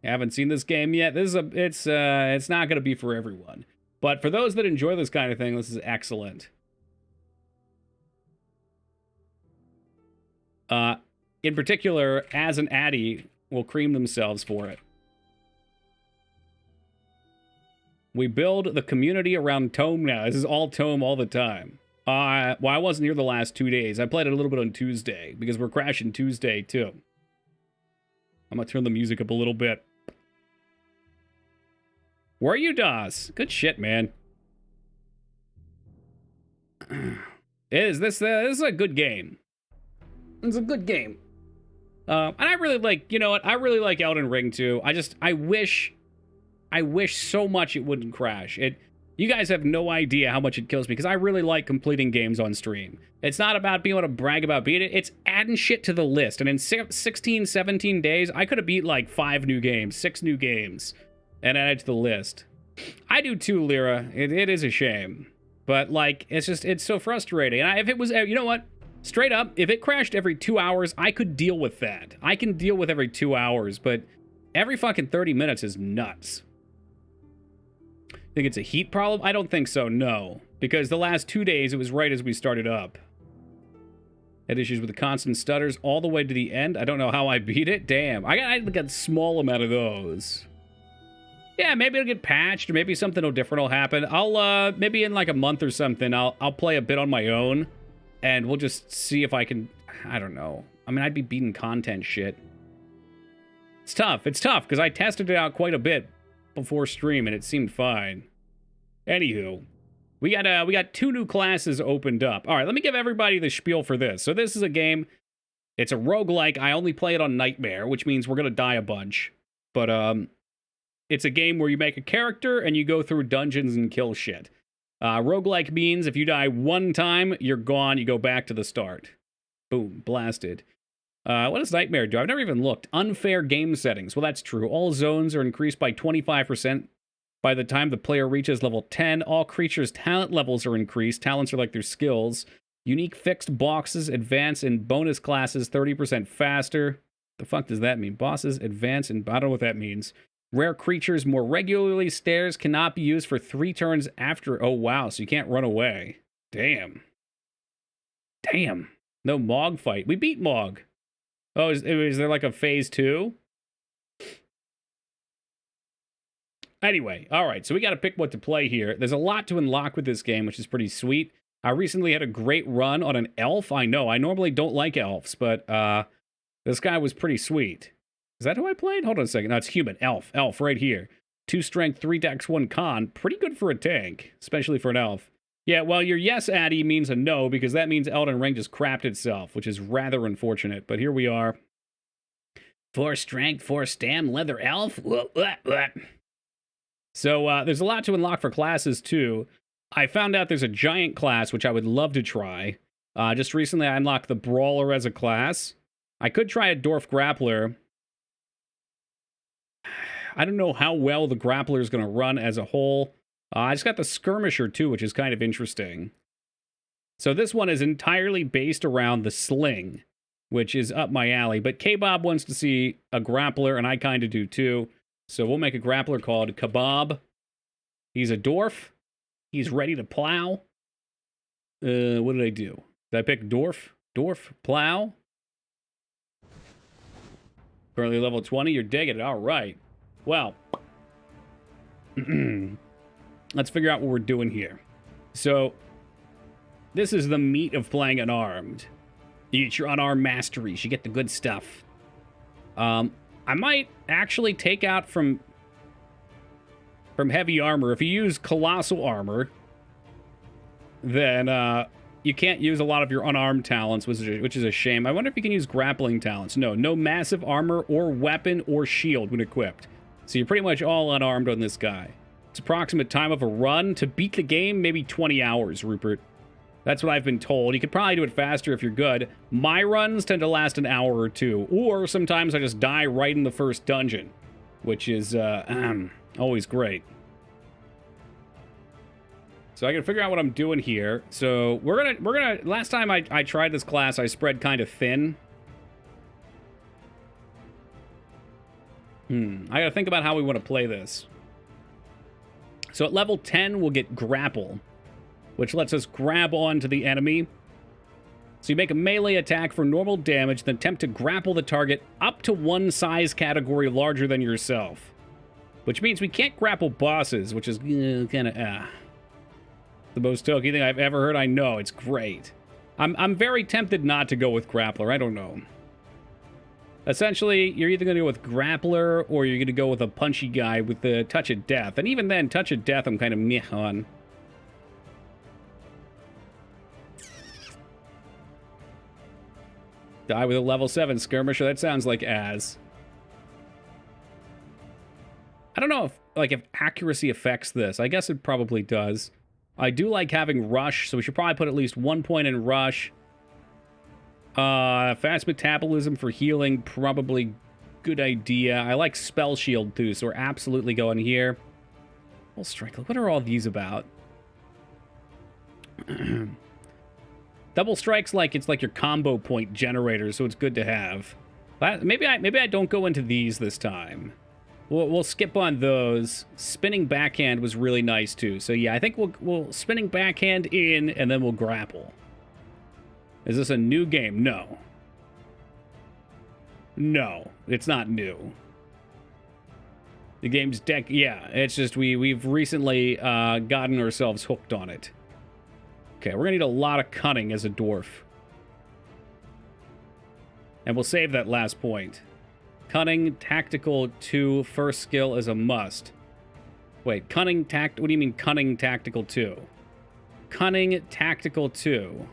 Haven't seen this game yet. This is it's not going to be for everyone. But for those that enjoy this kind of thing, this is excellent. In particular, as an Addy will cream themselves for it. We build the community around TOME now. This is all TOME all the time. Well, I wasn't here the last 2 days. I played it a little bit on Tuesday, because we're crashing Tuesday, too. I'm gonna turn the music up a little bit. Where are you, DOS? Good shit, man. This is a good game. It's a good game. And I really like, you know what? I really like Elden Ring, too. I wish so much it wouldn't crash. You guys have no idea how much it kills me, because I really like completing games on stream. It's not about being able to brag about beating it. It's adding shit to the list. And in 16, 17 days, I could have beat like 5 new games, 6 new games, and added to the list. I do too, Lyra. It is a shame. But, like, it's so frustrating. And if it was, you know what? Straight up, if it crashed every 2 hours, I could deal with that. I can deal with every 2 hours, but every fucking 30 minutes is nuts. Think it's a heat problem? I don't think so, no. Because the last 2 days, it was right as we started up. Had issues with the constant stutters all the way to the end. I don't know how I beat it. Damn. I got a small amount of those. Yeah, maybe it'll get patched, or maybe something different will happen. I'll, maybe in like a month or something, I'll play a bit on my own. And we'll just see if I can, I don't know. I mean, I'd be beating content shit. It's tough, because I tested it out quite a bit before stream, and it seemed fine. Anywho, we got 2 new classes opened up. All right, let me give everybody the spiel for this. So this is a game. It's a roguelike. I only play it on Nightmare, which means we're gonna die a bunch. But it's a game where you make a character and you go through dungeons and kill shit. Roguelike means if you die 1 time, you're gone. You go back to the start. Boom, blasted. What does Nightmare do? I've never even looked. Unfair game settings. Well, that's true. All zones are increased by 25% by the time the player reaches level 10. All creatures' talent levels are increased. Talents are like their skills. Unique fixed boxes advance in bonus classes 30% faster. The fuck does that mean? Bosses advance in... I don't know what that means. Rare creatures more regularly. Stairs cannot be used for 3 turns after... Oh, wow. So you can't run away. Damn. Damn. No Mog fight. We beat Mog. Oh, is there like a phase 2? Anyway, all right, so we got to pick what to play here. There's a lot to unlock with this game, which is pretty sweet. I recently had a great run on an elf. I know, I normally don't like elves, but this guy was pretty sweet. Is that who I played? Hold on a second. No, it's human. Elf right here. 2 strength, 3 dex, 1 con. Pretty good for a tank, especially for an elf. Yeah, well, your yes, Addy, means a no, because that means Elden Ring just crapped itself, which is rather unfortunate. But here we are. 4 strength, 4 stam, leather elf. So there's a lot to unlock for classes, too. I found out there's a giant class, which I would love to try. Just recently, I unlocked the Brawler as a class. I could try a Dwarf Grappler. I don't know how well the Grappler is going to run as a whole. I just got the Skirmisher, too, which is kind of interesting. So this one is entirely based around the Sling, which is up my alley. But K-Bob wants to see a Grappler, and I kind of do, too. So we'll make a Grappler called Kebab. He's a Dwarf. He's ready to plow. What did I do? Did I pick Dwarf? Dwarf, plow. Currently level 20. You're digging it. All right. Well, let's figure out what we're doing here. So, this is the meat of playing unarmed. You get your unarmed masteries. You get the good stuff. I might actually take out from heavy armor. If you use colossal armor, then you can't use a lot of your unarmed talents, which is a shame. I wonder if you can use grappling talents. No massive armor or weapon or shield when equipped. So you're pretty much all unarmed on this guy. Its approximate time of a run to beat the game, maybe 20 hours, Rupert. That's what I've been told. You could probably do it faster if you're good. My runs tend to last an hour or 2, or sometimes I just die right in the first dungeon, which is always great. So I gotta figure out what I'm doing here. So we're gonna. Last time I tried this class, I spread kind of thin. I gotta think about how we want to play this. So at level 10, we'll get grapple, which lets us grab onto the enemy. So you make a melee attack for normal damage, then attempt to grapple the target up to one size category larger than yourself. Which means we can't grapple bosses, which is kind of the most tokey thing I've ever heard. I know, it's great. I'm very tempted not to go with grappler. I don't know. Essentially, you're either going to go with grappler or you're going to go with a punchy guy with the touch of death. And even then, touch of death I'm kind of meh on. Die with a level 7 skirmisher. That sounds like Az. I don't know if accuracy affects this. I guess it probably does. I do like having rush, so we should probably put at least 1 point in rush. Fast metabolism for healing, probably good idea. I like spell shield too, so we're absolutely going here. Full strike. What are all these about? Double strike's like it's like your combo point generator, so it's good to have. Maybe I don't go into these this time. We'll skip on those. Spinning backhand was really nice too. So yeah, I think we'll spinning backhand in, and then we'll grapple. Is this a new game? No. No, it's not new. The game's yeah, it's just we've recently gotten ourselves hooked on it. Okay, we're gonna need a lot of cunning as a dwarf. And we'll save that last point. Cunning, tactical 2, first skill is a must. Wait, cunning, what do you mean cunning, tactical 2? Cunning, tactical 2.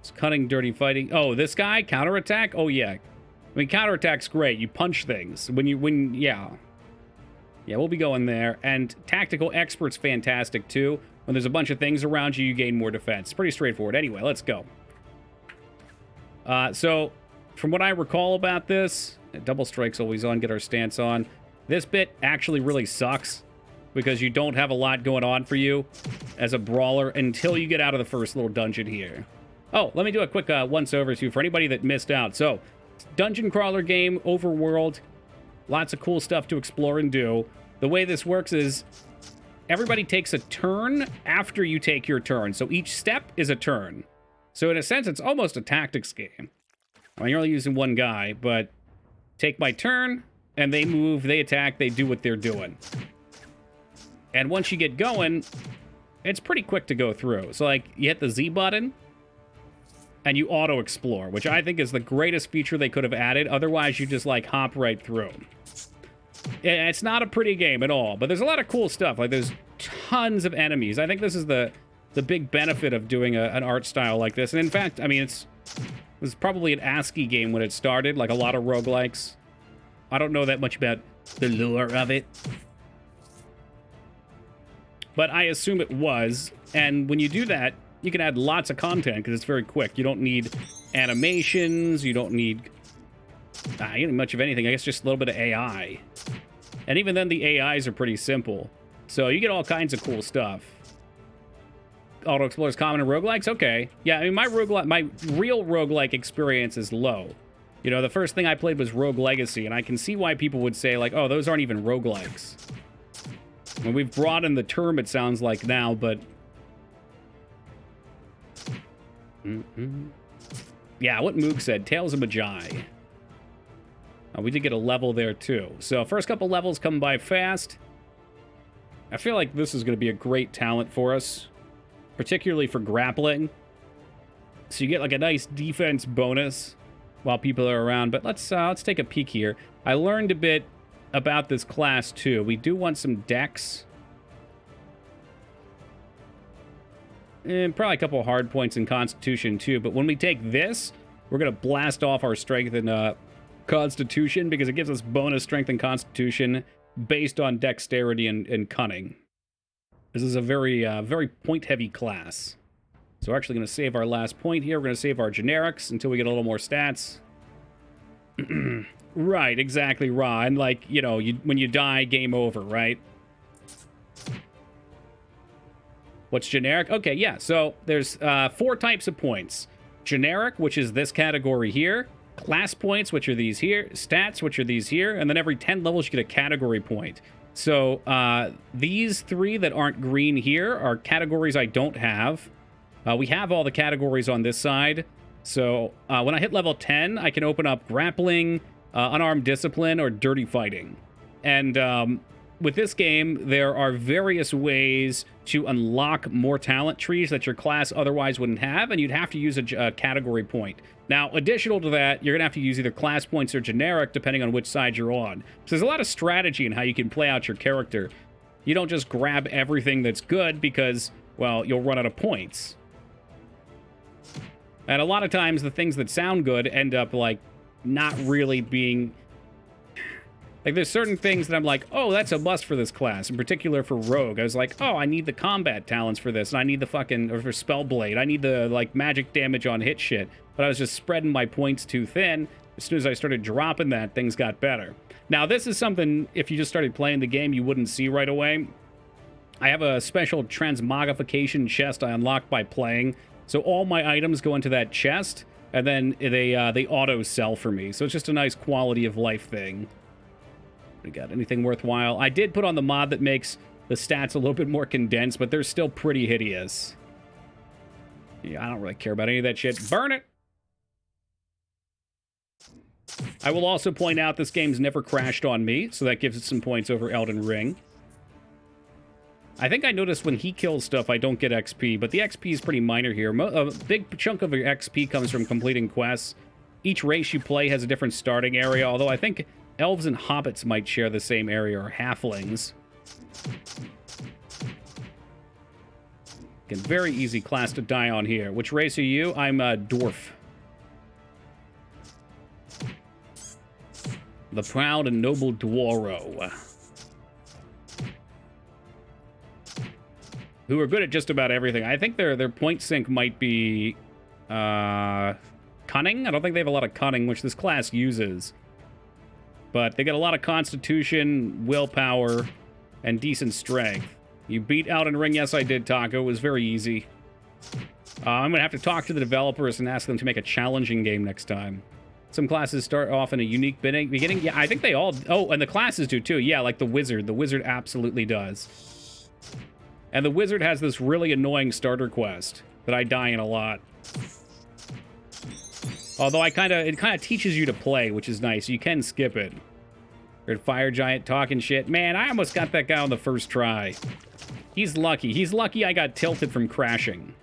It's cunning, dirty fighting. Oh, this guy? Counterattack? Oh, yeah. I mean, counterattack's great. You punch things. Yeah. Yeah, we'll be going there. And tactical expert's fantastic, too. When there's a bunch of things around you, you gain more defense. Pretty straightforward. Anyway, let's go. So, from what I recall about this, double strike's always on, get our stance on. This bit actually really sucks because you don't have a lot going on for you as a brawler until you get out of the first little dungeon here. Oh, let me do a quick once-over too for anybody that missed out. So, dungeon crawler game, overworld, lots of cool stuff to explore and do. The way this works is everybody takes a turn after you take your turn. So each step is a turn. So in a sense, it's almost a tactics game. I mean, you're only using one guy, but take my turn, and they move, they attack, they do what they're doing. And once you get going, it's pretty quick to go through. So, like, you hit the Z button, and you auto-explore, which I think is the greatest feature they could have added. Otherwise, you just, like, hop right through. It's not a pretty game at all, but there's a lot of cool stuff. Like, there's tons of enemies. I think this is the big benefit of doing an art style like this. And in fact, I mean, it was probably an ASCII game when it started, like a lot of roguelikes. I don't know that much about the lore of it, but I assume it was. And when you do that, you can add lots of content because it's very quick. You don't need animations. You don't need much of anything. I guess just a little bit of AI. And even then, the AIs are pretty simple. So you get all kinds of cool stuff. Auto Explorer's common in roguelikes? Okay. Yeah, I mean, my real roguelike experience is low. You know, the first thing I played was Rogue Legacy, and I can see why people would say, like, oh, those aren't even roguelikes. I mean, we've broadened the term, it sounds like, now, but... Yeah, what Moog said, Tales of Maj'Eyal. We did get a level there, too. So, first couple levels come by fast. I feel like this is going to be a great talent for us, particularly for grappling. So you get like a nice defense bonus while people are around. But let's take a peek here. I learned a bit about this class too. We do want some dex. And probably a couple of hard points in Constitution too. But when we take this, we're going to blast off our strength and Constitution because it gives us bonus strength and Constitution based on dexterity and cunning. This is a very, very point-heavy class. So we're actually going to save our last point here. We're going to save our generics until we get a little more stats. Right, exactly, Ra. And, like, you know, when you die, game over, right? What's generic? Okay, yeah, so there's 4 types of points. Generic, which is this category here. class points, which are these here, stats, which are these here, and then every 10 levels you get a category point. So these 3 that aren't green here are categories I don't have. We have all the categories on this side. So when I hit level 10, I can open up grappling, unarmed discipline, or dirty fighting. And with this game, there are various ways to unlock more talent trees that your class otherwise wouldn't have, and you'd have to use a category point. Now, additional to that, you're going to have to use either class points or generic, depending on which side you're on. So there's a lot of strategy in how you can play out your character. You don't just grab everything that's good because, well, you'll run out of points. And a lot of times, the things that sound good end up, like, not really being... Like, there's certain things that I'm like, oh, that's a must for this class. In particular for Rogue. I was like, oh, I need the combat talents for this. And I need the fucking... Or for Spellblade. I need the, like, magic damage on hit shit. But I was just spreading my points too thin. As soon as I started dropping that, things got better. Now, this is something, if you just started playing the game, you wouldn't see right away. I have a special transmogrification chest I unlocked by playing. So all my items go into that chest. And then they auto-sell for me. So it's just a nice quality of life thing. We got anything worthwhile? I did put on the mod that makes the stats a little bit more condensed, but they're still pretty hideous. Yeah, I don't really care about any of that shit. Burn it! I will also point out this game's never crashed on me, so that gives it some points over Elden Ring. I think I noticed when he kills stuff, I don't get XP, but the XP is pretty minor here. A big chunk of your XP comes from completing quests. Each race you play has a different starting area, although I think elves and hobbits might share the same area, or halflings. Again, very easy class to die on here. Which race are you? I'm a dwarf. The proud and noble Dwaro. Who are good at just about everything. I think their point sync might be cunning. I don't think they have a lot of cunning, which this class uses. But they get a lot of constitution, willpower, and decent strength. You beat Elden Ring? Yes, I did, Taco. It was very easy. I'm going to have to talk to the developers and ask them to make a challenging game next time. Some classes start off in a unique beginning. Yeah, I think they all... Oh, and the classes do, too. Yeah, like the wizard. The wizard absolutely does. And the wizard has this really annoying starter quest that I die in a lot. Although it kind of teaches you to play, which is nice. You can skip it. Red Fire Giant talking shit. Man, I almost got that guy on the first try. He's lucky. He's lucky I got tilted from crashing.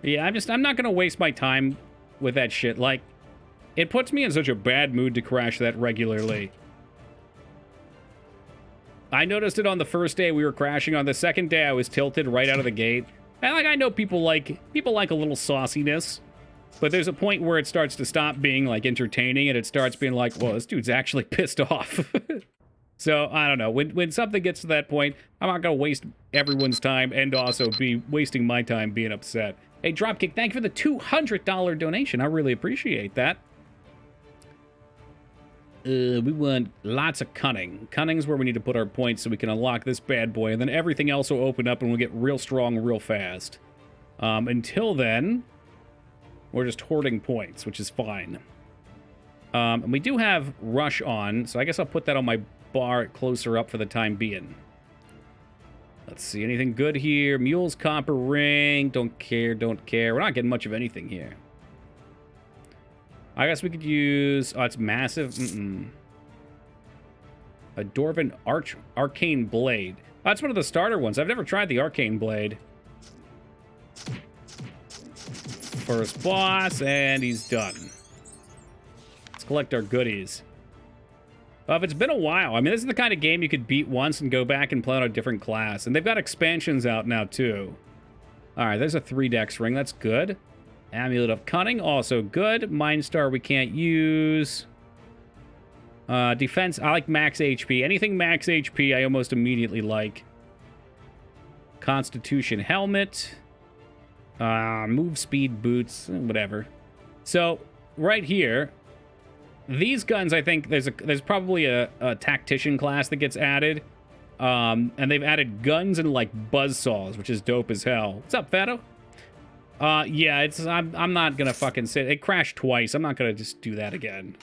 Yeah, I'm not going to waste my time with that shit. Like, it puts me in such a bad mood to crash that regularly. I noticed it on the first day we were crashing. On the second day, I was tilted right out of the gate. And like, I know people like a little sauciness, but there's a point where it starts to stop being like entertaining, and it starts being like, well, this dude's actually pissed off. So I don't know. When something gets to that point, I'm not gonna waste everyone's time and also be wasting my time being upset. Hey, Dropkick, thank you for the $200 donation. I really appreciate that. We want lots of cunning. Cunning's where we need to put our points so we can unlock this bad boy, and then everything else will open up and we'll get real strong real fast. Until then, we're just hoarding points, which is fine. And we do have Rush on, so I guess I'll put that on my bar closer up for the time being. Let's see, anything good here? Mule's Copper Ring, don't care. We're not getting much of anything here. I guess we could use... Oh, it's massive. A Dwarven Arcane Blade. Oh, that's one of the starter ones. I've never tried the Arcane Blade. First boss, and he's done. Let's collect our goodies. If it's been a while, I mean, this is the kind of game you could beat once and go back and play on a different class. And they've got expansions out now, too. All right, there's a 3-dex ring. That's good. Amulet of Cunning, also good. Mind Star we can't use. Defense, I like max HP. Anything max HP, I almost immediately like. Constitution Helmet. Move Speed Boots, whatever. So, right here, these guns, I think, there's probably a Tactician class that gets added. And they've added guns and, like, buzzsaws, which is dope as hell. What's up, Fatto? Yeah, I'm not gonna fucking sit. It crashed twice. I'm not gonna just do that again.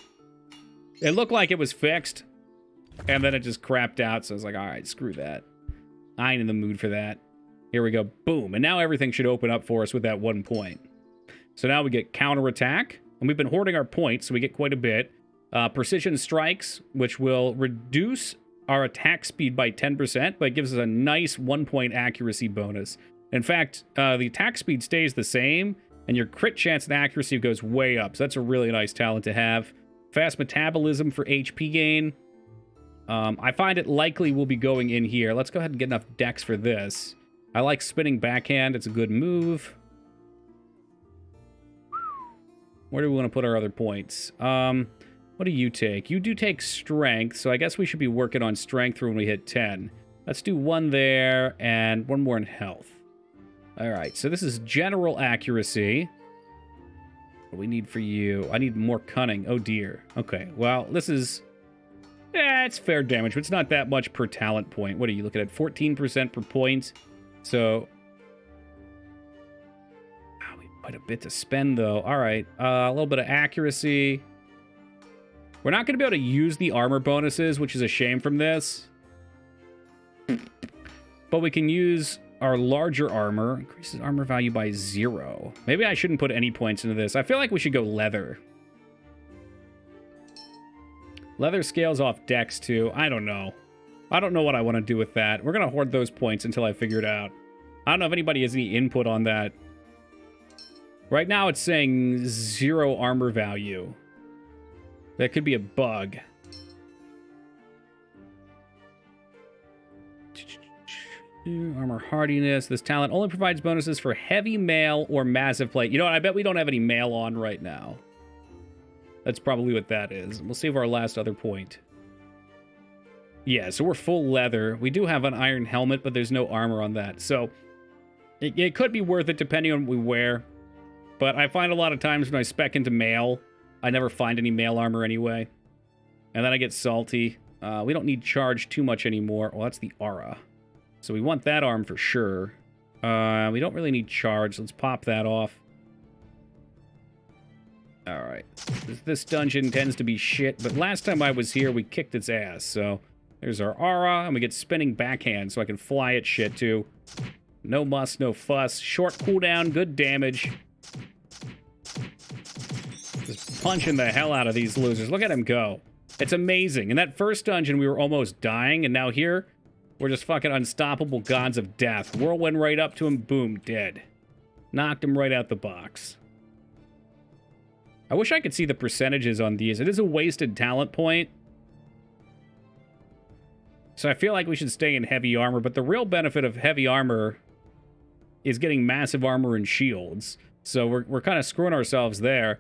It looked like it was fixed, and then it just crapped out, so I was like, alright, screw that. I ain't in the mood for that. Here we go. Boom. And now everything should open up for us with that 1 point. So now we get counterattack, and we've been hoarding our points, so we get quite a bit. Precision strikes, which will reduce our attack speed by 10%, but it gives us a nice 1-point accuracy bonus. In fact, the attack speed stays the same, and your crit chance and accuracy goes way up, so that's a really nice talent to have. Fast metabolism for HP gain. I find it likely we'll be going in here. Let's go ahead and get enough dex for this. I like spinning backhand. It's a good move. Where do we want to put our other points? What do you take? You do take strength, so I guess we should be working on strength when we hit 10. Let's do 1 there and 1 more in health. All right, so this is general accuracy. What do we need for you? I need more cunning. Oh, dear. Okay, well, this is... yeah, it's fair damage, but it's not that much per talent point. What are you looking at? 14% per point. So... wow, we have quite a bit to spend, though. All right, a little bit of accuracy. We're not going to be able to use the armor bonuses, which is a shame from this. But we can use our larger armor. Increases armor value by 0. Maybe I shouldn't put any points into this. I feel like we should go leather. Leather scales off dex, too. I don't know. I don't know what I want to do with that. We're going to hoard those points until I figure it out. I don't know if anybody has any input on that. Right now, it's saying 0 armor value. That could be a bug. Armor hardiness. This talent only provides bonuses for heavy mail or massive plate. You know what? I bet we don't have any mail on right now. That's probably what that is. We'll save our last other point. Yeah, so we're full leather. We do have an iron helmet, but there's no armor on that. So it could be worth it depending on what we wear. But I find a lot of times when I spec into mail, I never find any mail armor anyway. And then I get salty. We don't need charge too much anymore. Well, that's the aura. So we want that arm for sure. We don't really need charge. Let's pop that off. Alright. This dungeon tends to be shit, but last time I was here, we kicked its ass. So there's our aura, and we get spinning backhand, so I can fly at shit too. No muss, no fuss. Short cooldown, good damage. Just punching the hell out of these losers. Look at him go. It's amazing. In that first dungeon, we were almost dying, and now here, we're just fucking unstoppable gods of death. Whirlwind right up to him, boom, dead. Knocked him right out the box. I wish I could see the percentages on these. It is a wasted talent point. So I feel like we should stay in heavy armor, but the real benefit of heavy armor is getting massive armor and shields. So we're kind of screwing ourselves there.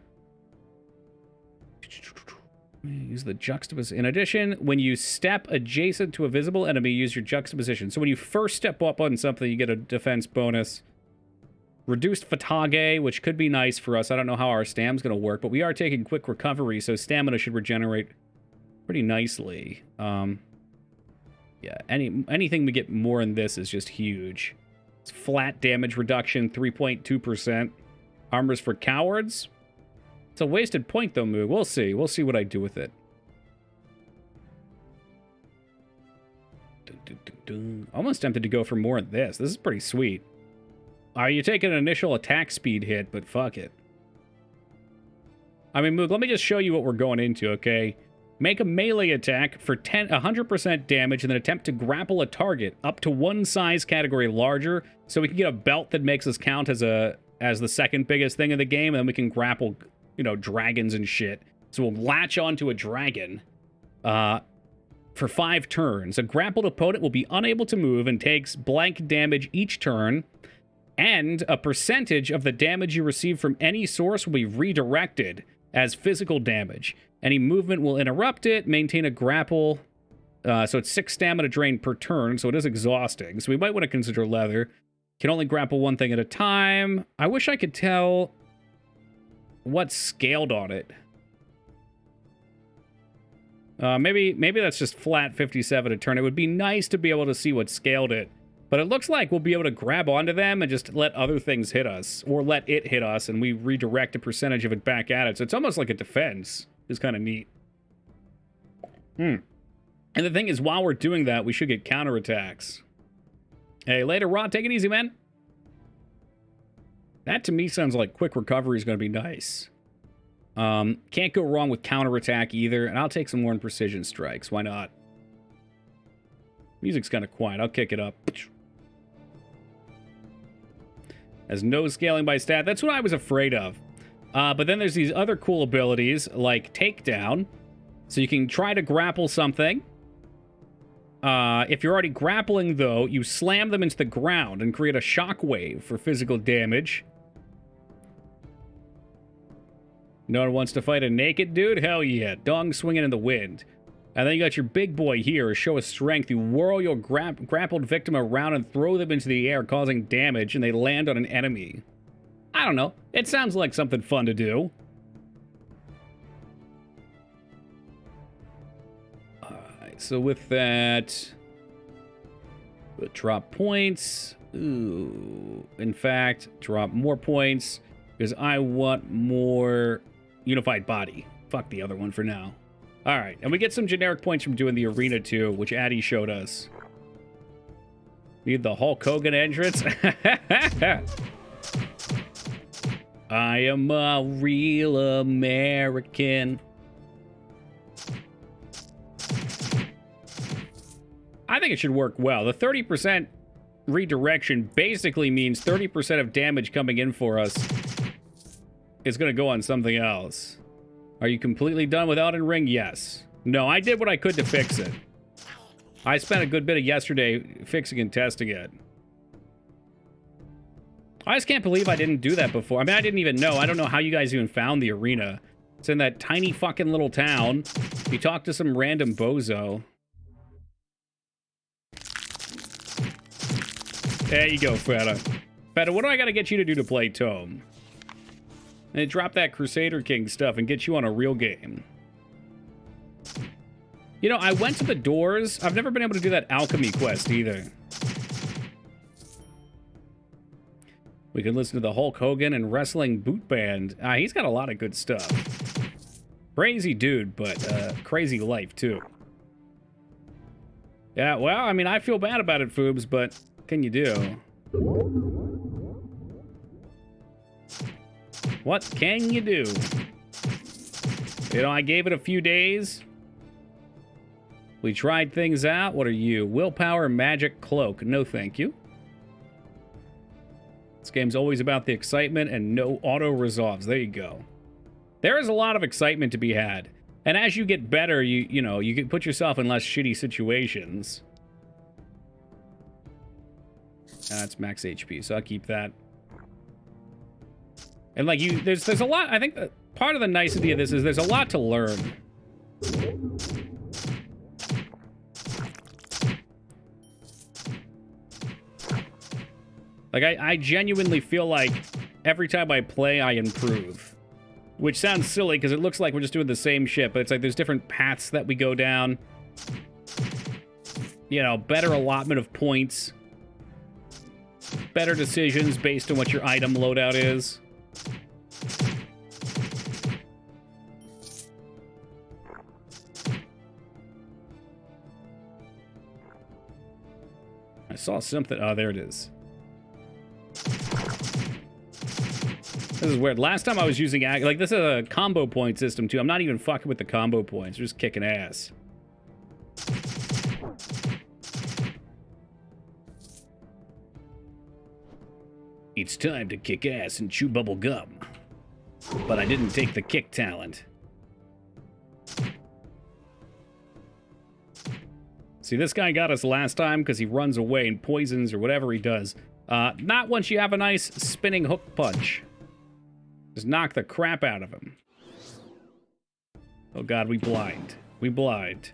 Use the juxtaposition. In addition, when you step adjacent to a visible enemy, use your juxtaposition. So when you first step up on something, you get a defense bonus. Reduced fatigue, which could be nice for us. I don't know how our stam's going to work, but we are taking quick recovery, so stamina should regenerate pretty nicely. Yeah, anything we get more in this is just huge. It's flat damage reduction, 3.2%. Armor's for cowards. It's a wasted point, though, Moog. We'll see. We'll see what I do with it. Almost tempted to go for more of this. This is pretty sweet. You take an initial attack speed hit, but fuck it. I mean, Moog, let me just show you what we're going into, okay? Make a melee attack for 100% damage and then attempt to grapple a target up to one size category larger, so we can get a belt that makes us count as the second biggest thing in the game, and then we can grapple, you know, dragons and shit. So we'll latch onto a dragon for 5 turns. A grappled opponent will be unable to move and takes blank damage each turn, and a percentage of the damage you receive from any source will be redirected as physical damage. Any movement will interrupt it, maintain a grapple. So it's 6 stamina drain per turn, so it is exhausting. So we might want to consider leather. Can only grapple one thing at a time. I wish I could tell what's scaled on it. Maybe that's just flat 57 a turn. It would be nice to be able to see what scaled it. But it looks like we'll be able to grab onto them and just let other things hit us. Or let it hit us and we redirect a percentage of it back at it. So it's almost like a defense. It's kind of neat. And the thing is, while we're doing that, we should get counterattacks. Hey, later, Rod. Take it easy, man. That to me sounds like quick recovery is going to be nice. Can't go wrong with counterattack either. And I'll take some more in precision strikes. Why not? Music's kind of quiet. I'll kick it up. Has no scaling by stat. That's what I was afraid of. But then there's these other cool abilities like takedown. So you can try to grapple something. If you're already grappling, though, you slam them into the ground and create a shockwave for physical damage. No one wants to fight a naked dude? Hell yeah. Dong swinging in the wind. And then you got your big boy here. A show of strength. You whirl your grappled victim around and throw them into the air, causing damage, and they land on an enemy. I don't know. It sounds like something fun to do. So with that, we'll drop points. Ooh. In fact, drop more points because I want more unified body. Fuck the other one for now. All right, and we get some generic points from doing the arena too, which Addy showed us. Need the Hulk Hogan entrance. I am a real American. I think it should work well. The 30% redirection basically means 30% of damage coming in for us is going to go on something else. Are you completely done with Elden Ring? Yes. No, I did what I could to fix it. I spent a good bit of yesterday fixing and testing it. I just can't believe I didn't do that before. I mean, I didn't even know. I don't know how you guys even found the arena. It's in that tiny fucking little town. You talk to some random bozo. There you go, Feta. Feta, what do I gotta get you to do to play Tome? And drop that Crusader King stuff and get you on a real game. You know, I went to the doors. I've never been able to do that alchemy quest either. We can listen to the Hulk Hogan and Wrestling Boot Band. He's got a lot of good stuff. Crazy dude, but crazy life too. Yeah, well, I mean, I feel bad about it, Foobs, but what can you do? What can you do? You know, I gave it a few days. We tried things out. What are you? Willpower, magic, cloak. No, thank you. This game's always about the excitement and no auto-resolves. There you go. There is a lot of excitement to be had. And as you get better, you know, you can put yourself in less shitty situations. That's max HP, so I'll keep that. And like there's a lot. I think part of the nicety of this is there's a lot to learn. Like I genuinely feel like every time I play, I improve. Which sounds silly because it looks like we're just doing the same shit, but it's like there's different paths that we go down. You know, better allotment of points. Better decisions based on what your item loadout is. I saw something. Oh, there it is. This is weird. Last time I was using... Like, this is a combo point system, too. I'm not even fucking with the combo points. We're just kicking ass. It's time to kick ass and chew bubble gum. But I didn't take the kick talent. See, this guy got us last time because he runs away and poisons or whatever he does. Not once you have a nice spinning hook punch. Just knock the crap out of him. Oh god, we blind. We blind.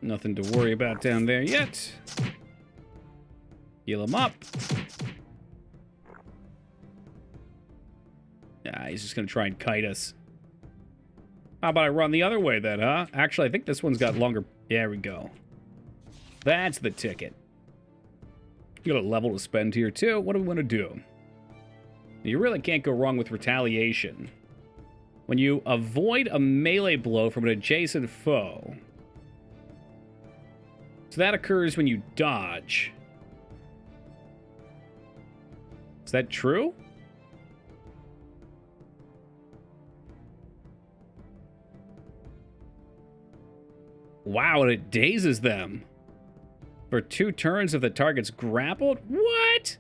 Nothing to worry about down there yet. Heal him up. He's just gonna try and kite us. How about I run the other way then, huh? Actually, I think this one's got longer... There we go. That's the ticket. You got a level to spend here, too. What do we want to do? You really can't go wrong with retaliation. When you avoid a melee blow from an adjacent foe. So that occurs when you dodge. Is that true? Wow, and it dazes them. For 2 turns if the target's grappled? What?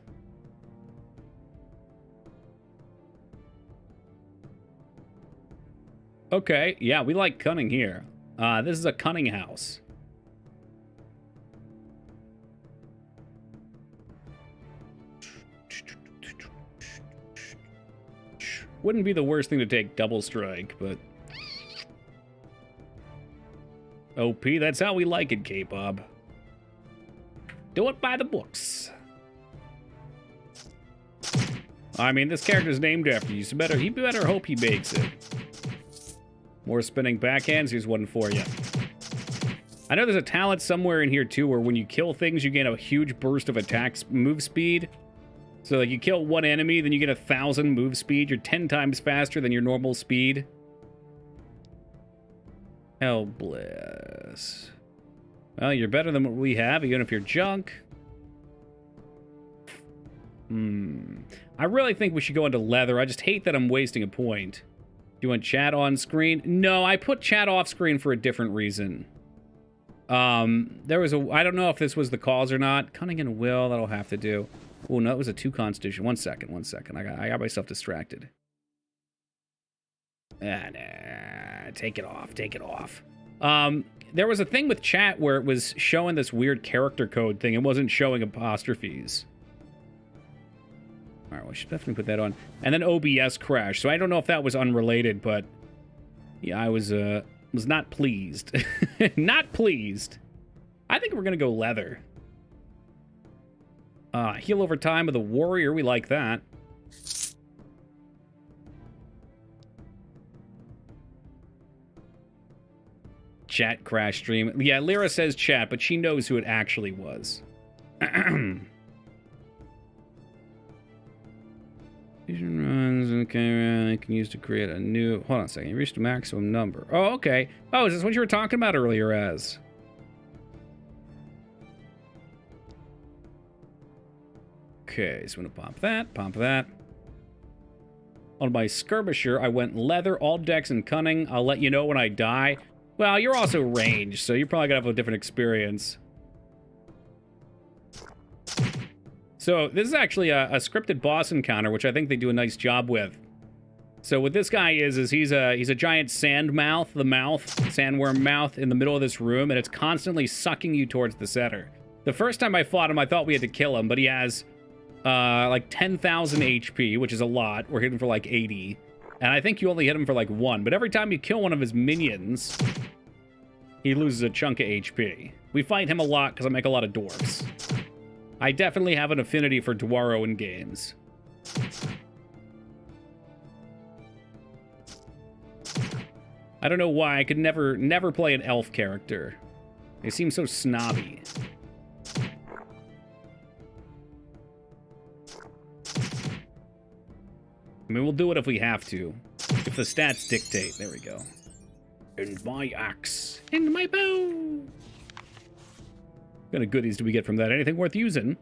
Okay, yeah, we like cunning here. This is a cunning house. Wouldn't be the worst thing to take double strike, but... OP, that's how we like it, K-Bob. Do it by the books. I mean, this character's named after you, so he better hope he makes it. More spinning backhands. Here's one for you. I know there's a talent somewhere in here, too, where when you kill things, you gain a huge burst of attack move speed. So, like, you kill one enemy, then you get 1,000 move speed. You're 10 times faster than your normal speed. Hell bless. Well, you're better than what we have, even if you're junk. I really think we should go into leather. I just hate that I'm wasting a point. Do you want chat on screen? No, I put chat off screen for a different reason. There was I don't know if this was the cause or not. Cunning and will, that'll have to do. Oh, no, it was a 2 constitution. One second. I got myself distracted. Nah, take it off. There was a thing with chat where it was showing this weird character code thing. It wasn't showing apostrophes. All right, we should definitely put that on. And then OBS crashed. So I don't know if that was unrelated, but yeah, I was not pleased. Not pleased. I think we're gonna go leather. Heal over time with a warrior. We like that. Chat crash stream. Yeah, Lyra says chat, but she knows who it actually was. Fusion runs, okay, I can use to create a new... Hold on a second, you reached a maximum number. Oh, okay. Oh, is this what you were talking about earlier as? Okay, so I'm gonna pop that. On my skirmisher, I went leather, all dex, and cunning. I'll let you know when I die. Well, you're also ranged, so you're probably gonna have a different experience. So this is actually a scripted boss encounter, which I think they do a nice job with. So what this guy is he's a giant sandworm mouth in the middle of this room, and it's constantly sucking you towards the center. The first time I fought him, I thought we had to kill him, but he has like 10,000 HP, which is a lot. We're hitting for like 80. And I think you only hit him for like 1. But every time you kill one of his minions, he loses a chunk of HP. We fight him a lot because I make a lot of dwarves. I definitely have an affinity for Dwaro in games. I don't know why. I could never play an elf character. They seem so snobby. I mean, we'll do it if we have to. If the stats dictate. There we go. And my axe. And my bow. What kind of goodies do we get from that? Anything worth using?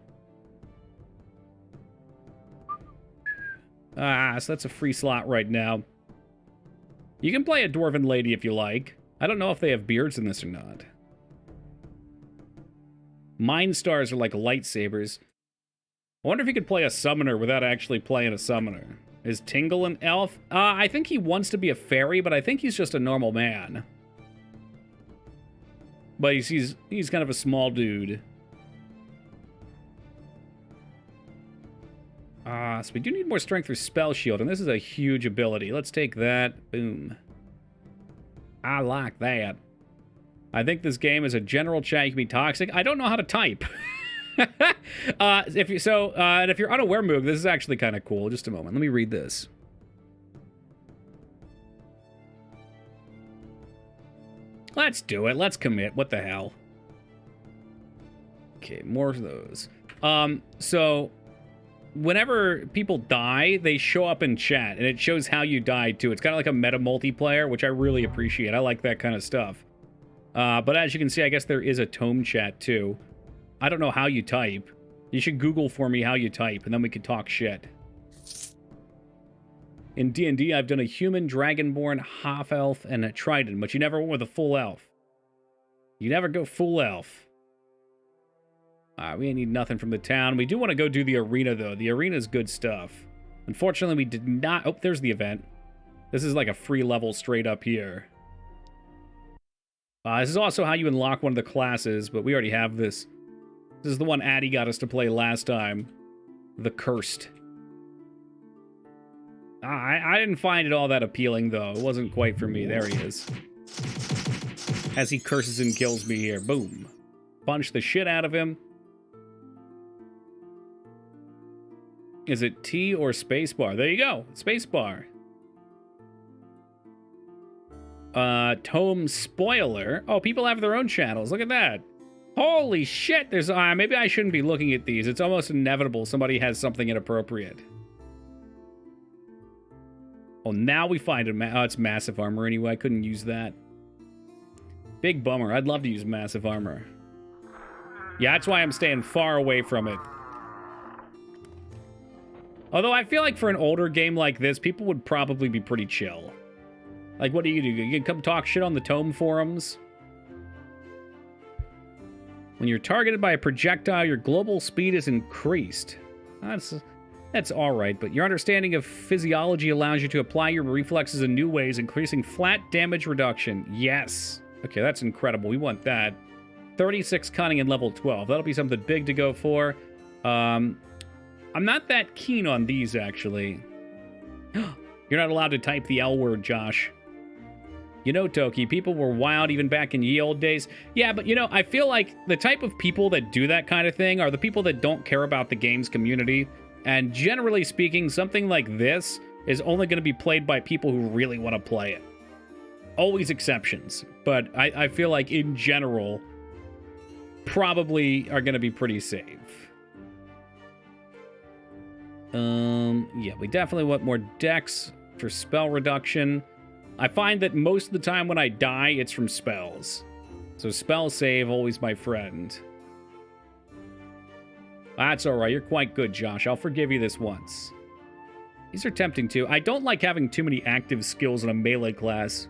So that's a free slot right now. You can play a Dwarven Lady if you like. I don't know if they have beards in this or not. Mind Stars are like lightsabers. I wonder if you could play a summoner without actually playing a summoner. Is Tingle an elf? I think he wants to be a fairy, but I think he's just a normal man. But he's kind of a small dude. So we do need more strength for Spell Shield, and this is a huge ability. Let's take that. Boom. I like that. I think this game is a general chat. You can be toxic. I don't know how to type. And if you're unaware, Moog, this is actually kind of cool. Just a moment. Let me read this. Let's do it. Let's commit. What the hell? Okay, more of those. So whenever people die, they show up in chat, and it shows how you died, too. It's kind of like a meta multiplayer, which I really appreciate. I like that kind of stuff. But as you can see, I guess there is a tome chat, too. I don't know how you type. You should Google for me how you type, and then we can talk shit. In D&D, I've done a human, dragonborn, half-elf, and a trident, but you never went with a full elf. You never go full elf. We ain't need nothing from the town. We do want to go do the arena, though. The arena's good stuff. Unfortunately, we did not... Oh, there's the event. This is like a free level straight up here. This is also how you unlock one of the classes, but we already have this. This is the one Addy got us to play last time. The Cursed. I didn't find it all that appealing, though. It wasn't quite for me. There he is. As he curses and kills me here. Boom. Punch the shit out of him. Is it T or spacebar? There you go. Spacebar. Tome spoiler. Oh, people have their own channels. Look at that. Holy shit. There's maybe I shouldn't be looking at these. It's almost inevitable somebody has something inappropriate. Oh, now we find it. Oh, it's massive armor anyway. I couldn't use that. Big bummer. I'd love to use massive armor. Yeah, that's why I'm staying far away from it. Although I feel like for an older game like this, people would probably be pretty chill. Like, what do? You can come talk shit on the Tome forums? When you're targeted by a projectile, your global speed is increased. That's alright, but your understanding of physiology allows you to apply your reflexes in new ways, increasing flat damage reduction. Yes. Okay, that's incredible. We want that. 36 cunning and level 12. That'll be something big to go for. I'm not that keen on these, actually. You're not allowed to type the L word, Josh. You know, Toki, people were wild even back in ye old days. Yeah, but you know, I feel like the type of people that do that kind of thing are the people that don't care about the game's community. And generally speaking, something like this is only going to be played by people who really want to play it. Always exceptions. But I feel like in general, probably are going to be pretty safe. Yeah, we definitely want more dex for spell reduction. I find that most of the time when I die, it's from spells. So spell save, always my friend. That's alright, you're quite good, Josh. I'll forgive you this once. These are tempting too. I don't like having too many active skills in a melee class.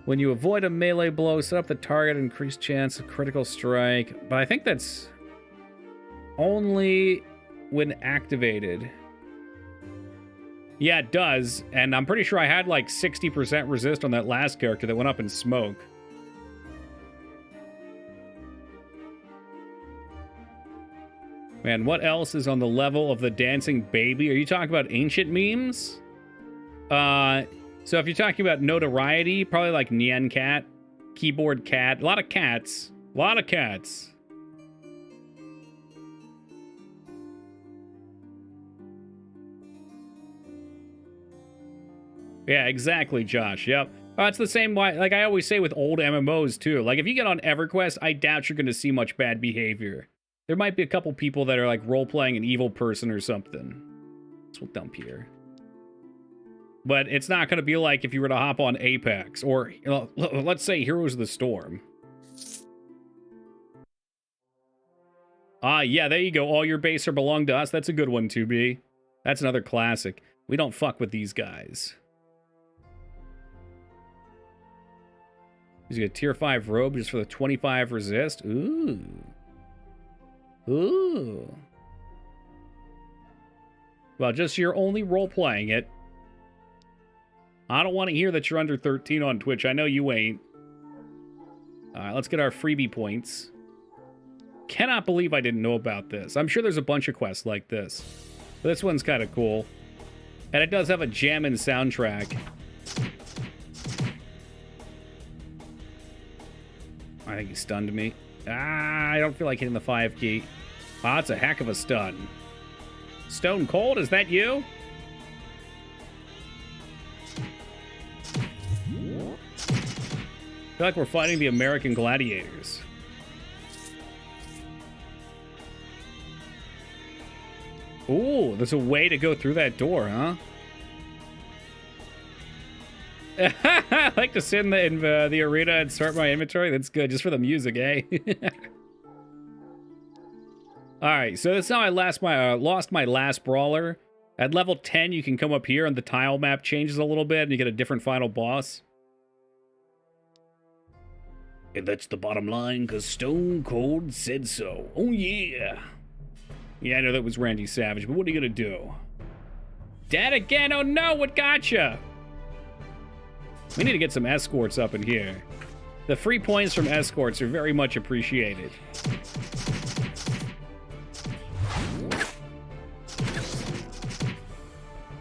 When you avoid a melee blow, set up the target, increased chance of critical strike. But I think that's only when activated. Yeah, it does. And I'm pretty sure I had like 60% resist on that last character that went up in smoke. Man, what else is on the level of the dancing baby? Are you talking about ancient memes? So if you're talking about notoriety, probably like Nyan Cat, Keyboard Cat, a lot of cats. A lot of cats. Yeah, exactly, Josh. Yep. It's the same way, like I always say with old MMOs too. Like if you get on EverQuest, I doubt you're going to see much bad behavior. There might be a couple people that are like role-playing an evil person or something. So we'll dump here. But it's not going to be like if you were to hop on Apex or, let's say, Heroes of the Storm. Yeah, there you go. All your base are belong to us. That's a good one, 2B. That's another classic. We don't fuck with these guys. He's got a tier 5 robe just for the 25 resist. Ooh. Ooh. Well, just you're only role-playing it. I don't want to hear that you're under 13 on Twitch. I know you ain't. Alright, let's get our freebie points. Cannot believe I didn't know about this. I'm sure there's a bunch of quests like this. But this one's kind of cool. And it does have a jammin' soundtrack. I think he stunned me. I don't feel like hitting the 5 key. Wow, that's a heck of a stun. Stone Cold, is that you? feel like we're fighting the American gladiators. Ooh, there's a way to go through that door, huh? I like to sit in the arena and start my inventory. That's good, just for the music, eh? All right, so that's how I lost my last brawler. At level 10, you can come up here and the tile map changes a little bit and you get a different final boss. And that's the bottom line, because Stone Cold said so. Oh, yeah. Yeah, I know that was Randy Savage, but what are you going to do? Dead again? Oh, no, what gotcha? We need to get some escorts up in here. The free points from escorts are very much appreciated.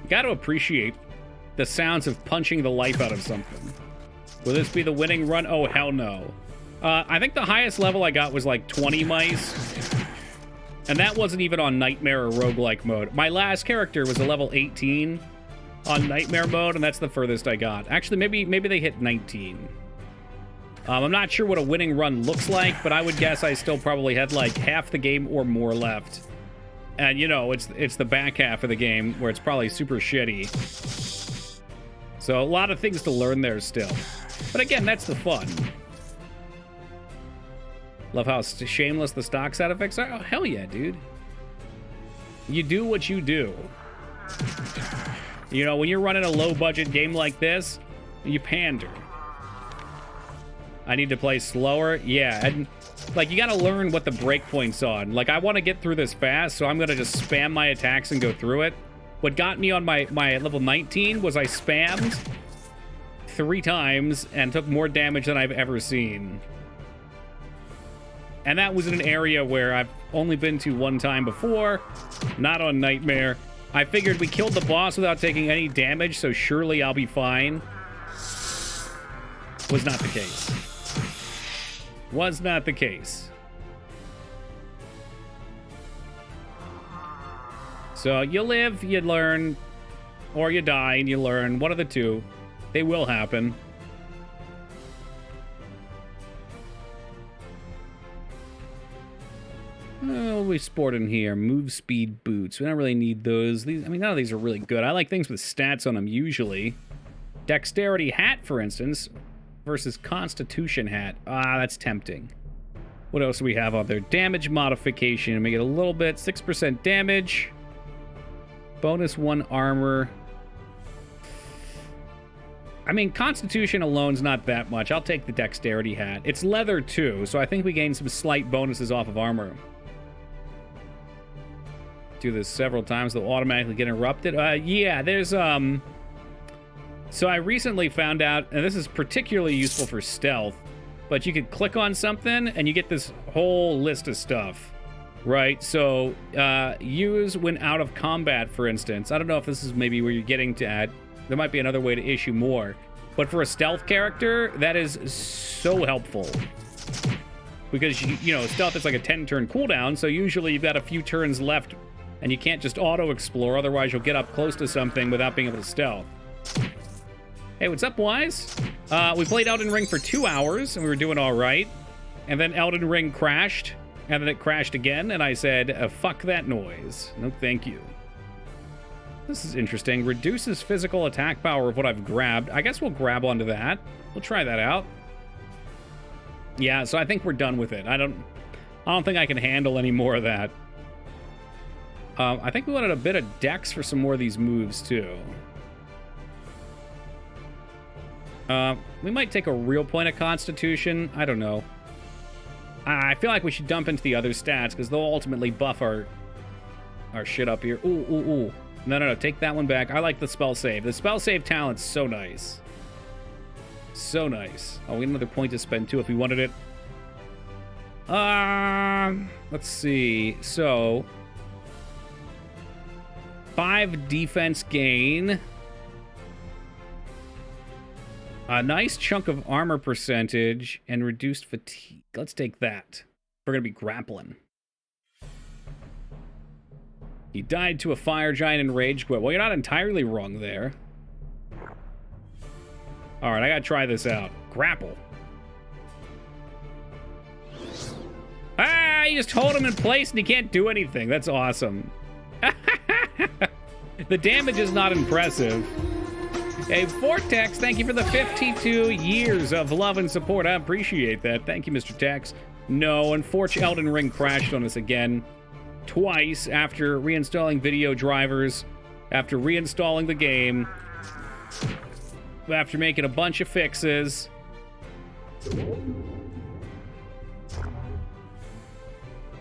Got to appreciate the sounds of punching the life out of something. Will this be the winning run? Oh, hell no. I think the highest level I got was like 20 mice. And that wasn't even on Nightmare or Roguelike mode. My last character was a level 18 on Nightmare mode, and that's the furthest I got. Actually, maybe they hit 19. I'm not sure what a winning run looks like, but I would guess I still probably had like half the game or more left. And, you know, it's the back half of the game where it's probably super shitty. So a lot of things to learn there still. But again, that's the fun. Love how shameless the stock side effects are. Oh, hell yeah, dude. You do what you do. You know, when you're running a low-budget game like this, you pander. I need to play slower. Yeah, and like, you gotta learn what the breakpoint's on. Like, I want to get through this fast, so I'm gonna just spam my attacks and go through it. What got me on my level 19 was I spammed 3 times and took more damage than I've ever seen. And that was in an area where I've only been to one time before, not on Nightmare. I figured we killed the boss without taking any damage, so surely I'll be fine. Was not the case. Was not the case. So you live, you learn, or you die and you learn. One of the two. They will happen. Oh, we sport in here. Move speed boots. We don't really need those. These, I mean, none of these are really good. I like things with stats on them usually. Dexterity hat, for instance, versus Constitution hat. Ah, that's tempting. What else do we have out there? Damage modification. Make it a little bit. 6% damage. Bonus 1 armor. I mean, Constitution alone's not that much. I'll take the Dexterity hat. It's leather, too, so I think we gain some slight bonuses off of armor. Do this several times, they'll automatically get interrupted. Yeah, there's, So I recently found out, and this is particularly useful for stealth, but you could click on something, and you get this whole list of stuff, right? So, use when out of combat, for instance. I don't know if this is maybe where you're getting to at. There might be another way to issue more. But for a stealth character, that is so helpful. Because, you know, stealth is like a 10-turn cooldown, so usually you've got a few turns left, and you can't just auto-explore, otherwise you'll get up close to something without being able to stealth. Hey, what's up, Wise? We played Elden Ring for 2 hours, and we were doing all right. And then Elden Ring crashed, and then it crashed again, and I said, fuck that noise. No, thank you. This is interesting. Reduces physical attack power of what I've grabbed. I guess we'll grab onto that. We'll try that out. Yeah, so I think we're done with it. I don't think I can handle any more of that. I think we wanted a bit of dex for some more of these moves, too. We might take a real point of Constitution. I don't know. I feel like we should dump into the other stats, because they'll ultimately buff our shit up here. Ooh, ooh, ooh. No, take that one back. I like the spell save. The spell save talent's so nice. So nice. Oh, we have another point to spend, too, if we wanted it. Let's see. So, 5 defense gain. A nice chunk of armor percentage and reduced fatigue. Let's take that. We're going to be grappling. He died to a fire giant and rage quit. Well, you're not entirely wrong there. All right, I got to try this out. Grapple. just hold him in place and he can't do anything. That's awesome. The damage is not impressive. Hey, Vortex, thank you for the 52 years of love and support. I appreciate that. Thank you, Mr. Tex. No, unfortunately, Elden Ring crashed on us again. Twice after reinstalling video drivers, after reinstalling the game, after making a bunch of fixes.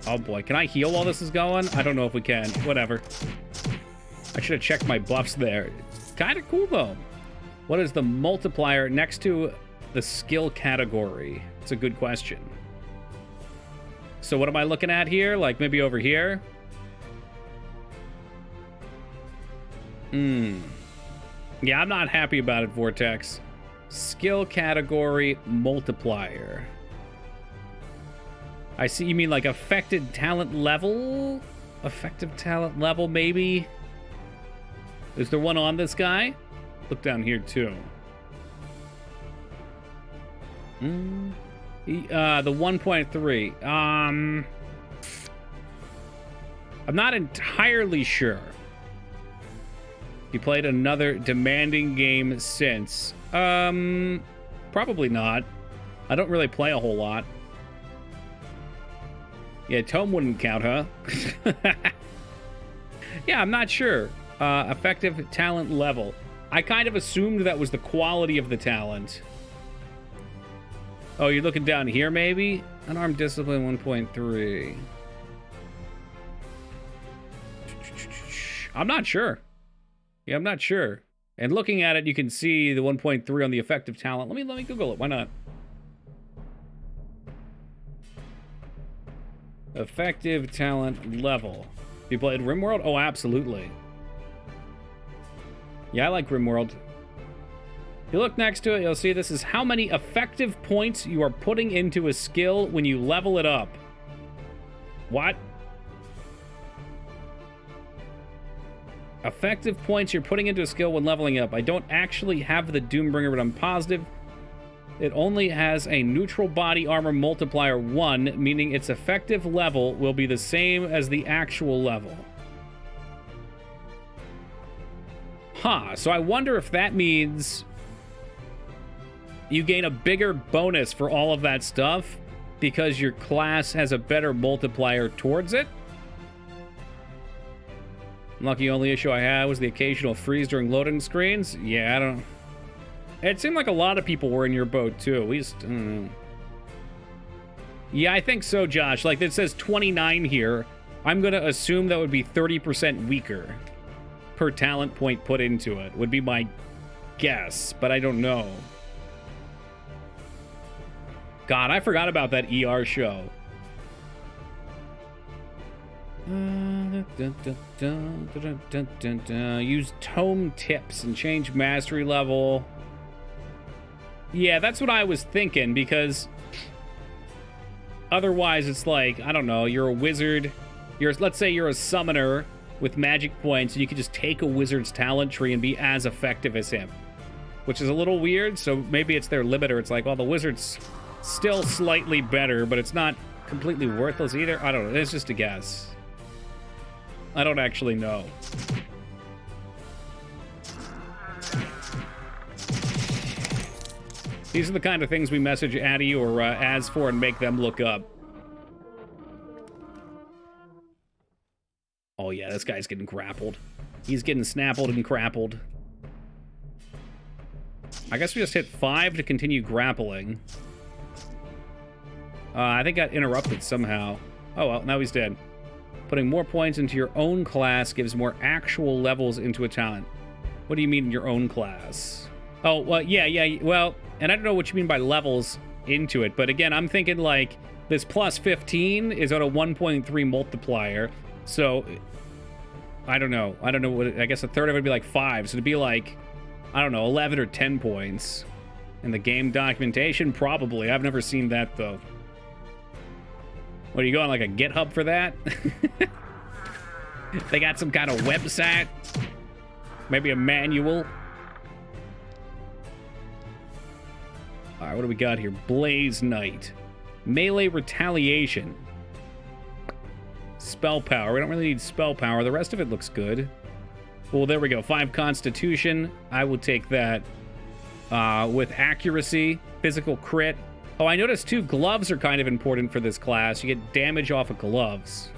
Oh boy, can I heal while this is going? I don't know if we can. Whatever. I should have checked my buffs there. Kind of cool, though. What is the multiplier next to the skill category? It's a good question. So what am I looking at here? Like maybe over here? Yeah, I'm not happy about it, Vortex. Skill category multiplier. I see you mean like affected talent level? Effective talent level, maybe? Is there one on this guy? Look down here, too. The 1.3. I'm not entirely sure. You played another demanding game since. Probably not. I don't really play a whole lot. Yeah, Tome wouldn't count, huh? Yeah, I'm not sure. Effective talent level. I kind of assumed that was the quality of the talent. Oh, you're looking down here, maybe? Unarmed discipline 1.3. I'm not sure. Yeah, I'm not sure. And looking at it, you can see the 1.3 on the effective talent. Let me Google it. Why not? Effective talent level. You played RimWorld? Oh, absolutely. Yeah, I like RimWorld. If you look next to it, you'll see this is how many effective points you are putting into a skill when you level it up. What? Effective points you're putting into a skill when leveling up. I don't actually have the Doombringer, but I'm positive it only has a neutral body armor multiplier 1, meaning its effective level will be the same as the actual level. Huh, so I wonder if that means you gain a bigger bonus for all of that stuff because your class has a better multiplier towards it? Lucky only issue I had was the occasional freeze during loading screens. Yeah, I don't... It seemed like a lot of people were in your boat, too. We just... I don't know. Yeah, I think so, Josh. Like, it says 29 here. I'm going to assume that would be 30% weaker per talent point put into it. Would be my guess, but I don't know. God, I forgot about that ER show. Use tome tips and change mastery level. Yeah, that's what I was thinking, because otherwise it's like, I don't know, you're a wizard. Let's say you're a summoner with magic points, and you could just take a wizard's talent tree and be as effective as him, which is a little weird. So maybe it's their limiter. It's like, well, the wizard's still slightly better, but it's not completely worthless either. I don't know. It's just a guess. I don't actually know. These are the kind of things we message Addy or Az for and make them look up. Oh yeah, this guy's getting grappled. He's getting snappled and grappled. I guess we just hit 5 to continue grappling. I think got interrupted somehow. Oh well, now he's dead. Putting more points into your own class gives more actual levels into a talent. What do you mean in your own class? Oh, well, yeah, well, and I don't know what you mean by levels into it, but again, I'm thinking like this plus 15 is on a 1.3 multiplier, so I don't know what, I guess a third of it would be like 5, so it'd be like, I don't know, 11 or 10 points. In the game documentation, probably. I've never seen that, though. What, are you going like a GitHub for that? They got some kind of website? Maybe a manual? Alright, what do we got here? Blaze Knight. Melee Retaliation. spell power. We don't really need spell power. The rest of it looks good. Well, there we go. 5 constitution. I will take that. With accuracy, physical crit. Oh, I noticed too, gloves are kind of important for this class. You get damage off of gloves.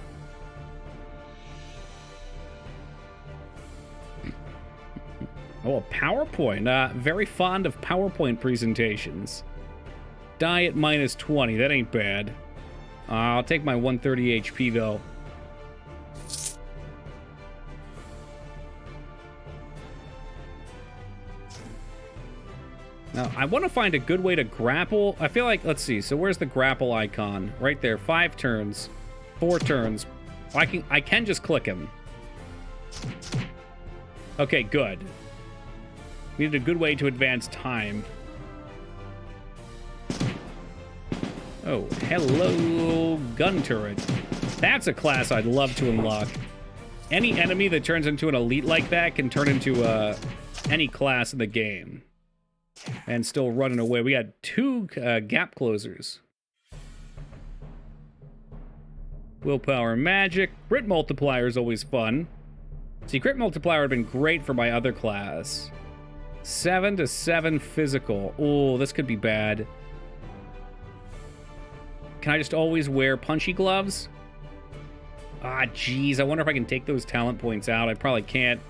Oh, a PowerPoint. Very fond of PowerPoint presentations. Diet minus 20. That ain't bad. I'll take my 130 HP, though. Now, I want to find a good way to grapple. I feel like, let's see. So where's the grapple icon? Right there. 5 turns. 4 turns. I can just click him. Okay, good. Needed a good way to advance time. Oh, hello, gun turret. That's a class I'd love to unlock. Any enemy that turns into an elite like that can turn into any class in the game. And still running away. We got 2 gap closers. Willpower magic. Crit multiplier is always fun. See, crit multiplier would have been great for my other class. 7 to 7 physical. Oh, this could be bad. Can I just always wear punchy gloves? Ah, jeez. I wonder if I can take those talent points out. I probably can't.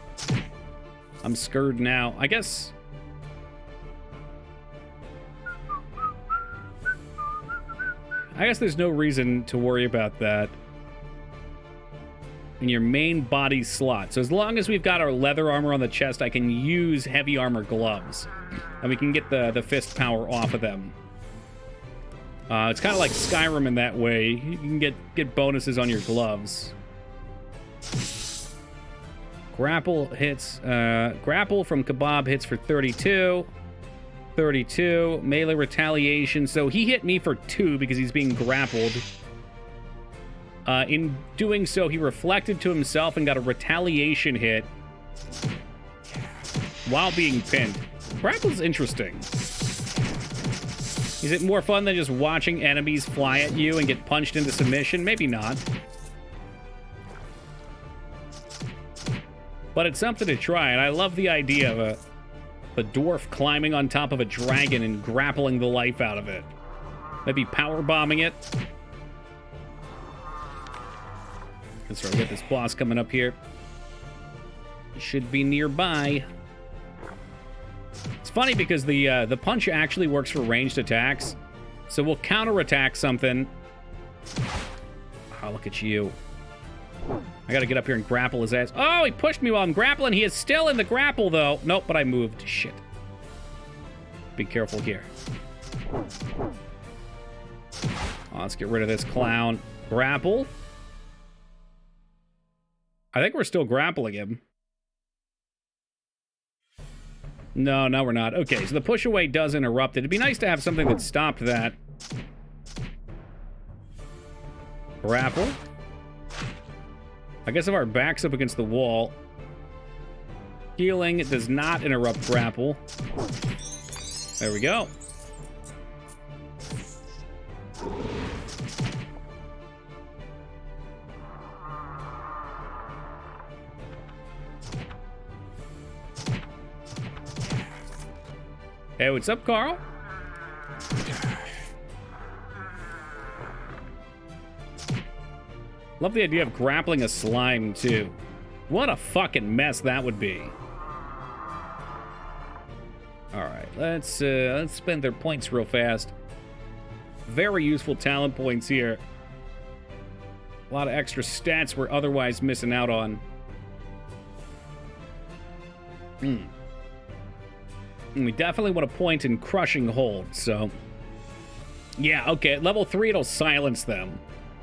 I'm scared now. I guess... there's no reason to worry about that in your main body slot. So as long as we've got our leather armor on the chest, I can use heavy armor gloves. And we can get the fist power off of them. It's kind of like Skyrim in that way. You can get bonuses on your gloves. Grapple hits. Grapple from Kebab hits for 32. 32. Melee retaliation. So he hit me for 2 because he's being grappled. In doing so, he reflected to himself and got a retaliation hit while being pinned. Grapple's interesting. Is it more fun than just watching enemies fly at you and get punched into submission? Maybe not. But it's something to try, and I love the idea of a dwarf climbing on top of a dragon and grappling the life out of it. Maybe power bombing it. Let's start with this boss coming up here. He should be nearby. It's funny because the punch actually works for ranged attacks. So we'll counterattack something. Oh, look at you. I gotta get up here and grapple his ass. Oh, he pushed me while I'm grappling. He is still in the grapple, though. Nope, but I moved. Shit. Be careful here. Oh, let's get rid of this clown. Grapple. I think we're still grappling him. No, we're not. Okay, so the push away does interrupt it. It'd be nice to have something that stopped that. Grapple. I guess if our back's up against the wall. Healing does not interrupt grapple. There we go. Hey, what's up, Carl? Love the idea of grappling a slime, too. What a fucking mess that would be. Alright, let's spend their points real fast. Very useful talent points here. A lot of extra stats we're otherwise missing out on. And we definitely want a point in crushing hold, so... Yeah, okay, at level 3 it'll silence them.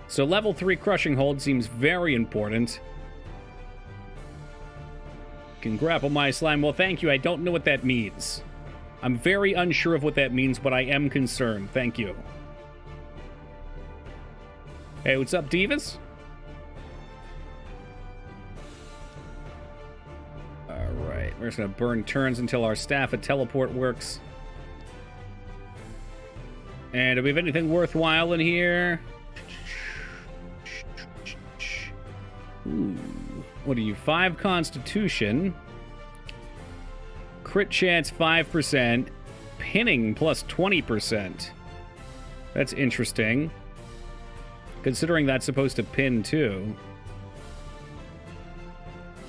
So level 3 crushing hold seems very important. Can grapple my slime. Well, thank you. I don't know what that means. I'm very unsure of what that means, but I am concerned. Thank you. Hey, what's up, Divas? Alright, we're just gonna burn turns until our staff at teleport works. And do we have anything worthwhile in here? What are you? 5 Constitution. Crit chance 5%. Pinning plus 20%. That's interesting. Considering that's supposed to pin too.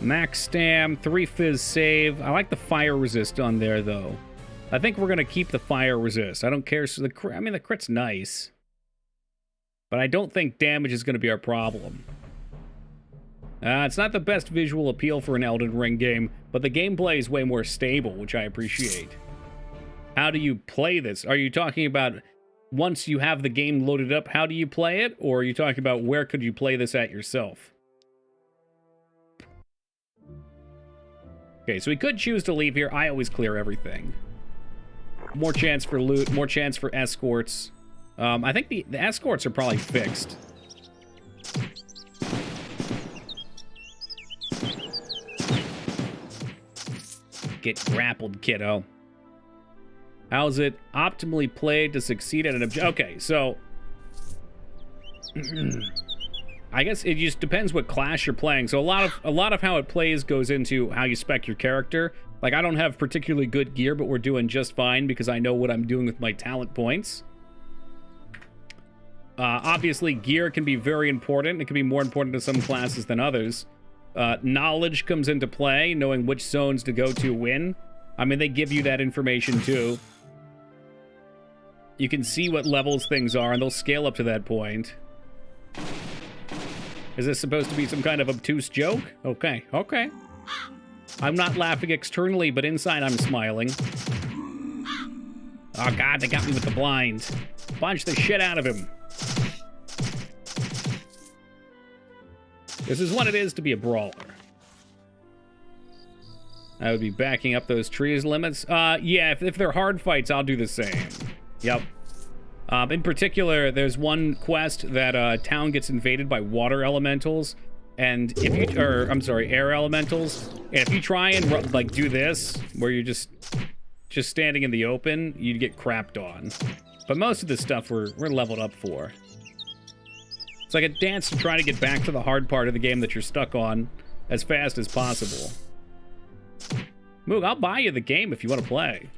Max stam, 3 fizz save. I like the fire resist on there though. I think we're gonna keep the fire resist. I don't care. So the crit's nice, but I don't think damage is gonna be our problem. It's not the best visual appeal for an Elden Ring game, but the gameplay is way more stable, which I appreciate. How do you play this? Are you talking about once you have the game loaded up, how do you play it? Or are you talking about where could you play this at yourself? Okay, so we could choose to leave here. I always clear everything. More chance for loot, more chance for escorts. I think the escorts are probably fixed. Get grappled, kiddo. How's it optimally played to succeed at an objective? Okay, so I guess it just depends what class you're playing. So a lot of how it plays goes into how you spec your character. Like, I don't have particularly good gear, but we're doing just fine because I know what I'm doing with my talent points. Obviously, gear can be very important. It can be more important to some classes than others. Knowledge comes into play, knowing which zones to go to when. I mean, they give you that information too. You can see what levels things are, and they'll scale up to that point. Is this supposed to be some kind of obtuse joke? Okay, okay. I'm not laughing externally, but inside I'm smiling. Oh god, they got me with the blind. Punch the shit out of him. This is what it is to be a brawler. I would be backing up those trees limits. Yeah, if they're hard fights, I'll do the same. Yep. In particular, there's one quest that town gets invaded by water elementals, and if you, I'm sorry, air elementals. And if you try and like do this, where you're just standing in the open, you'd get crapped on. But most of this stuff we're leveled up for. It's like a dance to try to get back to the hard part of the game that you're stuck on as fast as possible. Moog, I'll buy you the game if you want to play.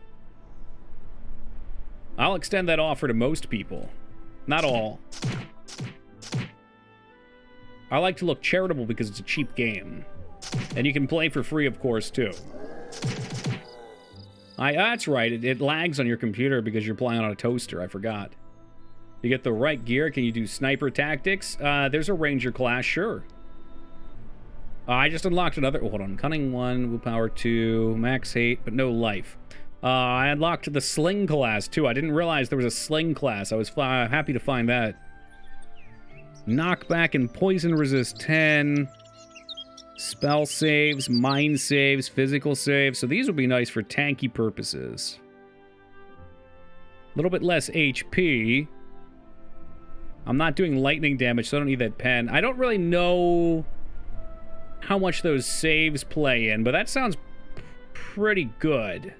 I'll extend that offer to most people. Not all. I like to look charitable because it's a cheap game. And you can play for free, of course, too. That's right, it lags on your computer because you're playing on a toaster, I forgot. You get the right gear, can you do sniper tactics? There's a ranger class, sure. I just unlocked another, hold on, cunning 1, willpower 2, max hate, but no life. I unlocked the sling class, too. I didn't realize there was a sling class. I was happy to find that. Knockback and poison resist 10. Spell saves, mind saves, physical saves. So these would be nice for tanky purposes. A little bit less HP. I'm not doing lightning damage, so I don't need that pen. I don't really know how much those saves play in, but that sounds pretty good.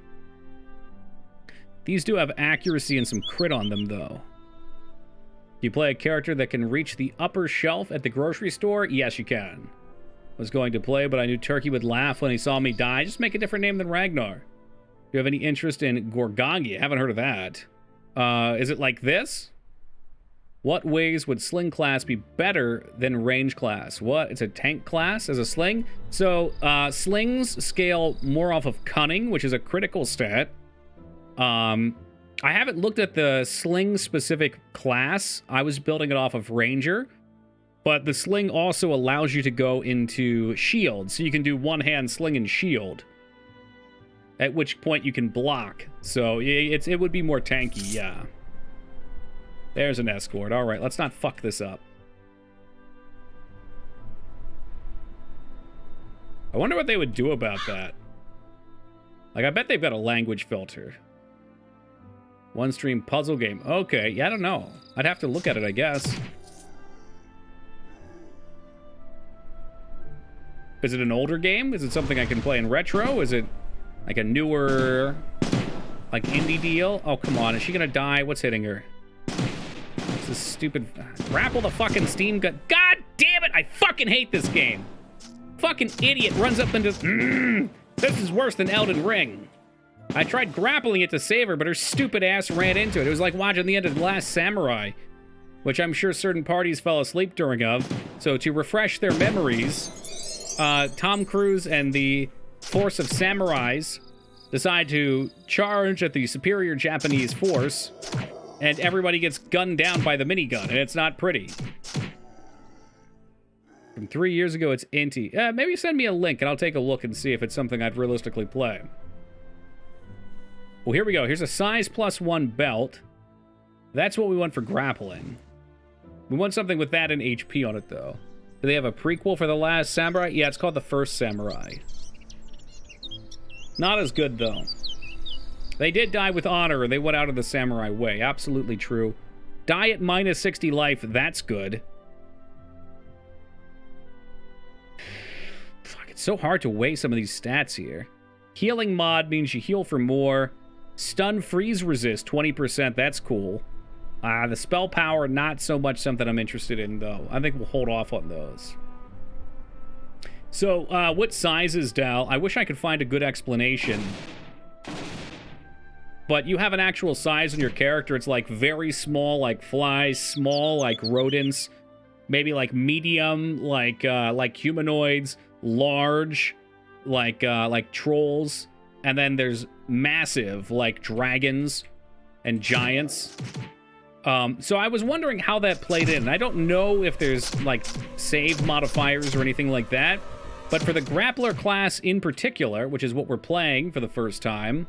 These do have accuracy and some crit on them, though. Do you play a character that can reach the upper shelf at the grocery store? Yes, you can. I was going to play, but I knew Turkey would laugh when he saw me die. Just make a different name than Ragnar. Do you have any interest in Gorgongi? I haven't heard of that. Is it like this? What ways would sling class be better than range class? What? It's a tank class as a sling? So, slings scale more off of cunning, which is a critical stat. I haven't looked at the sling-specific class. I was building it off of ranger. But the sling also allows you to go into shield. So you can do one-hand sling and shield. At which point you can block. So it would be more tanky, yeah. There's an escort. All right, let's not fuck this up. I wonder what they would do about that. Like, I bet they've got a language filter. One stream puzzle game. Okay, yeah, I don't know. I'd have to look at it, I guess. Is it an older game? Is it something I can play in retro? Is it like a newer, like, indie deal? Oh, come on. Is she gonna die? What's hitting her? This is stupid. Grapple the fucking Steam gun. God damn it! I fucking hate this game. Fucking idiot runs up and just, this is worse than Elden Ring. I tried grappling it to save her, but her stupid ass ran into it. It was like watching the end of The Last Samurai, which I'm sure certain parties fell asleep during of. So to refresh their memories, Tom Cruise and the force of samurais decide to charge at the superior Japanese force, and everybody gets gunned down by the minigun, and it's not pretty. From 3 years ago, it's Inti. Maybe send me a link, and I'll take a look and see if it's something I'd realistically play. Well, here we go. Here's a size +1 belt. That's what we want for grappling. We want something with that and HP on it, though. Do they have a prequel for The Last Samurai? Yeah, it's called The First Samurai. Not as good, though. They did die with honor, and they went out of the samurai way. Absolutely true. Die at -60 life. That's good. Fuck, it's so hard to weigh some of these stats here. Healing mod means you heal for more. Stun freeze resist, 20%. That's cool. The spell power, not so much something I'm interested in, though. I think we'll hold off on those. So, what sizes, Dal? I wish I could find a good explanation. But you have an actual size in your character. It's like very small, like flies, small, like rodents, maybe like medium, like humanoids, large, like trolls, and then there's massive, like dragons and giants. So I was wondering how that played in. I don't know if there's like save modifiers or anything like that, but for the grappler class in particular, which is what we're playing for the first time,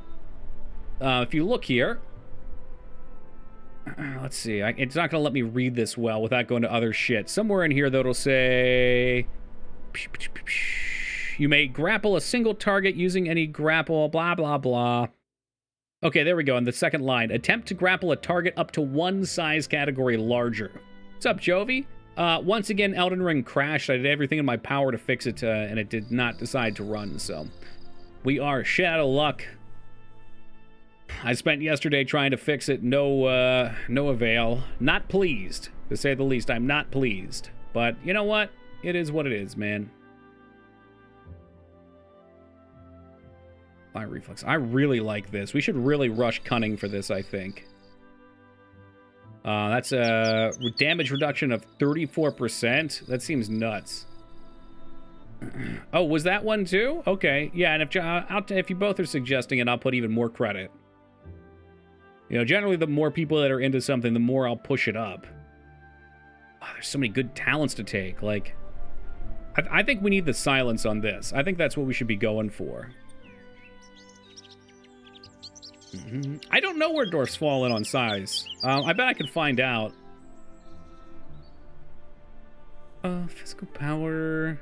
if you look here, let's see, it's not going to let me read this well without going to other shit. Somewhere in here, though, it'll say, you may grapple a single target using any grapple, blah, blah, blah. Okay, there we go. In the second line, attempt to grapple a target up to one size category larger. What's up, Jovi? Once again, Elden Ring crashed. I did everything in my power to fix it, and it did not decide to run, so we are shit out of luck. I spent yesterday trying to fix it. No avail. Not pleased, to say the least. I'm not pleased. But you know what? It is what it is, man. Fire reflex. I really like this. We should really rush cunning for this, I think. That's a damage reduction of 34%. That seems nuts. Oh, was that one too? Okay. Yeah, and if you both are suggesting it, I'll put even more credit. You know, generally the more people that are into something, the more I'll push it up. Oh, there's so many good talents to take. Like, I think we need the silence on this. I think that's what we should be going for. I don't know where dwarfs fall in on size. I bet I could find out. Physical power.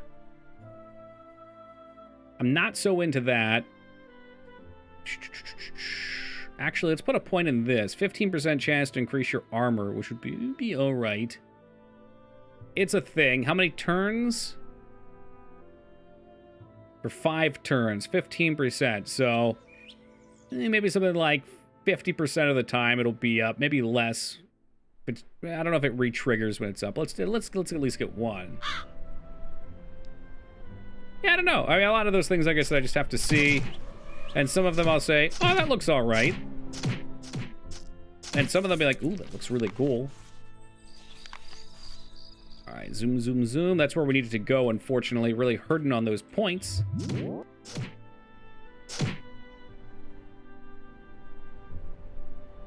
I'm not so into that. Actually, let's put a point in this. 15% chance to increase your armor, which would be all right. It's a thing. How many turns? For 5 turns, 15%. So maybe something like 50% of the time it'll be up, maybe less. But I don't know if it re-triggers when it's up. Let's at least get one. Yeah, I don't know. I mean, a lot of those things, I guess, I just have to see. And some of them I'll say, oh, that looks all right. And some of them be like, ooh, that looks really cool. All right, zoom, zoom, zoom. That's where we needed to go, unfortunately. Really hurting on those points.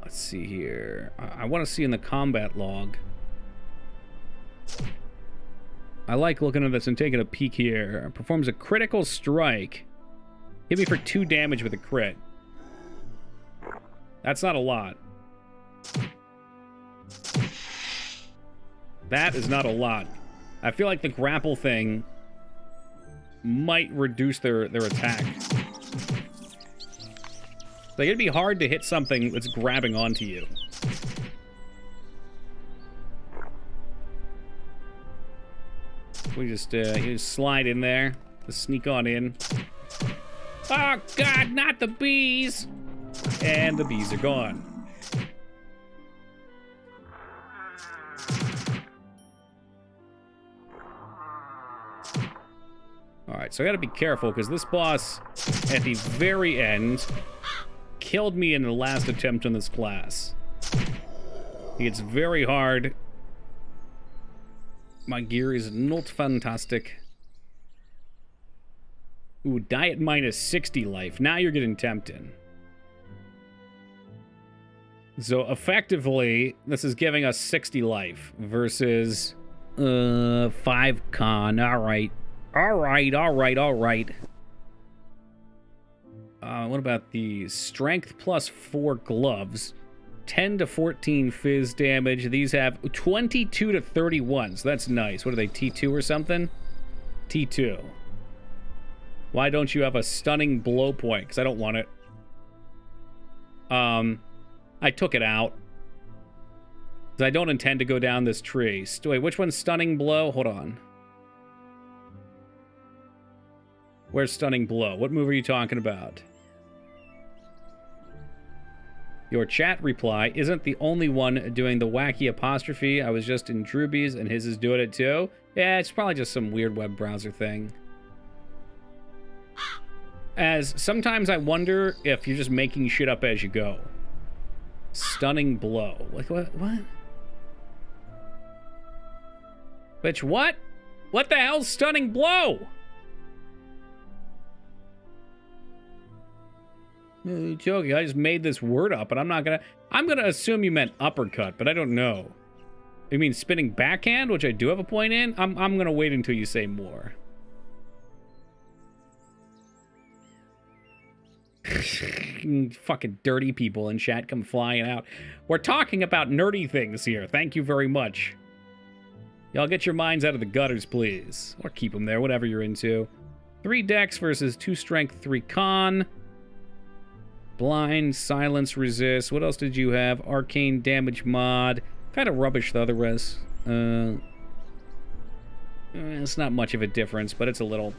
Let's see here. I want to see in the combat log. I like looking at this and taking a peek here. Performs a critical strike. Hit me for 2 damage with a crit. That's not a lot. That is not a lot. I feel like the grapple thing might reduce their attack. Like, it'd be hard to hit something that's grabbing onto you. We just you just slide in there. Just sneak on in. Oh, God, not the bees! And the bees are gone. Alright, so I gotta be careful, because this boss, at the very end, killed me in the last attempt on this class. It's very hard. My gear is not fantastic. Ooh, diet minus 60 life. Now you're getting tempted. So effectively, this is giving us 60 life versus 5 con. Alright. Alright. What about the strength plus 4 gloves? 10 to 14 fizz damage. These have 22 to 31, so that's nice. What are they, T2 or something? T2. Why don't you have a stunning blow point? Because I don't want it. I took it out. Because I don't intend to go down this tree. Wait, which one's stunning blow? Hold on. Where's stunning blow? What move are you talking about? Your chat reply isn't the only one doing the wacky apostrophe. I was just in Drewby's and his is doing it too. Yeah, it's probably just some weird web browser thing. As sometimes I wonder if you're just making shit up as you go. Stunning blow. Like what? Bitch, what? What the hell's stunning blow? You're joking. I just made this word up, and I'm gonna assume you meant uppercut, but I don't know. You mean spinning backhand, which I do have a point in? I'm gonna wait until you say more. Fucking dirty people in chat come flying out. We're talking about nerdy things here. Thank you very much. Y'all get your minds out of the gutters, please. Or keep them there, whatever you're into. 3 dex versus 2 strength, 3 con. Blind, silence, resist. What else did you have? Arcane damage mod. Kind of rubbish, the other rest. It's not much of a difference, but it's a little...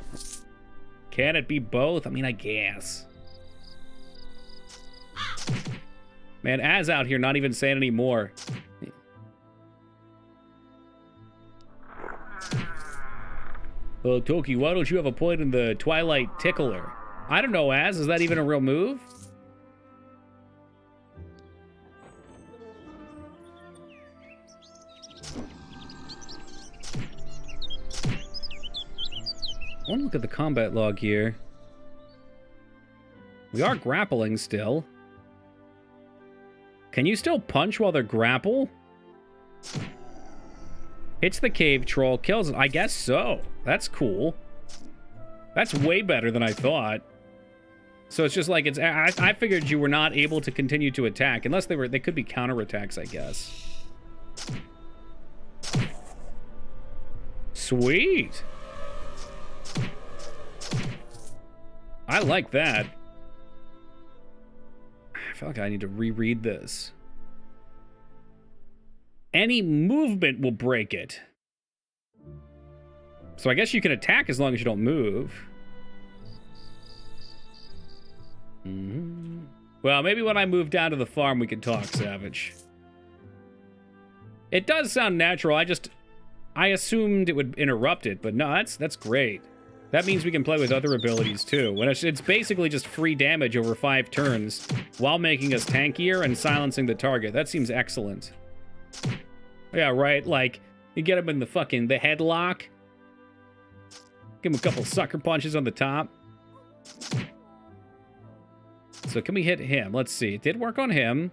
Can it be both? I mean, I guess. Man, Az out here not even saying any more. Oh, Toki, why don't you have a point in the Twilight Tickler? I don't know, Az. Is that even a real move? I want to look at the combat log here. We are grappling still. Can you still punch while they're grapple? Hits the cave troll, kills it. I guess so. That's cool. That's way better than I thought. So it's just like it's. I figured you were not able to continue to attack unless they were. They could be counterattacks, I guess. Sweet. I like that. I feel like I need to reread this. Any movement will break it. So I guess you can attack as long as you don't move. Well, maybe when I move down to the farm we can talk, Savage. It does sound natural. I assumed it would interrupt it, but no, that's great. That means we can play with other abilities too. When it's basically just free damage over 5 turns while making us tankier and silencing the target. That seems excellent. Yeah, right, like, you get him in the headlock. Give him a couple sucker punches on the top. So can we hit him? Let's see. It did work on him.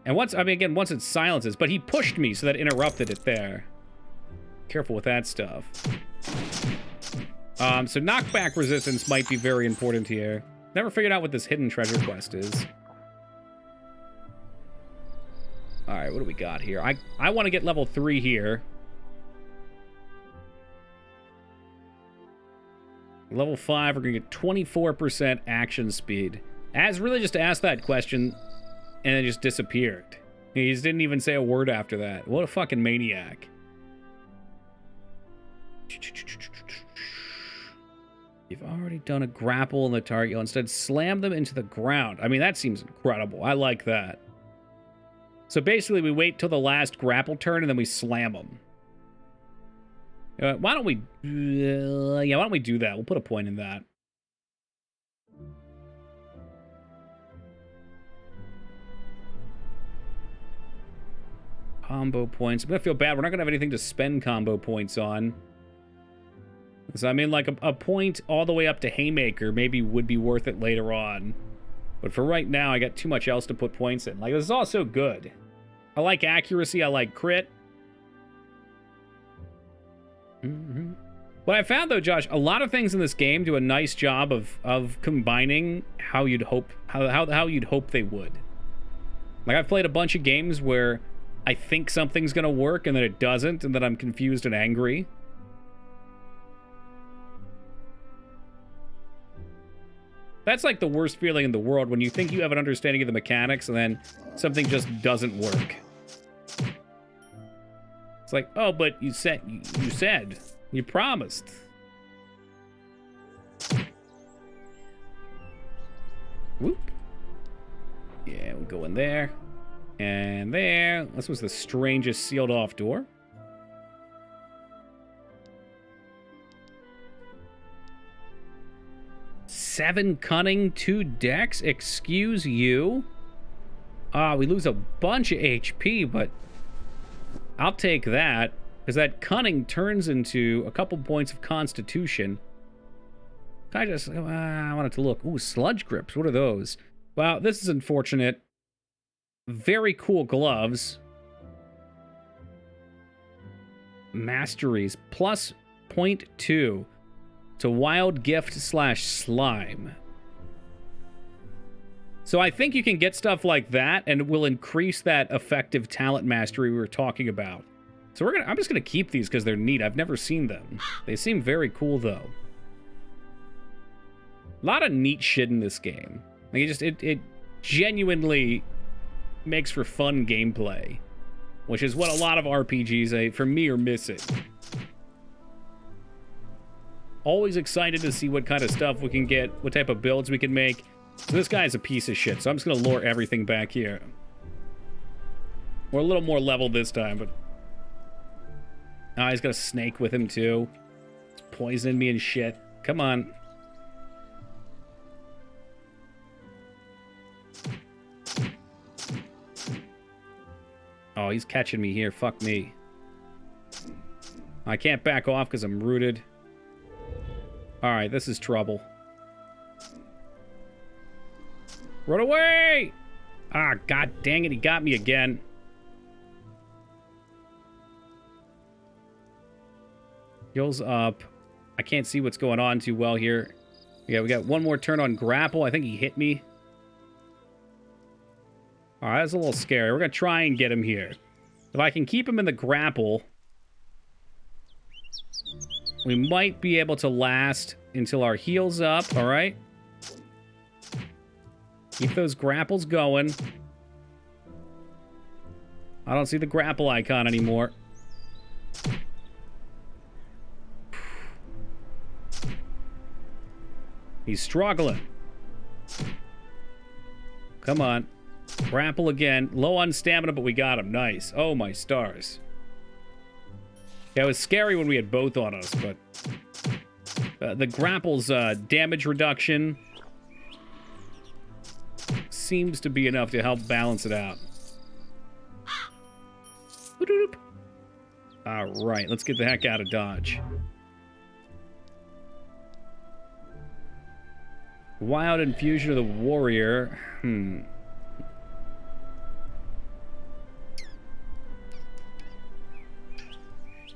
And once it silences, but he pushed me, so that interrupted it there. Careful with that stuff. So knockback resistance might be very important here. Never figured out what this hidden treasure quest is. Alright, what do we got here? I want to get level 3 here. Level 5, we're going to get 24% action speed. Az really just asked that question, and then just disappeared. He just didn't even say a word after that. What a fucking maniac. You've already done a grapple on the target. You'll instead slam them into the ground. I mean, that seems incredible. I like that. So basically, we wait till the last grapple turn, and then we slam them. Why don't we... yeah, why don't we do that? We'll put a point in that. Combo points. I'm gonna feel bad. We're not gonna have anything to spend combo points on. So I mean, like, a point all the way up to Haymaker maybe would be worth it later on. But for right now, I got too much else to put points in. Like, this is all so good. I like accuracy. I like crit. What I found, though, Josh, a lot of things in this game do a nice job of combining how you'd hope how you'd hope they would. Like, I've played a bunch of games where I think something's gonna work and then it doesn't, and then I'm confused and angry. That's like the worst feeling in the world, when you think you have an understanding of the mechanics and then something just doesn't work. It's like, oh, but you said, you promised. Whoop. Yeah, we'll go in there. And there. This was the strangest sealed off door. Seven cunning, 2 dex. Excuse you. We lose a bunch of HP, but I'll take that, because that cunning turns into a couple points of constitution. I wanted to look. Ooh, sludge grips. What are those? Wow, this is unfortunate. Very cool gloves. Masteries. Plus 0.2 to wild gift / slime. So I think you can get stuff like that, and it will increase that effective talent mastery we were talking about. So I'm just gonna keep these because they're neat. I've never seen them. They seem very cool, though. A lot of neat shit in this game. Like, it genuinely makes for fun gameplay, which is what a lot of RPGs, for me, are missing. Always excited to see what kind of stuff we can get, what type of builds we can make. So this guy's a piece of shit, so I'm just gonna lure everything back here. We're a little more level this time, but... he's got a snake with him, too. He's poisoning me and shit. Come on. Oh, he's catching me here. Fuck me. I can't back off because I'm rooted. Alright, this is trouble. Run away! Ah, god dang it, he got me again. Heals up. I can't see what's going on too well here. Yeah, we got one more turn on grapple. I think he hit me. Alright, that's a little scary. We're gonna try and get him here. If I can keep him in the grapple, we might be able to last until our heal's up, alright? Keep those grapples going. I don't see the grapple icon anymore. He's struggling. Come on. Grapple again. Low on stamina, but we got him. Nice. Oh, my stars. Yeah, it was scary when we had both on us, but... the grapple's damage reduction seems to be enough to help balance it out. Alright, let's get the heck out of Dodge. Wild Infusion of the Warrior.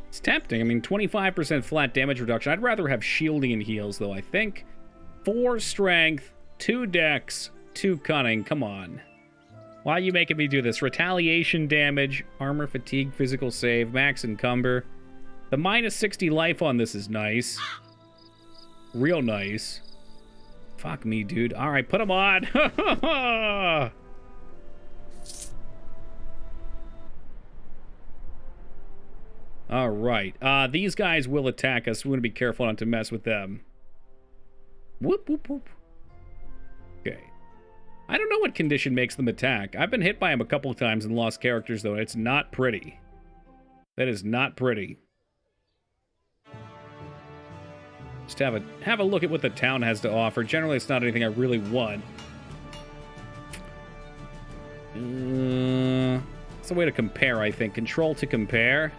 It's tempting. I mean, 25% flat damage reduction. I'd rather have shielding and heals, though, I think. 4 strength, 2 dex, 2 cunning. Come on. Why are you making me do this? Retaliation damage, armor, fatigue, physical save, max encumber. The minus 60 life on this is nice. Real nice. Fuck me, dude. Alright, put him on. Alright. These guys will attack us. We want to be careful not to mess with them. Whoop, whoop, whoop. Okay. I don't know what condition makes them attack. I've been hit by them a couple of times and lost characters, though. It's not pretty. That is not pretty. Just have a look at what the town has to offer. Generally, it's not anything I really want. It's a way to compare, I think. Control to compare.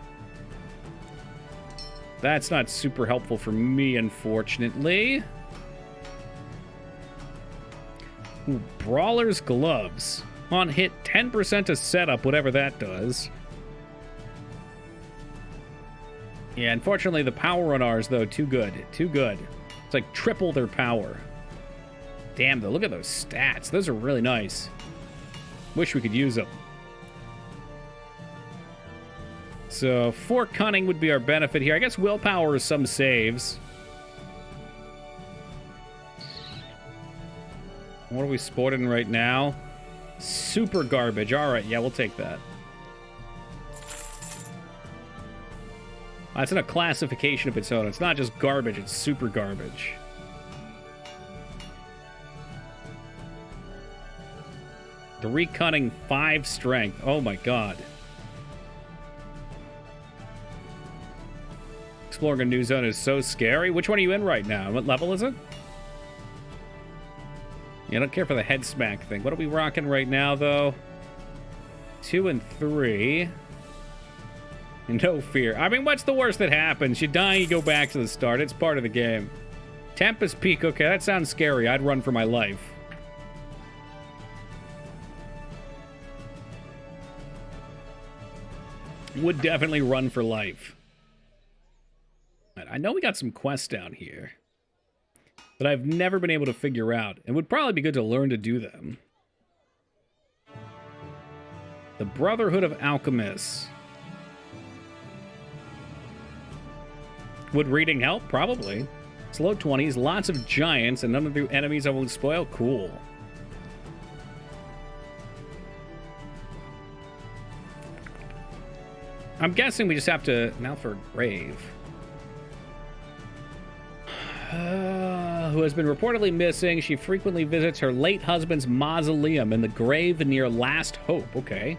That's not super helpful for me, unfortunately. Ooh, Brawler's Gloves. On hit, 10% to setup, whatever that does. Yeah, unfortunately, the power on ours, though, too good. Too good. It's like triple their power. Damn, though, look at those stats. Those are really nice. Wish we could use them. So, 4 cunning would be our benefit here. I guess willpower is some saves. What are we sporting right now? Super garbage. All right, yeah, we'll take that. It's in a classification of its own. It's not just garbage, it's super garbage. Three cunning, 5 strength. Oh my god. Exploring a new zone is so scary. Which one are you in right now? What level is it? Yeah, I don't care for the head smack thing. What are we rocking right now, though? 2 and 3. No fear. I mean, what's the worst that happens? You die, you go back to the start. It's part of the game. Tempest Peak. Okay, that sounds scary. I'd run for my life. Would definitely run for life. I know we got some quests down here that I've never been able to figure out. It would probably be good to learn to do them. The Brotherhood of Alchemists. Would reading help? Probably. It's low 20s, lots of giants, and none of the enemies I won't spoil? Cool. I'm guessing we just have to... Now for a grave. Who has been reportedly missing. She frequently visits her late husband's mausoleum in the grave near Last Hope. Okay.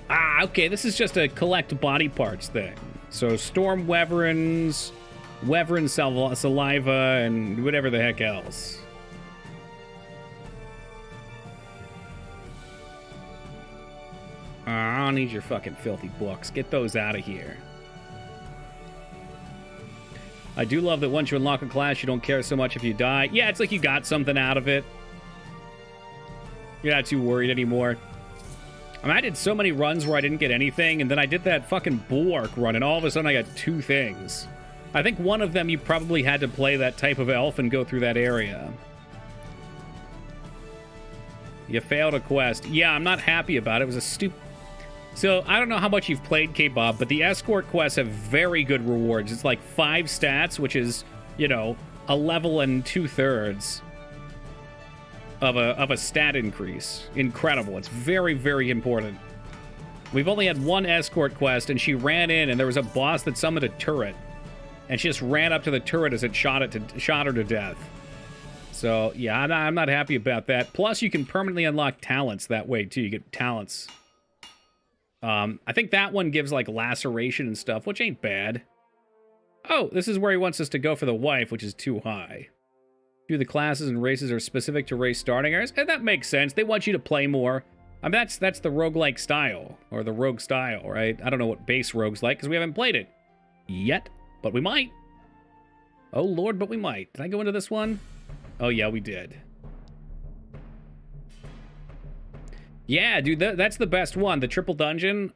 Ah, okay. This is just a collect body parts thing. So Storm Wyverns, Wyvern Saliva, and whatever the heck else. I don't need your fucking filthy books. Get those out of here. I do love that once you unlock a class, you don't care so much if you die. Yeah, it's like you got something out of it. You're not too worried anymore. I mean, I did so many runs where I didn't get anything, and then I did that fucking Bulwark run, and all of a sudden I got 2 things. I think one of them you probably had to play that type of elf and go through that area. You failed a quest. Yeah, I'm not happy about it. It was a stupid... So, I don't know how much you've played, K-Bob, but the escort quests have very good rewards. It's like 5 stats, which is, you know, a level and 2/3 of a stat increase. Incredible. It's very, very important. We've only had 1 escort quest, and she ran in, and there was a boss that summoned a turret. And she just ran up to the turret as it shot her to death. So, yeah, I'm not happy about that. Plus, you can permanently unlock talents that way, too. You get talents. I think that one gives, like, laceration and stuff, which ain't bad. Oh, this is where he wants us to go for the wife, which is too high. Few of the classes and races are specific to race starting areas. And that makes sense. They want you to play more. I mean, that's the roguelike style, or the rogue style, right? I don't know what base rogue's like, because we haven't played it yet, but we might. Oh, Lord, but we might. Did I go into this one? Oh, yeah, we did. Yeah, dude, that's the best one. The triple dungeon.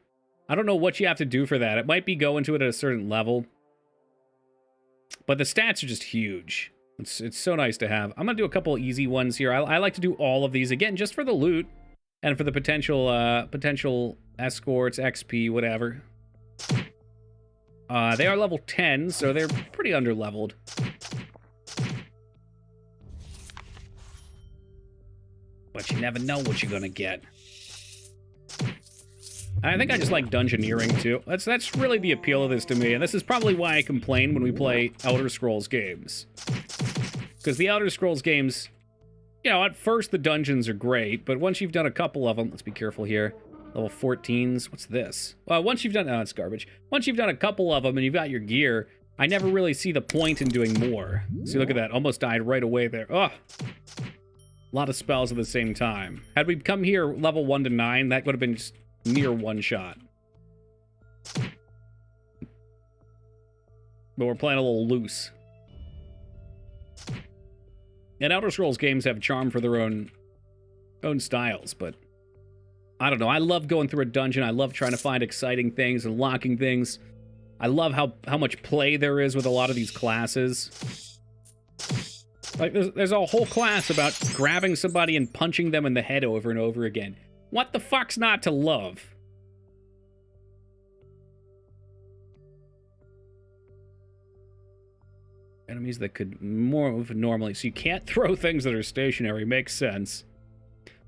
I don't know what you have to do for that. It might be go into it at a certain level. But the stats are just huge. It's so nice to have. I'm going to do a couple easy ones here. I like to do all of these, again, just for the loot. And for the potential escorts, XP, whatever. They are level 10, so they're pretty underleveled. But you never know what you're going to get. I think I just like dungeoneering, too. That's really the appeal of this to me, and this is probably why I complain when we play Elder Scrolls games. Because the Elder Scrolls games, you know, at first the dungeons are great, but once you've done a couple of them, let's be careful here. Level 14s, what's this? Well, once you've done, oh, it's garbage. Once you've done a couple of them and you've got your gear, I never really see the point in doing more. See, look at that. Almost died right away there. Ugh. A lot of spells at the same time. Had we come here level 1 to 9, that would have been just near one shot. But we're playing a little loose. And Elder Scrolls games have charm for their own styles, but I don't know. I love going through a dungeon. I love trying to find exciting things and unlocking things. I love how much play there is with a lot of these classes. Like, there's a whole class about grabbing somebody and punching them in the head over and over again. What the fuck's not to love? Enemies that could move normally. So you can't throw things that are stationary. Makes sense.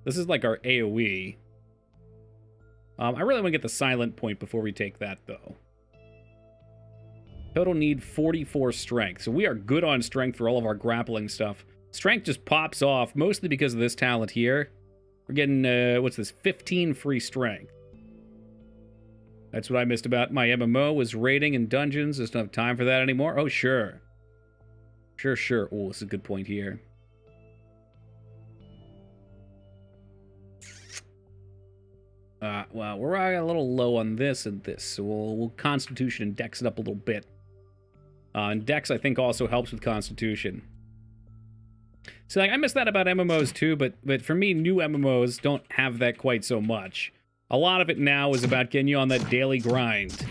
This is like our AoE. I really want to get the silent point before we take that, though. Total need 44 strength. So we are good on strength for all of our grappling stuff. Strength just pops off, mostly because of this talent here. We're getting, what's this, 15 free strength. That's what I missed about my MMO, was raiding and dungeons. Just don't have time for that anymore. Oh, sure. Sure. Oh, this is a good point here. Well, we're a little low on this and this, so we'll Constitution and Dex it up a little bit. And Dex, I think, also helps with Constitution. So, like, I miss that about MMOs, too, but for me, new MMOs don't have that quite so much. A lot of it now is about getting you on that daily grind.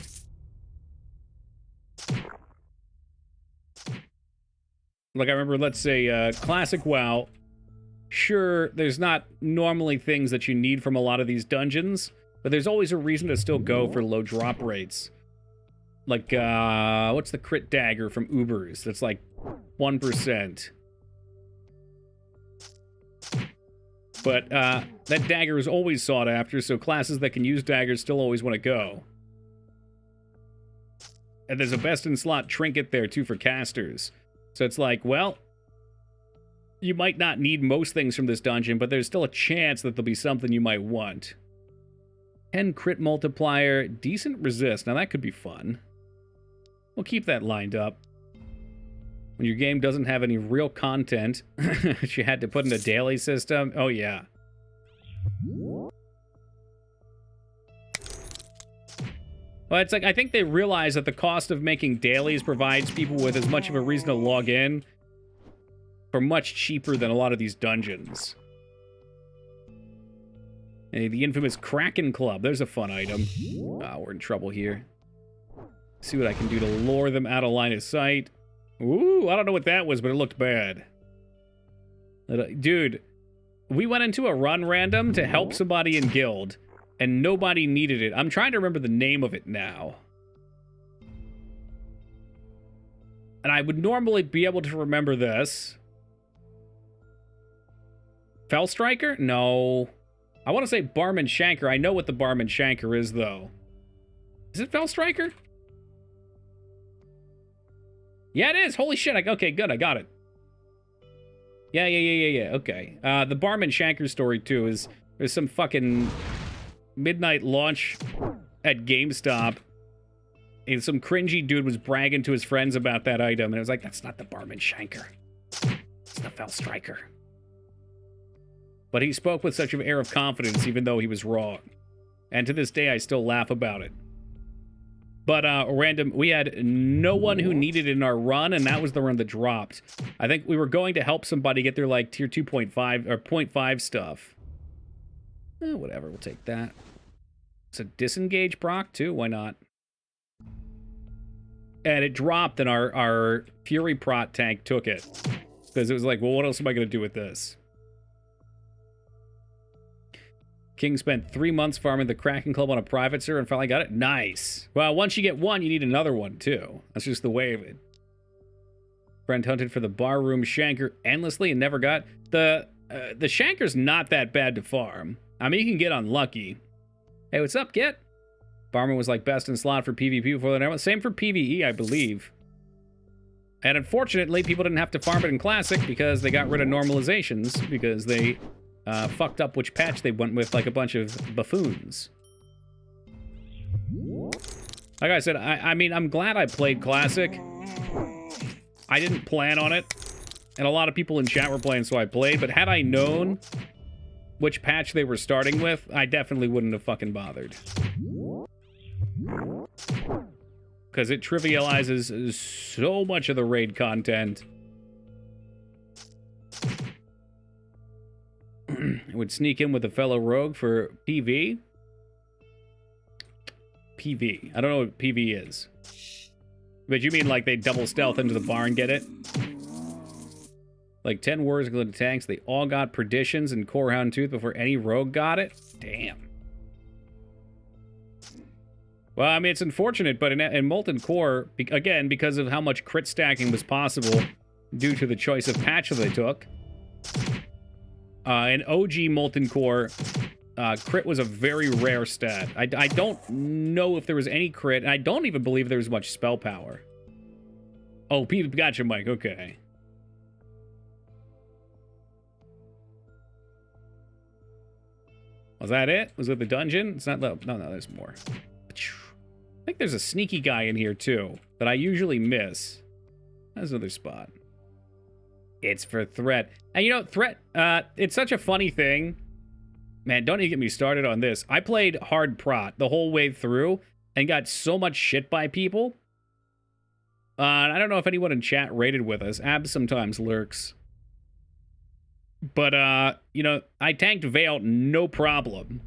Like, I remember, let's say, Classic WoW. Sure, there's not normally things that you need from a lot of these dungeons, but there's always a reason to still go for low drop rates. Like, what's the crit dagger from Ubers? That's like 1%. But that dagger is always sought after, so classes that can use daggers still always want to go. And there's a best-in-slot trinket there, too, for casters. So it's like, well, you might not need most things from this dungeon, but there's still a chance that there'll be something you might want. 10 crit multiplier, decent resist. Now that could be fun. We'll keep that lined up. When your game doesn't have any real content that you had to put in a daily system, oh yeah. Well, it's like, I think they realize that the cost of making dailies provides people with as much of a reason to log in for much cheaper than a lot of these dungeons. Hey, the infamous Kraken Club. There's a fun item. Ah, we're in trouble here. See what I can do to lure them out of line of sight. Ooh, I don't know what that was, but it looked bad. Dude, we went into a run random to help somebody in guild, and nobody needed it. I'm trying to remember the name of it now. And I would normally be able to remember this. Fell Striker? No. I want to say Barman Shanker. I know what the Barman Shanker is, though. Is it Fell Striker? Yeah, it is. Holy shit. Okay, good. I got it. Yeah. Okay. The Barman Shanker story, too, is there's some fucking midnight launch at GameStop. And some cringy dude was bragging to his friends about that item. And it was like, that's not the Barman Shanker. It's the Fell Striker. But he spoke with such an air of confidence, even though he was wrong. And to this day, I still laugh about it. But we had no one who needed it in our run, and that was the run that dropped. I think we were going to help somebody get their, like, tier 2.5 or 0.5 stuff. Whatever, we'll take that. It's a disengage proc, too. Why not? And it dropped, and our Fury Prot tank took it. Because it was like, well, what else am I going to do with this? King spent 3 months farming the Kraken Club on a private server and finally got it. Nice. Well, once you get one, you need another one, too. That's just the way of it. Friend hunted for the barroom Shanker endlessly and never got. The Shanker's not that bad to farm. I mean, you can get unlucky. Hey, what's up, Git? Barman was like best in slot for PvP before that. Same for PvE, I believe. And unfortunately, people didn't have to farm it in Classic because they got rid of normalizations because they fucked up which patch they went with, like a bunch of buffoons. Like I said, I mean, I'm glad I played Classic. I didn't plan on it. And a lot of people in chat were playing, so I played. But had I known which patch they were starting with, I definitely wouldn't have fucking bothered. Because it trivializes so much of the raid content. It would sneak in with a fellow rogue for PV. PV. I don't know what PV is. But you mean like they double stealth into the bar and get it? Like 10 warriors including tanks, they all got Perditions and Core Hound Tooth before any rogue got it? Damn. Well, I mean, it's unfortunate, but in Molten Core, again, because of how much crit stacking was possible due to the choice of patch that they took, in OG Molten Core, crit was a very rare stat. I don't know if there was any crit, and I don't even believe there was much spell power. Oh, gotcha, Mike, okay. Was that it? Was it the dungeon? It's not the... No, there's more. I think there's a sneaky guy in here, too, that I usually miss. That's another spot. It's for Threat. And, you know, Threat, it's such a funny thing. Man, don't even get me started on this. I played hard prot the whole way through and got so much shit by people. I don't know if anyone in chat raided with us. Abs sometimes lurks. But, you know, I tanked Veil no problem.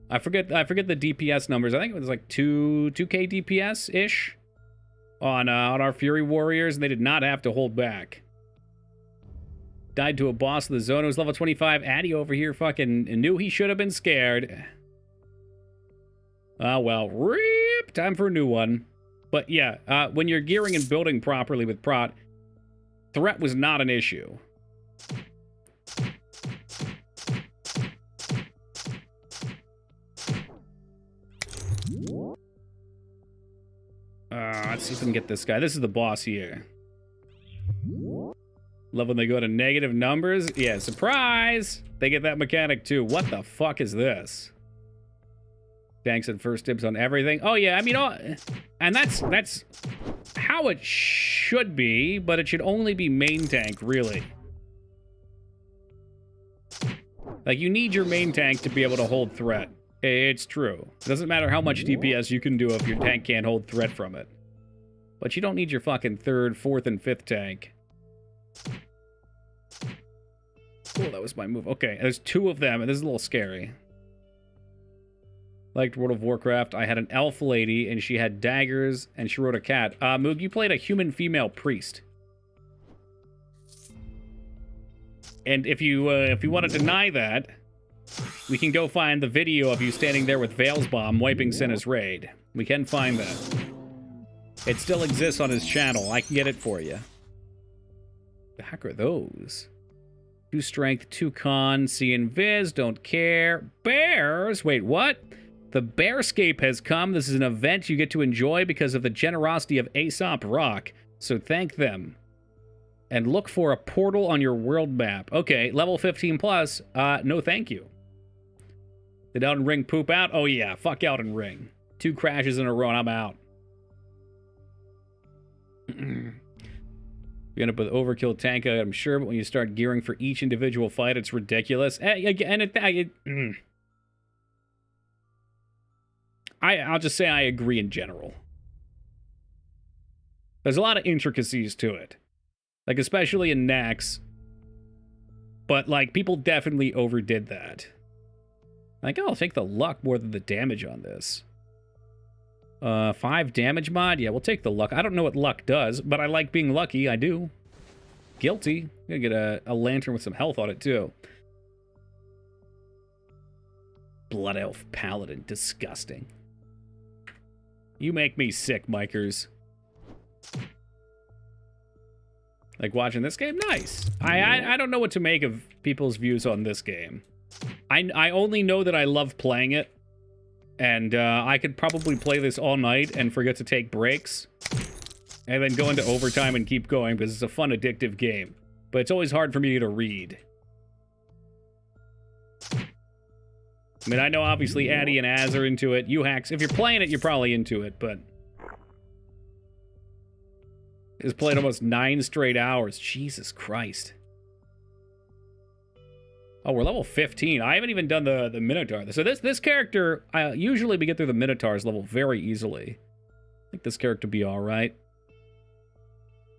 I forget the DPS numbers. I think it was like 2k DPS-ish on our Fury Warriors, and they did not have to hold back. Died to a boss of the zone who was level 25. Addy over here fucking knew he should have been scared. Well, rip! Time for a new one. But yeah, when you're gearing and building properly with prot, Threat was not an issue. Let's see if we can get this guy. This is the boss here. Love when they go to negative numbers. Yeah, surprise! They get that mechanic too. What the fuck is this? Tanks and first dibs on everything. Oh yeah, I mean, and that's how it should be, but it should only be main tank, really. Like, you need your main tank to be able to hold threat. It's true. It doesn't matter how much DPS you can do if your tank can't hold threat from it. But you don't need your fucking third, fourth, and fifth tank. Oh, that was my move. Okay, there's two of them, and this is a little scary. Liked World of Warcraft. I had an elf lady, and she had daggers, and she rode a cat. Moog, you played a human female priest. And if you want to deny that, we can go find the video of you standing there with Veil's Bomb wiping Senna's raid. We can find that. It still exists on his channel. I can get it for you. The heck are those? 2 strength, 2 con, C and Viz, don't care. Bears? Wait, what? The Bearscape has come. This is an event you get to enjoy because of the generosity of Aesop Rock. So thank them. And look for a portal on your world map. Okay, level 15 plus. No thank you. Did Elden Ring poop out? Oh yeah, fuck Elden Ring. 2 crashes in a row and I'm out. You end up with overkill tank, I'm sure, but when you start gearing for each individual fight, it's ridiculous. And I'll just say I agree in general. There's a lot of intricacies to it. Like, especially in Nax. But, like, people definitely overdid that. Like, oh, I'll take the luck more than the damage on this. 5 damage mod? Yeah, we'll take the luck. I don't know what luck does, but I like being lucky. I do. Guilty. Gonna get a lantern with some health on it, too. Blood Elf Paladin. Disgusting. You make me sick, Mikers. Like watching this game? Nice. I don't know what to make of people's views on this game. I only know that I love playing it. And I could probably play this all night and forget to take breaks. And then go into overtime and keep going because it's a fun, addictive game. But it's always hard for me to read. I mean, I know obviously Addy and Az are into it. You hacks, if you're playing it, you're probably into it, but... Has played almost 9 straight hours. Jesus Christ. Oh, we're level 15. I haven't even done the Minotaur. So this character, usually we get through the Minotaur's level very easily. I think this character will be all right.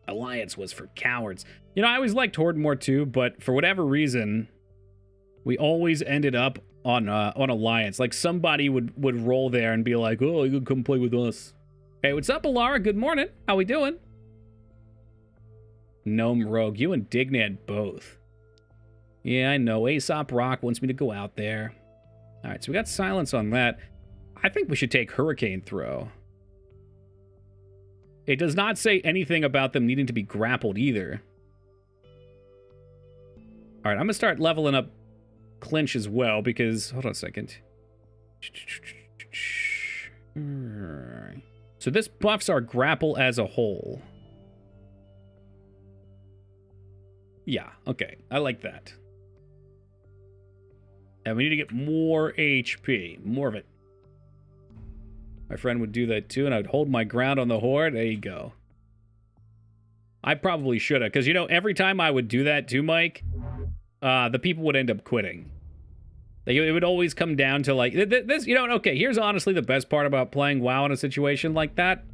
Alliance was for cowards. You know, I always liked Horde more too, but for whatever reason, we always ended up on Alliance. Like somebody would roll there and be like, "Oh, you can come play with us." Hey, what's up, Alara? Good morning. How we doing? Gnome Rogue, you and Dignan both. Yeah, I know. Aesop Rock wants me to go out there. All right, so we got silence on that. I think we should take Hurricane Throw. It does not say anything about them needing to be grappled either. All right, I'm going to start leveling up Clinch as well because... Hold on a second. So this buffs our grapple as a whole. Yeah, okay. I like that. And we need to get more HP. More of it. My friend would do that too, and I'd hold my ground on the Horde. There you go. I probably should have, because, you know, every time I would do that too, Mike, the people would end up quitting. Like, it would always come down to, like, this, you know, okay, here's honestly the best part about playing WoW in a situation like that.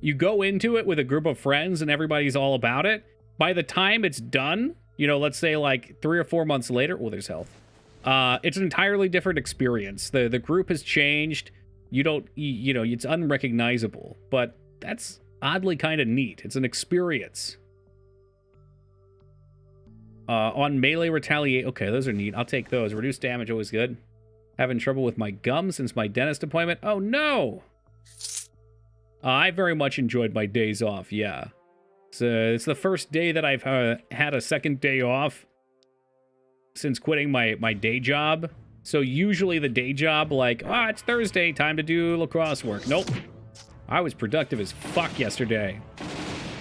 You go into it with a group of friends, and everybody's all about it. By the time it's done, you know, let's say, like, 3 or 4 months later, oh, there's health. It's an entirely different experience. The group has changed. You know, it's unrecognizable, but that's oddly kind of neat. It's an experience. On melee retaliate. Okay, those are neat. I'll take those. Reduced damage, always good. Having trouble with my gum since my dentist appointment. Oh, no! I very much enjoyed my days off, yeah. So it's the first day that I've had a second day off since quitting my day job. So usually the day job, like, it's Thursday, time to do lacrosse work. Nope. I was productive as fuck yesterday.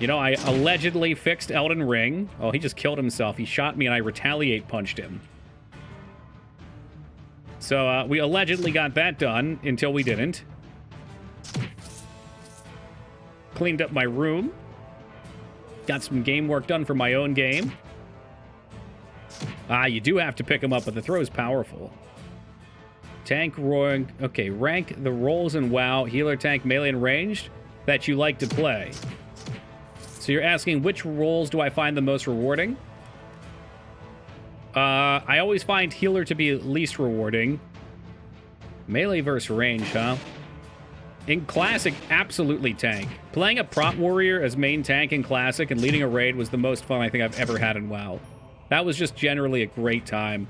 You know, I allegedly fixed Elden Ring. Oh, he just killed himself. He shot me and I retaliate punched him. So we allegedly got that done until we didn't. Cleaned up my room. Got some game work done for my own game. You do have to pick him up, but the throw's powerful. Tank roaring. Okay, rank the roles in WoW, healer, tank, melee, and ranged that you like to play. So you're asking which roles do I find the most rewarding? I always find healer to be least rewarding. Melee versus range, huh? In Classic, absolutely tank. Playing a prop warrior as main tank in Classic and leading a raid was the most fun I think I've ever had in WoW. That was just generally a great time.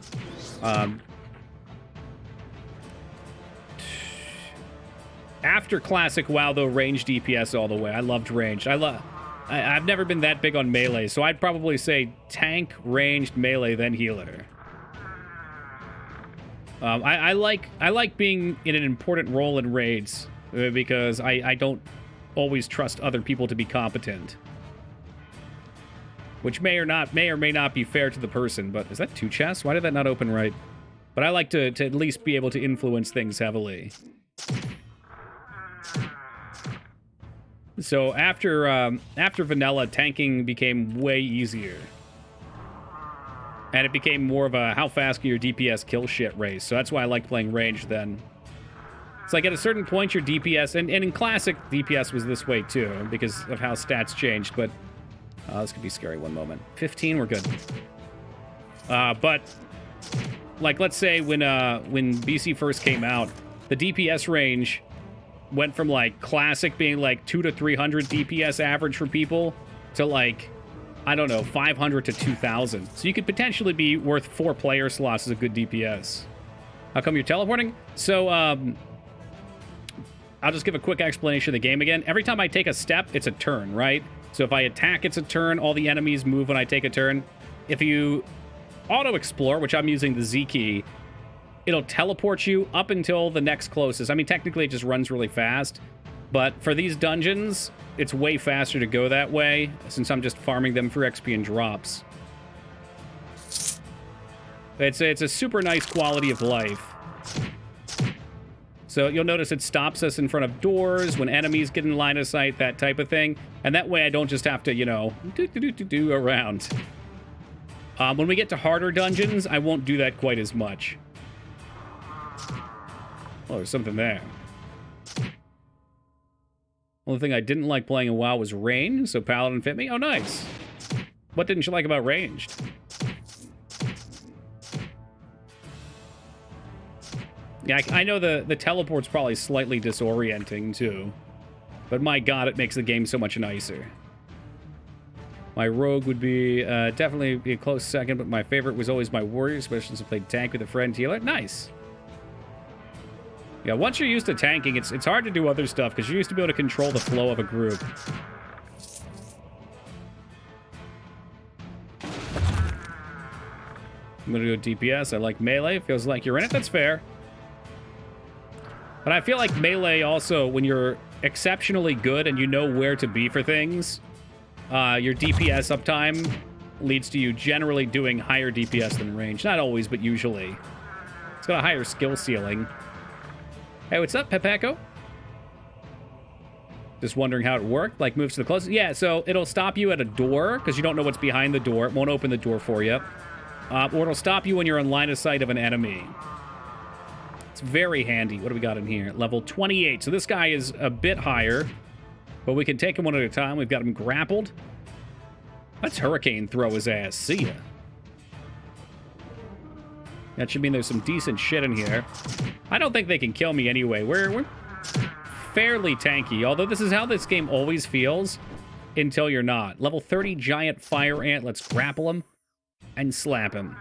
After Classic WoW, though, range DPS all the way. I loved range. I've never been that big on melee, so I'd probably say tank, ranged, melee, then healer. I like being in an important role in raids because I don't always trust other people to be competent. Which may or may not be fair to the person, but is that 2 chests? Why did that not open right? But I like to at least be able to influence things heavily. So after vanilla, tanking became way easier. And it became more of a how fast can your DPS kill shit race. So that's why I like playing range then. It's like at a certain point your DPS, and in Classic, DPS was this way too, because of how stats changed, but this could be scary one moment. 15, we're good. But, like, let's say when BC first came out, the DPS range went from, like, Classic being, like, 200 to 300 DPS average for people to, like, I don't know, 500 to 2,000. So you could potentially be worth 4 player slots as a good DPS. How come you're teleporting? So, I'll just give a quick explanation of the game again. Every time I take a step, it's a turn, right? So if I attack, it's a turn. All the enemies move when I take a turn. If you auto-explore, which I'm using the Z key, it'll teleport you up until the next closest. I mean, technically, it just runs really fast. But for these dungeons, it's way faster to go that way, since I'm just farming them for XP and drops. It's a super nice quality of life. So you'll notice it stops us in front of doors when enemies get in line of sight, that type of thing. And that way I don't just have to, you know, do around. When we get to harder dungeons, I won't do that quite as much. Oh, there's something there. Only thing I didn't like playing in WoW was range, so Paladin fit me. Oh, nice. What didn't you like about ranged? Yeah, I know the teleport's probably slightly disorienting, too. But my god, it makes the game so much nicer. My rogue would be definitely be a close second, but my favorite was always my warrior, especially since I played tank with a friend healer. Nice. Yeah, once you're used to tanking, it's hard to do other stuff, because you're used to be able to control the flow of a group. I'm gonna go DPS. I like melee. Feels like you're in it. That's fair. But I feel like melee also, when you're exceptionally good and you know where to be for things, your DPS uptime leads to you generally doing higher DPS than range. Not always, but usually. It's got a higher skill ceiling. Hey, what's up, Pepeco? Just wondering how it worked. Like, moves to the closest. Yeah, so it'll stop you at a door, because you don't know what's behind the door. It won't open the door for you. Or it'll stop you when you're in line of sight of an enemy. It's very handy. What do we got in here? Level 28. So this guy is a bit higher, but we can take him one at a time. We've got him grappled. Let's Hurricane throw his ass. See ya. That should mean there's some decent shit in here. I don't think they can kill me anyway. We're fairly tanky, although this is how this game always feels until you're not. Level 30 giant fire ant. Let's grapple him and slap him.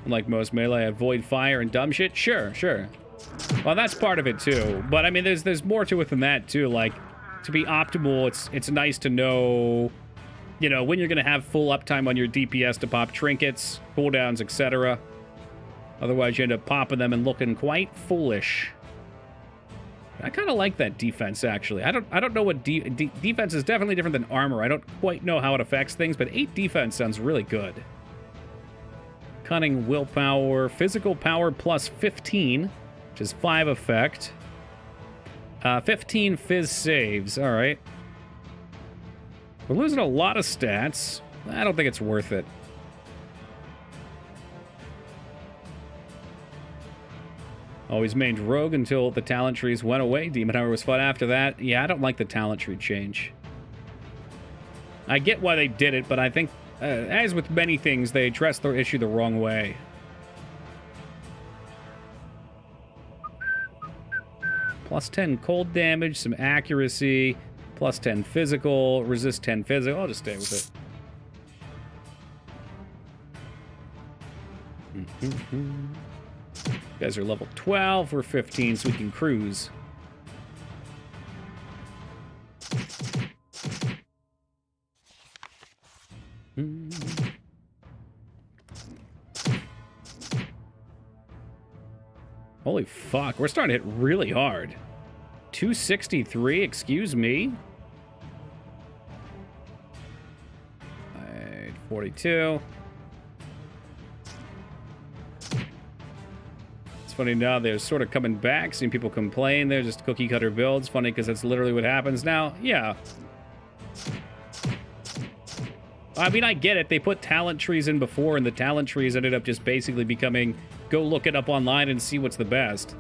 Like most melee, avoid fire and dumb shit. Sure. Well, that's part of it too. But I mean, there's more to it than that too. Like, to be optimal, it's nice to know, you know, when you're gonna have full uptime on your DPS to pop trinkets, cooldowns, etc. Otherwise, you end up popping them and looking quite foolish. I kind of like that defense, actually. I don't know what defense is. Definitely different than armor. I don't quite know how it affects things, but 8 defense sounds really good. Cunning, willpower, physical power plus 15, which is 5 effect. 15 fizz saves. All right. We're losing a lot of stats. I don't think it's worth it. Always mained rogue until the talent trees went away. Demon Hour was fun after that. Yeah, I don't like the talent tree change. I get why they did it, but I think, as with many things, they addressed their issue the wrong way. Plus 10 cold damage, some accuracy, plus 10 physical, resist 10 physical. I'll just stay with it. You guys are level 12, we're 15, so we can cruise. Holy fuck, we're starting to hit really hard. 263, excuse me. 42. It's funny now, they're sort of coming back, seeing people complain. They're just cookie cutter builds. Funny because that's literally what happens now. Yeah. I mean, I get it. They put talent trees in before, and the talent trees ended up just basically becoming, go look it up online and see what's the best.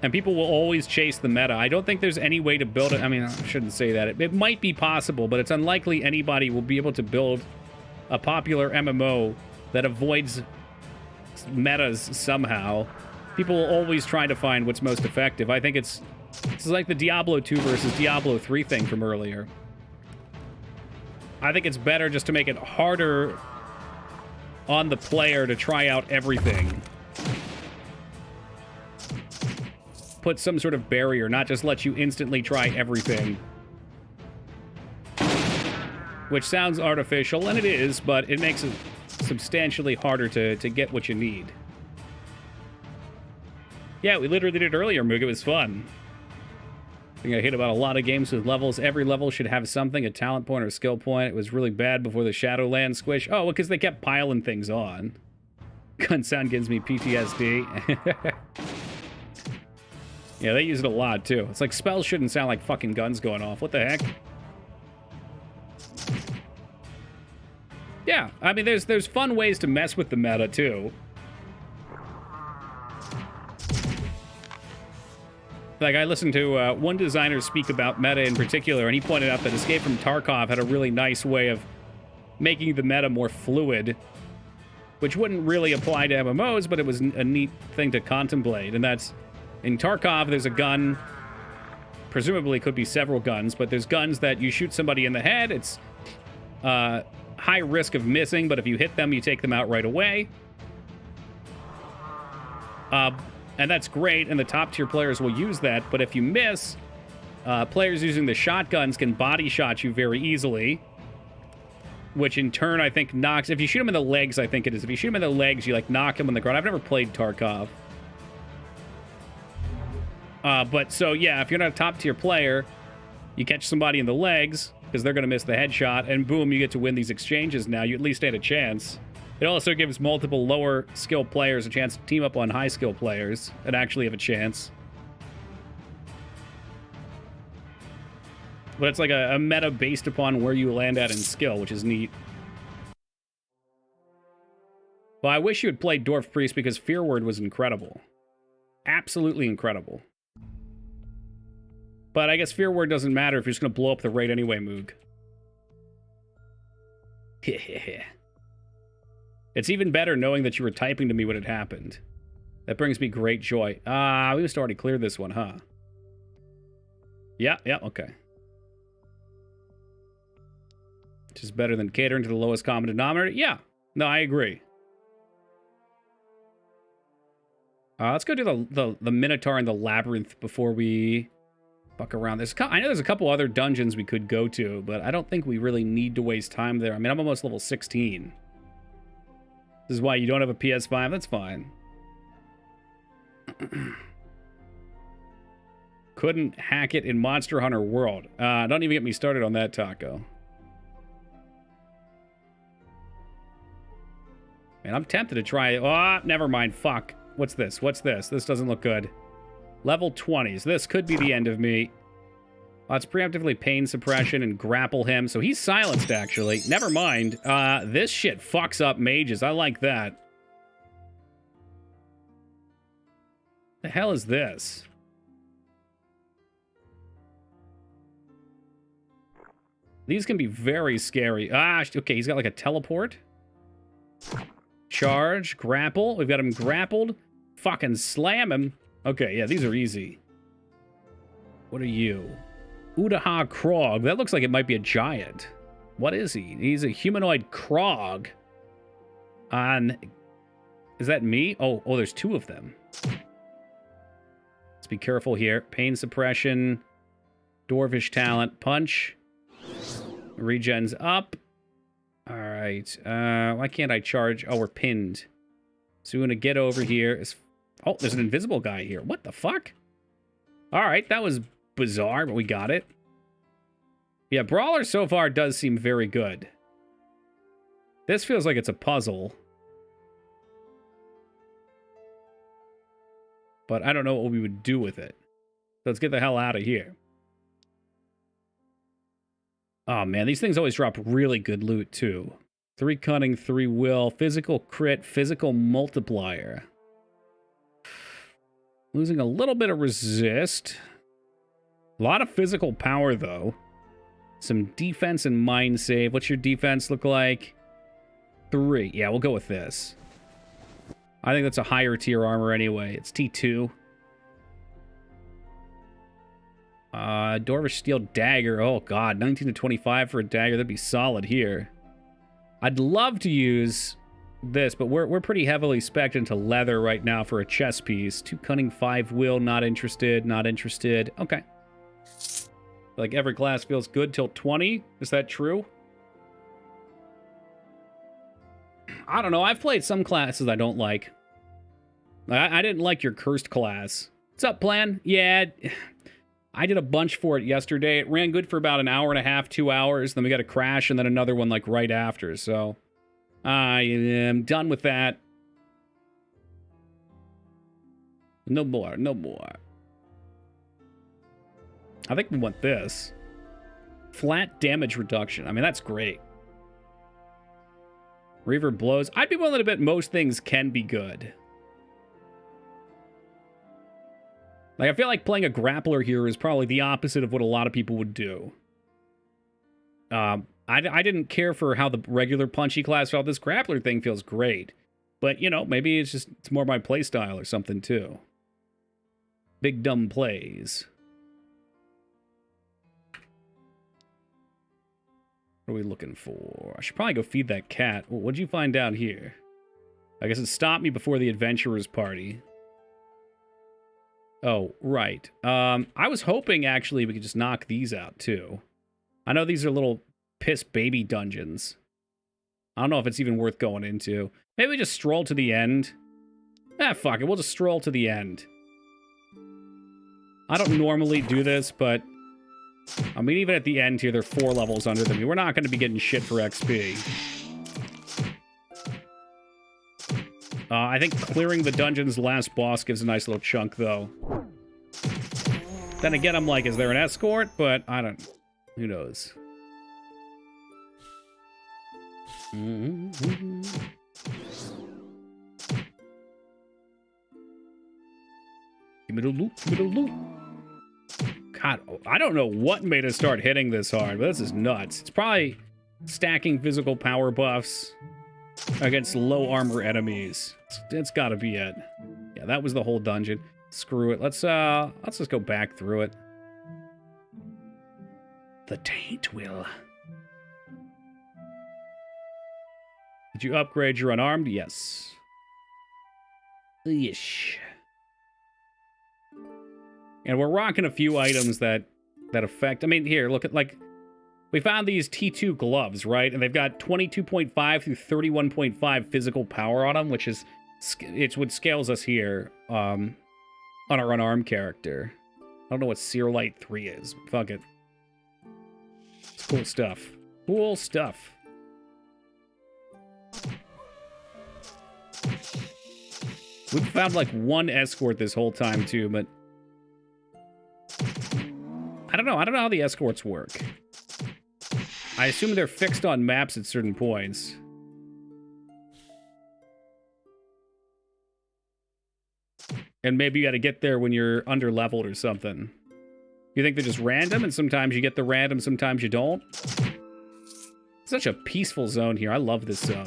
And people will always chase the meta. I don't think there's any way to build it. I mean, I shouldn't say that. It might be possible, but it's unlikely anybody will be able to build a popular MMO that avoids metas somehow. People will always try to find what's most effective. I think it's like the Diablo 2 versus Diablo 3 thing from earlier. I think it's better just to make it harder on the player to try out everything. Put some sort of barrier, not just let you instantly try everything. Which sounds artificial, and it is, but it makes it substantially harder to get what you need. Yeah, we literally did it earlier, Moog. It was fun. I think I hate about a lot of games with levels. Every level should have something, a talent point or a skill point. It was really bad before the Shadowland squish. Oh, because they kept piling things on. Gun sound gives me PTSD. Yeah, they use it a lot, too. It's like spells shouldn't sound like fucking guns going off. What the heck? Yeah, I mean, there's fun ways to mess with the meta, too. Like, I listened to one designer speak about meta in particular, and he pointed out that Escape from Tarkov had a really nice way of making the meta more fluid, which wouldn't really apply to MMOs, but it was a neat thing to contemplate. And that's, in Tarkov, there's a gun, presumably could be several guns, but there's guns that you shoot somebody in the head, it's high risk of missing, but if you hit them, you take them out right away. And that's great, and the top-tier players will use that, but if you miss, players using the shotguns can body shot you very easily, which in turn, I think, knocks... If you shoot them in the legs, I think it is. If you shoot them in the legs, you, like, knock them on the ground. I've never played Tarkov. But, so, yeah, if you're not a top-tier player, you catch somebody in the legs, because they're going to miss the headshot, and boom, you get to win these exchanges now. You at least stand a chance. It also gives multiple lower skill players a chance to team up on high skill players and actually have a chance. But it's like a meta based upon where you land at in skill, which is neat. Well, I wish you had played Dwarf Priest because Fear Word was incredible. Absolutely incredible. But I guess Fear Word doesn't matter if you're just going to blow up the raid anyway, Moog. It's even better knowing that you were typing to me when it happened. That brings me great joy. We must already clear this one, huh? Yeah, okay. Which is better than catering to the lowest common denominator? Yeah. No, I agree. Let's go do the Minotaur and the Labyrinth before we fuck around. I know there's a couple other dungeons we could go to, but I don't think we really need to waste time there. I mean, I'm almost level 16. This is why you don't have a PS5. That's fine. Couldn't hack it in Monster Hunter World. Don't even get me started on that, Taco. Man, I'm tempted to try it. Oh, never mind. Fuck. What's this? What's this? This doesn't look good. Level 20s. This could be the end of me. Let's preemptively pain suppression and grapple him. So he's silenced, actually. Never mind. This shit fucks up mages. I like that. The hell is this? These can be very scary. Okay, he's got like a teleport. Charge, grapple. We've got him grappled. Fucking slam him. Okay, yeah, these are easy. What are you? Udaha Krog. That looks like it might be a giant. What is he? He's a humanoid Krog. Is that me? Oh, there's two of them. Let's be careful here. Pain suppression. Dwarvish talent. Punch. Regens up. Alright. Why can't I charge? Oh, we're pinned. So we're gonna get over here. Oh, there's an invisible guy here. What the fuck? Alright, that was bizarre, but we got it. Yeah, Brawler so far does seem very good. This feels like it's a puzzle. But I don't know what we would do with it. Let's get the hell out of here. Oh man, these things always drop really good loot too. 3 cunning, 3 will, physical crit, physical multiplier. Losing a little bit of resist. A lot of physical power, though. Some defense and mind save. What's your defense look like? 3. Yeah, we'll go with this. I think that's a higher tier armor anyway. It's T2. Dwarvish Steel Dagger. Oh, God. 19 to 25 for a dagger. That'd be solid here. I'd love to use this, but we're pretty heavily spec'd into leather right now for a chess piece. 2 cunning, 5 will. Not interested. Not interested. Okay. Like every class feels good till 20. Is that true? I don't know. I've played some classes I don't like. I didn't like your cursed class. What's up, Plan? Yeah. I did a bunch for it yesterday. It ran good for about an hour and a half, 2 hours. Then we got a crash and then another one like right after. So I am done with that. No more, no more. I think we want this. Flat damage reduction. I mean, that's great. Reaver blows. I'd be willing to bet most things can be good. Like, I feel like playing a grappler here is probably the opposite of what a lot of people would do. I didn't care for how the regular punchy class felt. This grappler thing feels great. But, you know, maybe it's more my playstyle or something, too. Big dumb plays. What are we looking for? I should probably go feed that cat. Well, what'd you find out here? I guess it stopped me before the adventurer's party. Oh, right. I was hoping, actually, we could just knock these out, too. I know these are little piss baby dungeons. I don't know if it's even worth going into. Maybe we just stroll to the end. Ah, fuck it. We'll just stroll to the end. I don't normally do this, but... I mean, even at the end here, they're 4 levels under them. We're not going to be getting shit for XP. I think clearing the dungeon's last boss gives a nice little chunk, though. Then again, I'm like, is there an escort? But I don't... Who knows? Mm-hmm. Give me the loot, give me the loot. God, I don't know what made us start hitting this hard, but this is nuts. It's probably stacking physical power buffs against low armor enemies. It's gotta be it. Yeah, that was the whole dungeon. Screw it. Let's just go back through it. The taint will. Did you upgrade your unarmed? Yes. Yeesh. And we're rocking a few items that affect... I mean, here, look at, like... We found these T2 gloves, right? And they've got 22.5 through 31.5 physical power on them, which is... It's what scales us here on our unarmed character. I don't know what Sear Light 3 is. Fuck it. It's cool stuff. Cool stuff. We've found, like, one escort this whole time, too, but... I don't know how the escorts work. I assume they're fixed on maps at certain points. And maybe you gotta get there when you're under-leveled or something. You think they're just random, and sometimes you get the random, sometimes you don't? Such a peaceful zone here. I love this zone.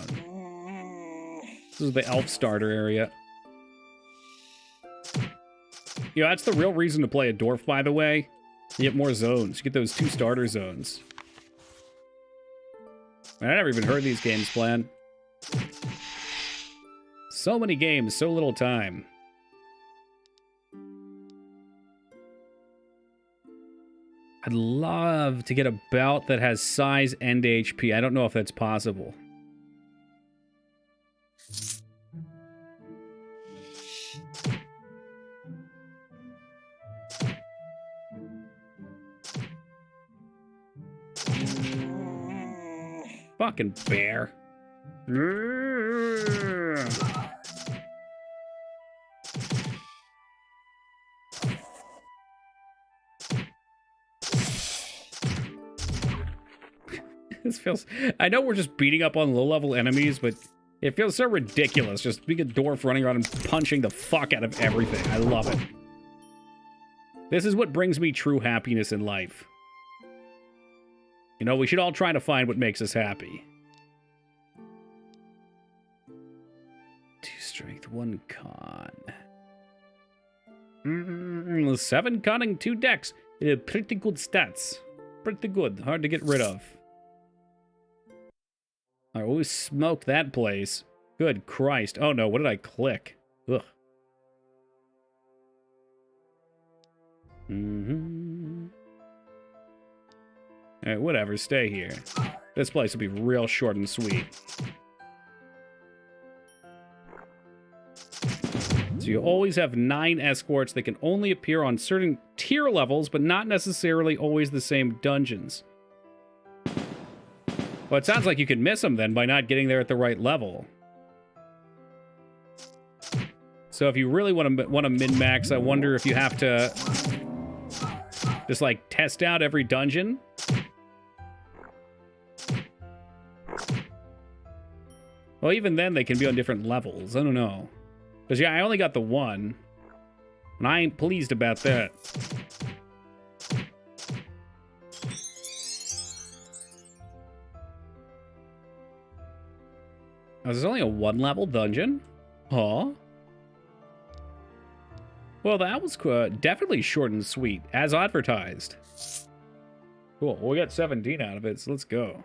This is the elf starter area. You know, that's the real reason to play a dwarf, by the way. You get more zones. You get those 2 starter zones. I never even heard these games planned. So many games, so little time. I'd love to get a belt that has size and HP. I don't know if that's possible. Fucking bear. This feels... I know we're just beating up on low-level enemies, but it feels so ridiculous just being a dwarf running around and punching the fuck out of everything. I love it. This is what brings me true happiness in life. You know, we should all try to find what makes us happy. 2 strength, 1 con. 7 cunning, 2 dex. Pretty good stats. Pretty good. Hard to get rid of. I always smoked that place. Good Christ. Oh no, what did I click? Ugh. Alright, whatever, stay here. This place will be real short and sweet. So you always have 9 escorts that can only appear on certain tier levels, but not necessarily always the same dungeons. Well, it sounds like you could miss them then by not getting there at the right level. So if you really want to min-max, I wonder if you have to just like test out every dungeon. Well, even then they can be on different levels. I don't know. Because yeah, I only got the 1. And I ain't pleased about that. Oh, this is only a 1-level dungeon? Huh? Well, that was definitely short and sweet, as advertised. Cool. Well, we got 17 out of it, so let's go.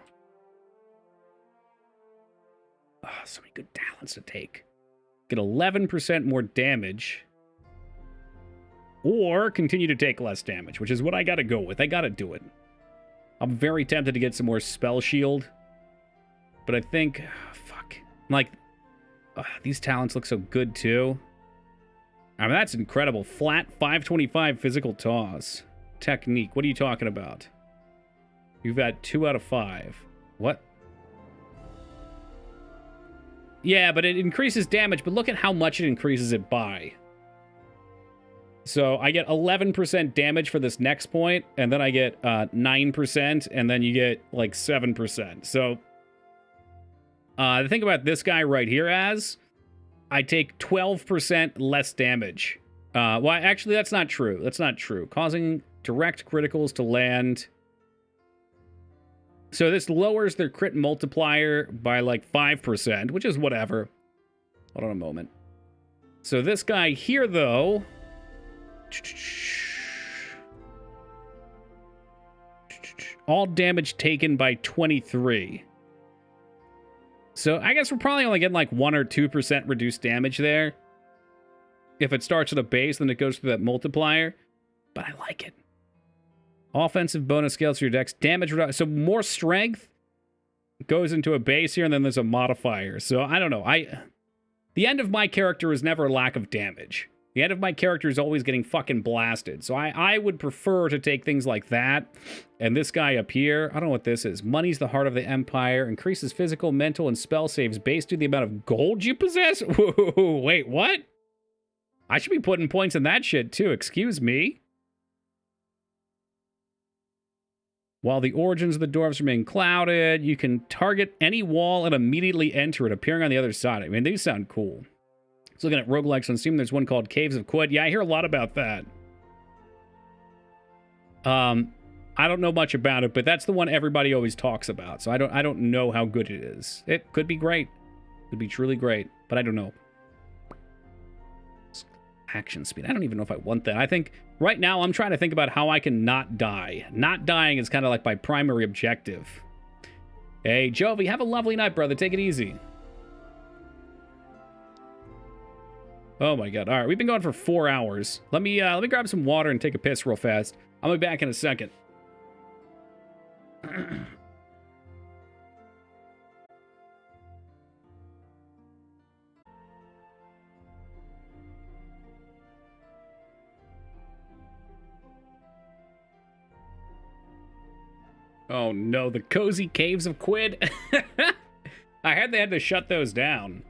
Oh, so many good talents to take. Get 11% more damage. Or continue to take less damage, which is what I gotta go with. I gotta do it. I'm very tempted to get some more spell shield. But I think... fuck. Like, these talents look so good, too. I mean, that's incredible. Flat 525 physical toss. Technique. What are you talking about? You've got 2 out of 5. What? Yeah, but it increases damage, but look at how much it increases it by. So I get 11% damage for this next point, and then I get 9%, and then you get like 7%. So think about this guy right here as I take 12% less damage. Well, actually, that's not true. That's not true. Causing direct criticals to land. So this lowers their crit multiplier by like 5%, which is whatever. Hold on a moment. So this guy here, though... all damage taken by 23. So I guess we're probably only getting like 1 or 2% reduced damage there. If it starts at a base, then it goes through that multiplier. But I like it. Offensive bonus scales for your dex. Damage reduction. So more strength goes into a base here, and then there's a modifier. So I don't know. The end of my character is never lack of damage. The end of my character is always getting fucking blasted. So I would prefer to take things like that. And this guy up here, I don't know what this is. Money's the heart of the empire. Increases physical, mental, and spell saves based on the amount of gold you possess. Whoa, wait, what? I should be putting points in that shit too. Excuse me. While the origins of the dwarves remain clouded, you can target any wall and immediately enter it, appearing on the other side. I mean, these sound cool. Just looking at roguelikes on Steam, there's one called Caves of Quid. Yeah, I hear a lot about that. I don't know much about it, but that's the one everybody always talks about. So I don't know how good it is. It could be great. It could be truly great, but I don't know. Action speed. I don't even know if I want that. I think right now I'm trying to think about how I can not die. Not dying is kind of like my primary objective. Hey, Jovi, have a lovely night, brother. Take it easy. Oh my god. All right, we've been going for 4 hours. Let me grab some water and take a piss real fast. I'll be back in a second. Oh no, the cozy caves of Quid. I heard they had to shut those down.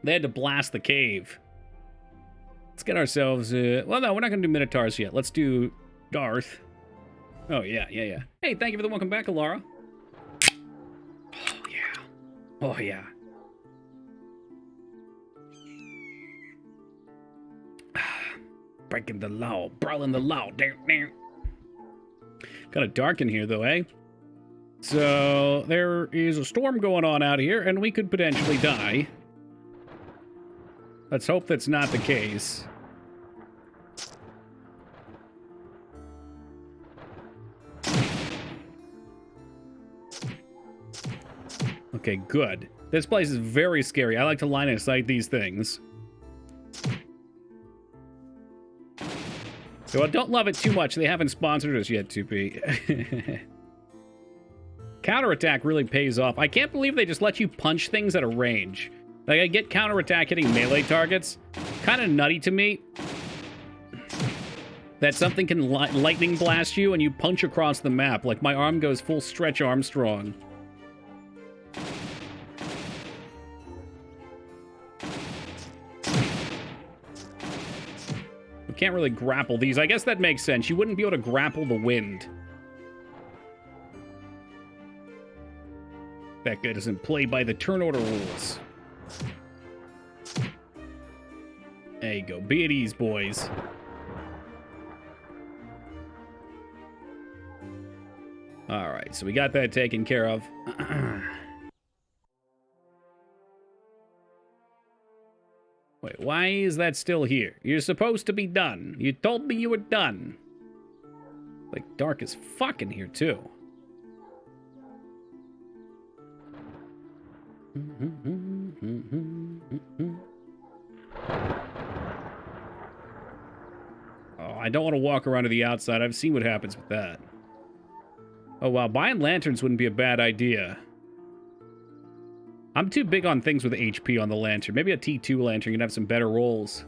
They had to blast the cave. Let's get ourselves... well, no, we're not going to do Minotaurs yet. Let's do Darth. Oh, yeah. Hey, thank you for the welcome back, Alara. Oh, yeah. Oh, yeah. Breaking the law. Brawling the law. Kind of dark in here, though, eh? So, there is a storm going on out here, and we could potentially die. Let's hope that's not the case. Okay, good. This place is very scary. I like to line of sight these things. So I don't love it too much. They haven't sponsored us yet, 2P. Counterattack really pays off. I can't believe they just let you punch things at a range. Like, I get counterattack hitting melee targets. Kind of nutty to me that something can lightning blast you and you punch across the map. Like, my arm goes full Stretch Armstrong. We can't really grapple these. I guess that makes sense. You wouldn't be able to grapple the wind. That guy doesn't play by the turn order rules. There you go. Be at ease, boys. Alright, so we got that taken care of. Wait, why is that still here? You're supposed to be done. You told me you were done. Like, dark as fuck in here, too. Oh, I don't want to walk around to the outside. I've seen what happens with that. Oh, wow. Buying lanterns wouldn't be a bad idea. I'm too big on things with HP on the lantern. Maybe a T2 lantern can have some better rolls.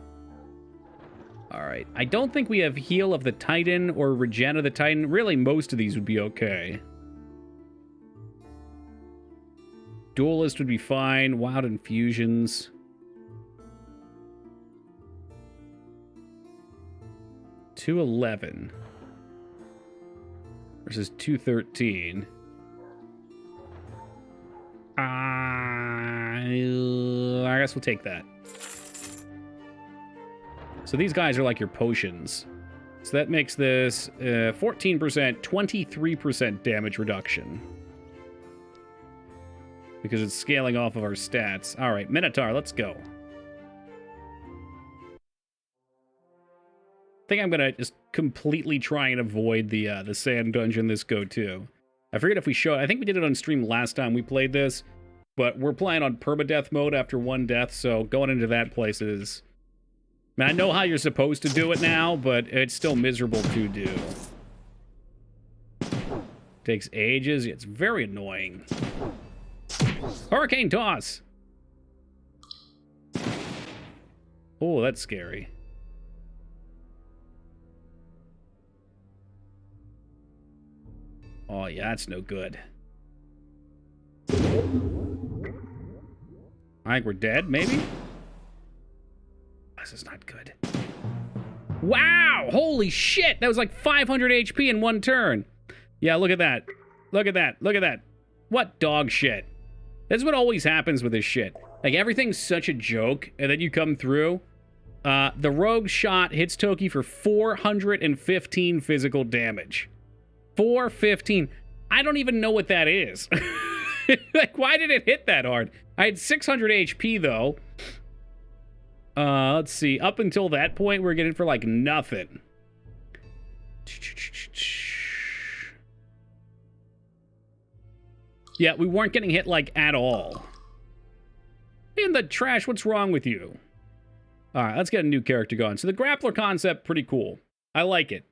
Alright. I don't think we have Heal of the Titan or Regen of the Titan. Really, most of these would be okay. Duelist would be fine. Wild Infusions. $211 versus $213. I guess we'll take that. So these guys are like your potions. So that makes this 14%, 23% damage reduction. Because it's scaling off of our stats. All right, Minotaur, let's go. I think I'm gonna just completely try and avoid the sand dungeon this go too. I forget if we showed. I think we did it on stream last time we played this, but we're playing on permadeath mode after one death, so going into that place is. I mean, I know how you're supposed to do it now, but it's still miserable to do. Takes ages. It's very annoying. Hurricane toss. Oh, that's scary. Oh, yeah, that's no good. I think we're dead, maybe? This is not good. Wow! Holy shit! That was like 500 HP in one turn. Yeah, look at that. Look at that. Look at that. What dog shit. That's what always happens with this shit. Like, everything's such a joke, and then you come through. The rogue shot hits Toki for 415 physical damage. 415. I don't even know what that is. Like, why did it hit that hard? I had 600 HP, though. Let's see. Up until that point, we're getting for, like, nothing. Yeah, we weren't getting hit, like, at all. In the trash, what's wrong with you? All right, let's get a new character going. So the grappler concept, pretty cool. I like it.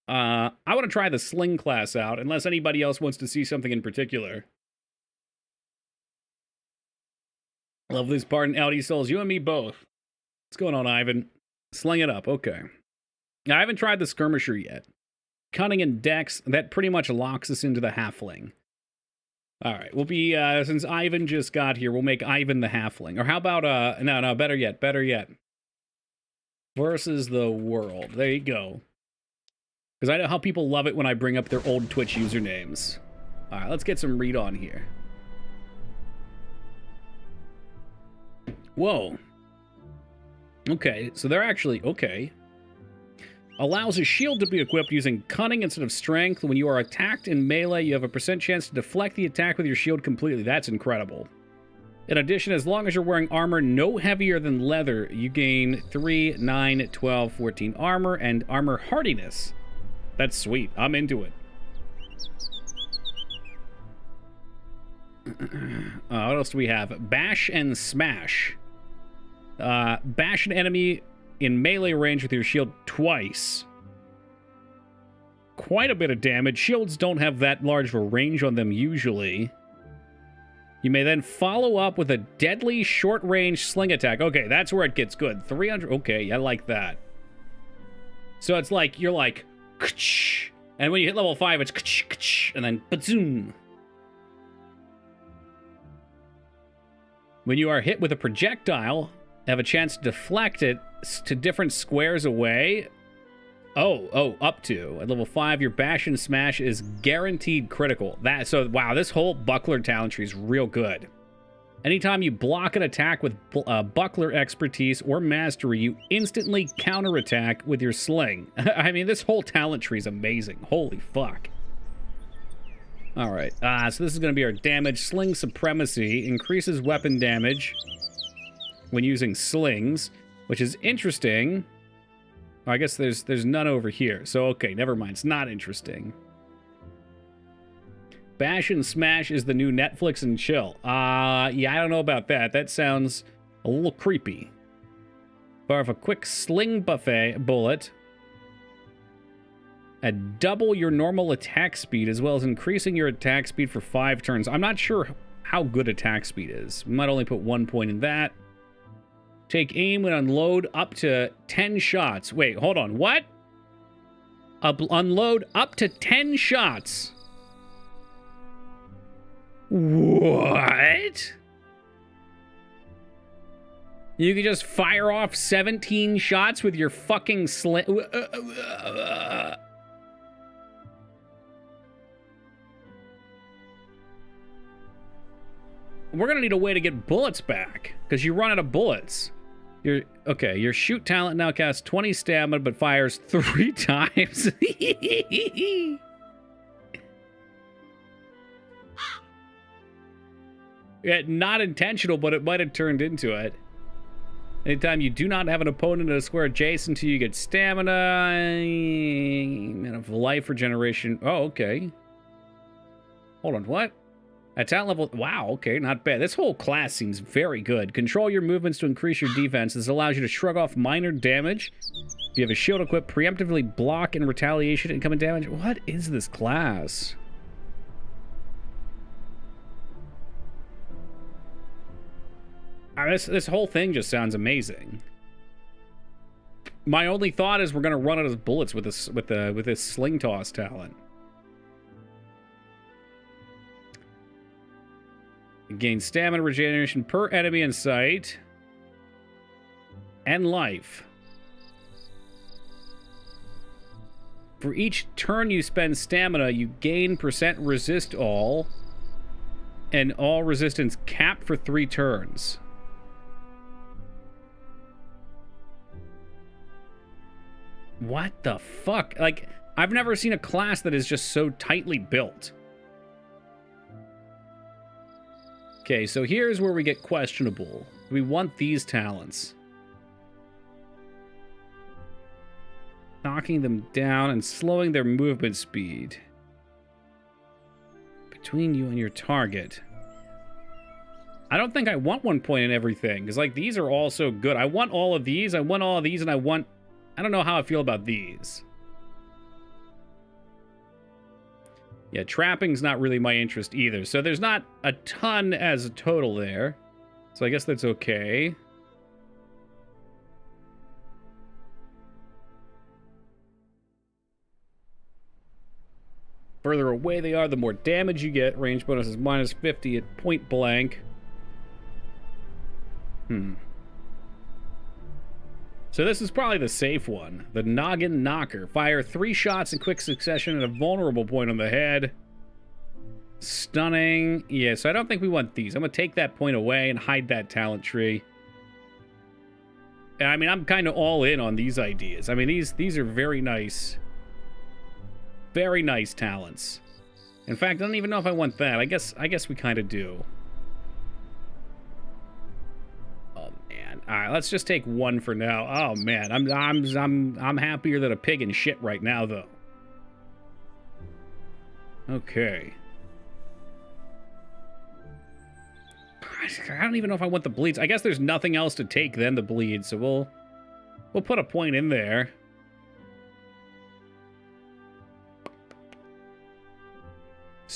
I want to try the sling class out, unless anybody else wants to see something in particular. Love this part in Audi Souls. You and me both. What's going on, Ivan? Sling it up. Okay. Now, I haven't tried the skirmisher yet. Cunning and Dex, that pretty much locks us into the halfling. All right, we'll be, since Ivan just got here, we'll make Ivan the halfling. Or how about, no, better yet. Versus the world. There you go. Because I know how people love it when I bring up their old Twitch usernames. All right, let's get some read on here. Whoa. Okay, so they're actually, okay. Allows a shield to be equipped using cunning instead of strength. When you are attacked in melee, you have a % chance to deflect the attack with your shield completely. That's incredible. In addition, as long as you're wearing armor no heavier than leather, you gain 3, 9, 12, 14 armor and armor hardiness. That's sweet. I'm into it. What else do we have? Bash and Smash. Bash an enemy in melee range with your shield twice. Quite a bit of damage. Shields don't have that large of a range on them usually. You may then follow up with a deadly short-range sling attack. Okay, that's where it gets good. 300. Okay, I like that. So it's like, you're like, and when you hit level 5, it's and then bazoom. When you are hit with a projectile, have a chance to deflect it to different squares away. Up to. At level 5, your bash and smash is guaranteed critical. Wow, this whole buckler talent tree is real good. Anytime you block an attack with buckler expertise or mastery, you instantly counterattack with your sling. I mean, this whole talent tree is amazing. Holy fuck. Alright, so this is going to be our damage. Sling Supremacy increases weapon damage when using slings, which is interesting. Oh, I guess there's none over here. So, okay, never mind. It's not interesting. Bash and Smash is the new Netflix and chill. Yeah, I don't know about that. That sounds a little creepy. Fire off a quick sling buffet bullet. At double your normal attack speed, as well as increasing your attack speed for 5 turns. I'm not sure how good attack speed is. We might only put 1 point in that. Take aim and unload up to 10 shots. Wait, hold on. What? Unload up to 10 shots. What? You can just fire off 17 shots with your fucking sling. We're gonna need a way to get bullets back, because you run out of bullets. Your shoot talent now casts 20 stamina, but fires 3 times. Yeah, not intentional, but it might have turned into it. Anytime you do not have an opponent in a square adjacent to you, get stamina and life regeneration. Oh, okay. Hold on, what? At talent level, wow, okay, not bad. This whole class seems very good. Control your movements to increase your defense. This allows you to shrug off minor damage. If you have a shield equipped, preemptively block and retaliation incoming damage. What is this class? This whole thing just sounds amazing. My only thought is we're gonna run out of bullets with this sling toss talent. Gain stamina regeneration per enemy in sight. And life. For each turn you spend stamina, you gain percent resist all. And all resistance capped for 3 turns. What the fuck? Like, I've never seen a class that is just so tightly built. Okay, so here's where we get questionable. We want these talents. Knocking them down and slowing their movement speed. Between you and your target. I don't think I want 1 point in everything, because, like, these are all so good. I want all of these, and I don't know how I feel about these. Yeah, trapping's not really my interest either. So there's not a ton as a total there. So I guess that's okay. Further away they are, the more damage you get. Range bonus is minus 50 at point blank. So this is probably the safe one. The Noggin Knocker. Fire 3 shots in quick succession at a vulnerable point on the head. Stunning. Yeah, so I don't think we want these. I'm going to take that point away and hide that talent tree. I mean, I'm kind of all in on these ideas. I mean, these are very nice. Very nice talents. In fact, I don't even know if I want that. I guess we kind of do. All right, let's just take 1 for now. Oh man, I'm happier than a pig in shit right now, though. Okay. I don't even know if I want the bleeds. I guess there's nothing else to take than the bleed, so we'll put a point in there.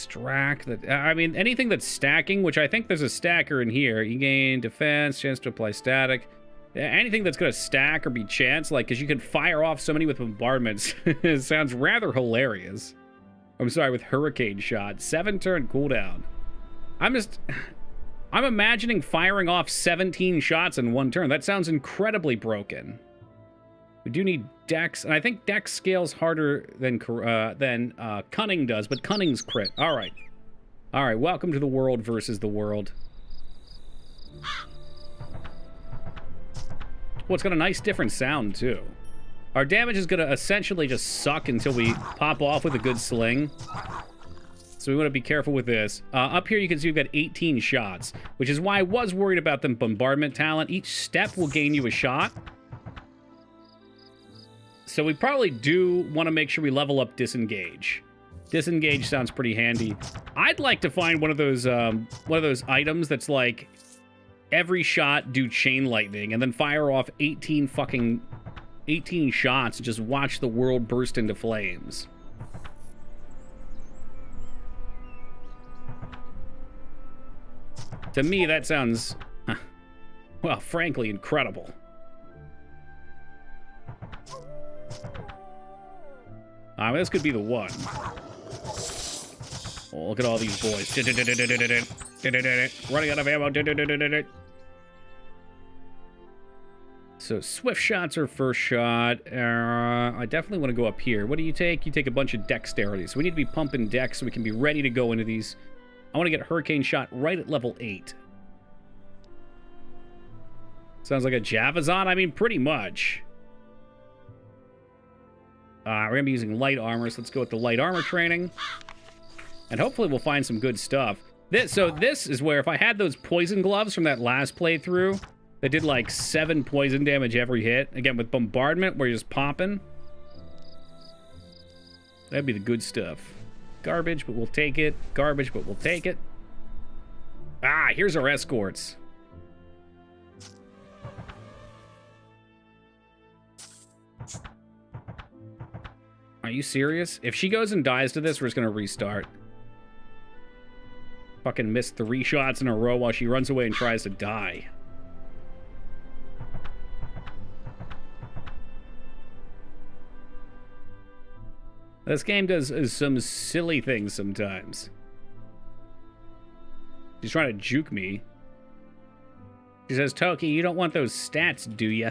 Strack. I mean, anything that's stacking, which I think there's a stacker in here. You gain defense, chance to apply static. Anything that's going to stack or be chance, like, because you can fire off so many with bombardments. It sounds rather hilarious. I'm sorry, with hurricane shot. 7-turn cooldown. I'm imagining firing off 17 shots in 1 turn. That sounds incredibly broken. We do need Dex, and I think Dex scales harder than Cunning does, but Cunning's crit. All right. All right, welcome to the world versus the world. Well, it's got a nice different sound, too. Our damage is going to essentially just suck until we pop off with a good sling. So we want to be careful with this. Up here, you can see we've got 18 shots, which is why I was worried about the bombardment talent. Each step will gain you a shot. So we probably do want to make sure we level up Disengage. Disengage sounds pretty handy. I'd like to find one of those items that's like every shot do chain lightning and then fire off 18 shots and just watch the world burst into flames. To me, that sounds, well, frankly, incredible. This could be the one. Oh, look at all these boys. Running out of ammo. So swift shots are first shot. I definitely want to go up here. What do you take? You take a bunch of dexterity. So we need to be pumping dex so we can be ready to go into these. I want to get hurricane shot right at level 8. Sounds like a Javazon? I mean, pretty much. We're going to be using light armor, so let's go with the light armor training. And hopefully we'll find some good stuff. This is where if I had those poison gloves from that last playthrough that did like 7 poison damage every hit, again with bombardment where you're just popping, that'd be the good stuff. Garbage, but we'll take it. Garbage, but we'll take it. Here's our escorts. Are you serious? If she goes and dies to this, we're just gonna restart. Fucking missed 3 shots in a row while she runs away and tries to die. This game does some silly things sometimes. She's trying to juke me. She says, Toki, you don't want those stats, do ya?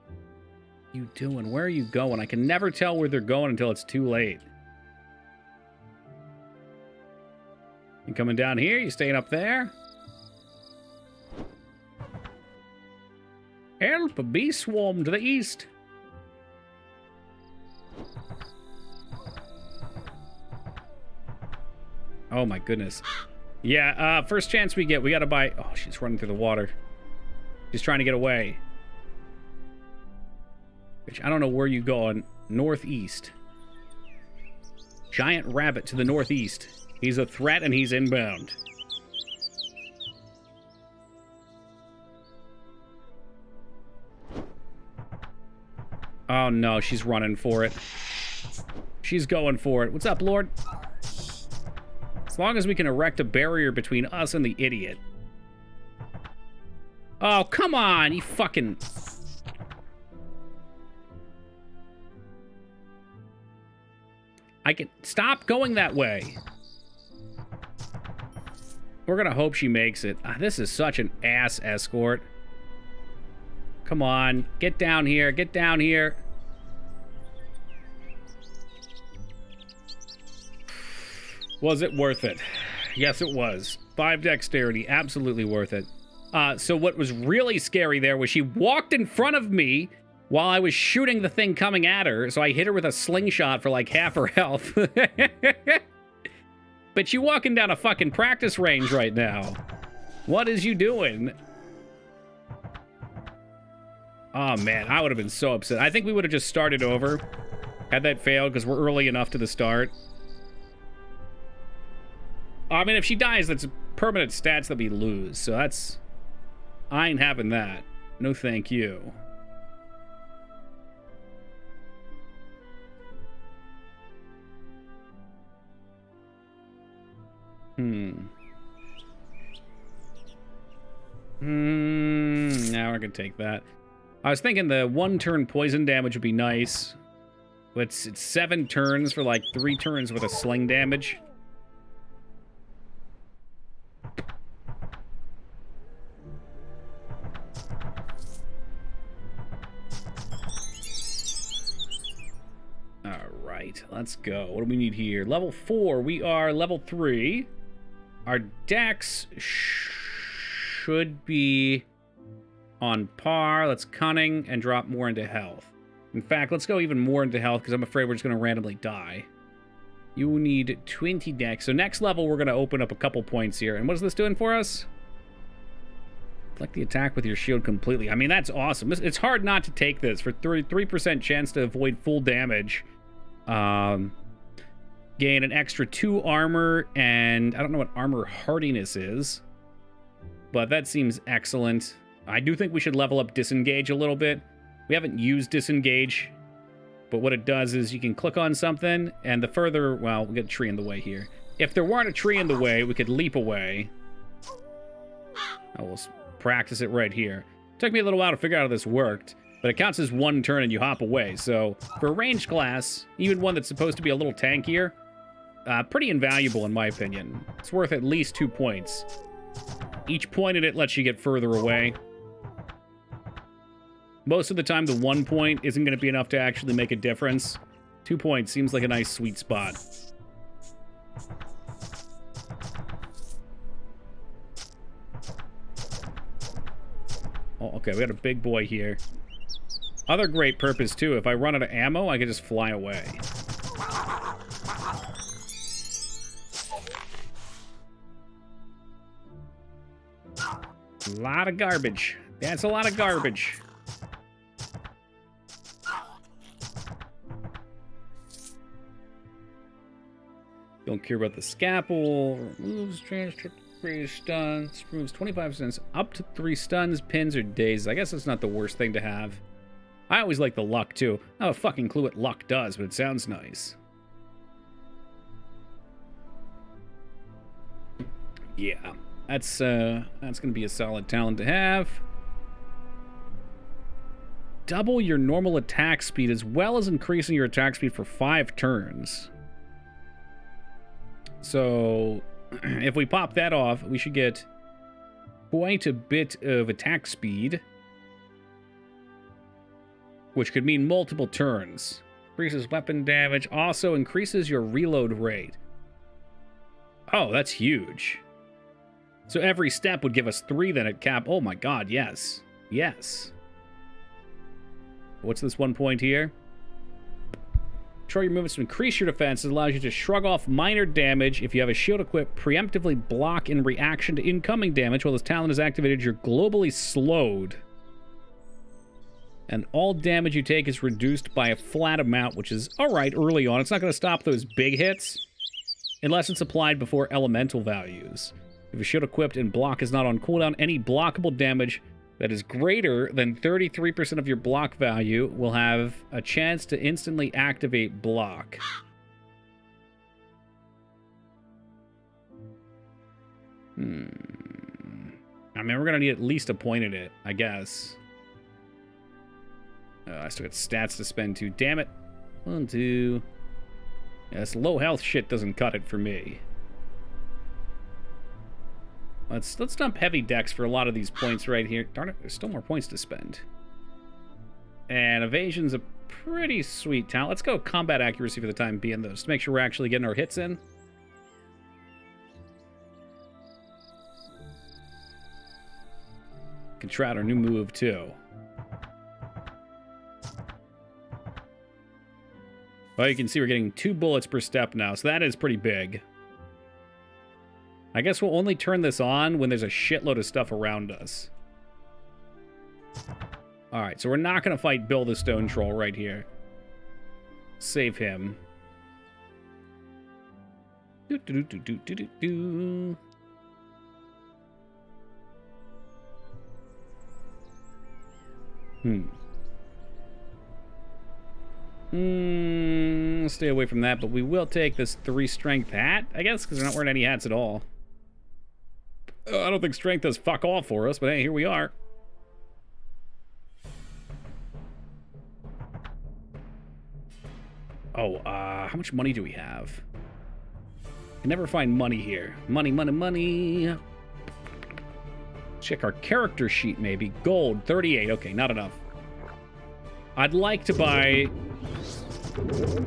What are you doing? Where are you going? I can never tell where they're going until it's too late. You coming down here? You staying up there? Help, a bee swarm to the east. Oh my goodness. Yeah, first chance we get, we gotta buy... Oh, she's running through the water. She's trying to get away. Which, I don't know where you going. Northeast. Giant rabbit to the northeast. He's a threat and he's inbound. Oh no, she's running for it. She's going for it. What's up, Lord? As long as we can erect a barrier between us and the idiot. Oh, come on, you fucking... I can... Stop going that way. We're gonna hope she makes it. This is such an ass escort. Come on, get down here, get down here. Was it worth it? Yes, it was. 5 dexterity, absolutely worth it. So what was really scary there was she walked in front of me while I was shooting the thing coming at her, so I hit her with a slingshot for like half her health. But you walking down a fucking practice range right now. What is you doing? Oh man, I would have been so upset. I think we would have just started over had that failed because we're early enough to the start. I mean, if she dies, that's permanent stats that we lose. So that's... I ain't having that. No thank you. Now we're gonna take that. I was thinking the 1-turn poison damage would be nice. But it's 7 turns for like 3 turns with a sling damage. Alright, let's go. What do we need here? Level 4. We are level 3. Our dex should be on par. Let's cunning and drop more into health. In fact, let's go even more into health because I'm afraid we're just going to randomly die. You need 20 dex. So next level, we're going to open up a couple points here. And what is this doing for us? Deflect the attack with your shield completely. I mean, that's awesome. It's hard not to take this. For 33% chance to avoid full damage. Gain an extra 2 armor. And I don't know what armor hardiness is. But that seems excellent. I do think we should level up disengage a little bit. We haven't used disengage, but what it does is you can click on something, and the further, well, we'll get a tree in the way here. If there weren't a tree in the way, we could leap away. I will practice it right here. Took me a little while to figure out how this worked, but it counts as 1 turn and you hop away. So for a ranged class, even one that's supposed to be a little tankier, pretty invaluable in my opinion. It's worth at least 2 points. Each point in it lets you get further away. Most of the time, the 1 point isn't going to be enough to actually make a difference. 2 points seems like a nice sweet spot. Oh, okay, we got a big boy here. Other great purpose, too. If I run out of ammo, I can just fly away. A lot of garbage. That's a lot of garbage. Don't care about the scalpel. Removes transfer 3 stuns. Removes 25% up to 3 stuns, pins, or dazes. I guess that's not the worst thing to have. I always like the luck, too. I have a fucking clue what luck does, but it sounds nice. Yeah, that's gonna be a solid talent to have. Double your normal attack speed as well as increasing your attack speed for 5 turns. So, if we pop that off, we should get quite a bit of attack speed, which could mean multiple turns. Increases weapon damage, also increases your reload rate. Oh, that's huge. So every step would give us 3 then at cap. Oh my god, yes. Yes. What's this 1 point here? Control your movements to increase your defense. It allows you to shrug off minor damage. If you have a shield equipped, preemptively block in reaction to incoming damage. While this talent is activated, you're globally slowed. And all damage you take is reduced by a flat amount, which is alright early on. It's not going to stop those big hits, unless it's applied before elemental values. If a shield equipped and block is not on cooldown, any blockable damage that is greater than 33% of your block value will have a chance to instantly activate block. I mean, we're going to need at least a point in it, I guess. I still got stats to spend too. Damn it. 1, 2. Yeah, this low health shit doesn't cut it for me. Let's dump heavy dex for a lot of these points right here. Darn it, there's still more points to spend. And evasion's a pretty sweet talent. Let's go combat accuracy for the time being, though, just to make sure we're actually getting our hits in. Can try out our new move, too. Well, you can see we're getting 2 bullets per step now, so that is pretty big. I guess we'll only turn this on when there's a shitload of stuff around us. Alright, so we're not going to fight Bill the Stone Troll right here. Save him. Stay away from that, but we will take this 3 strength hat, I guess, because we're not wearing any hats at all. I don't think strength does fuck all for us, but hey, here we are. Oh, how much money do we have? I never find money here. Money, money, money. Check our character sheet, maybe. Gold, 38. Okay, not enough. I'd like to buy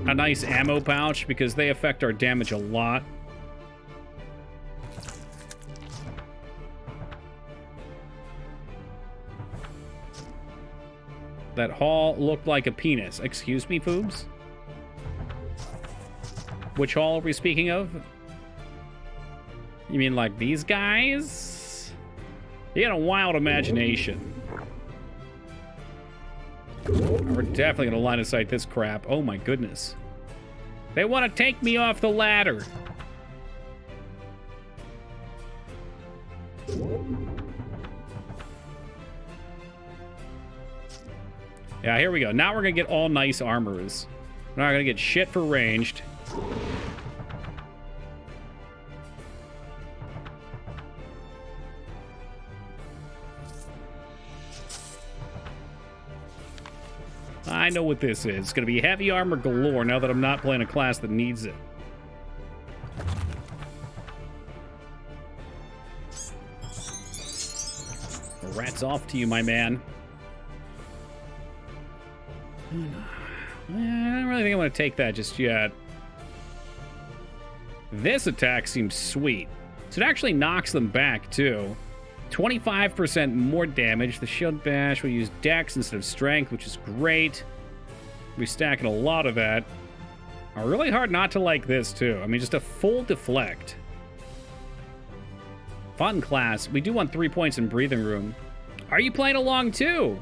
a nice ammo pouch because they affect our damage a lot. That hall looked like a penis. Excuse me, Poobs? Which hall are we speaking of? You mean like these guys? You got a wild imagination. We're definitely gonna line of sight this crap. Oh my goodness. They want to take me off the ladder. Yeah, here we go. Now we're gonna get all nice armors. We're not gonna get shit for ranged. I know what this is. It's going to be heavy armor galore now that I'm not playing a class that needs it. Rats off to you, my man. I don't really think I'm going to take that just yet. This attack seems sweet. So it actually knocks them back, too. 25% more damage. The shield bash will use dex instead of strength, which is great. We're stacking a lot of that. Really hard not to like this, too. I mean, just a full deflect. Fun class. We do want 3 points in breathing room. Are you playing along, too?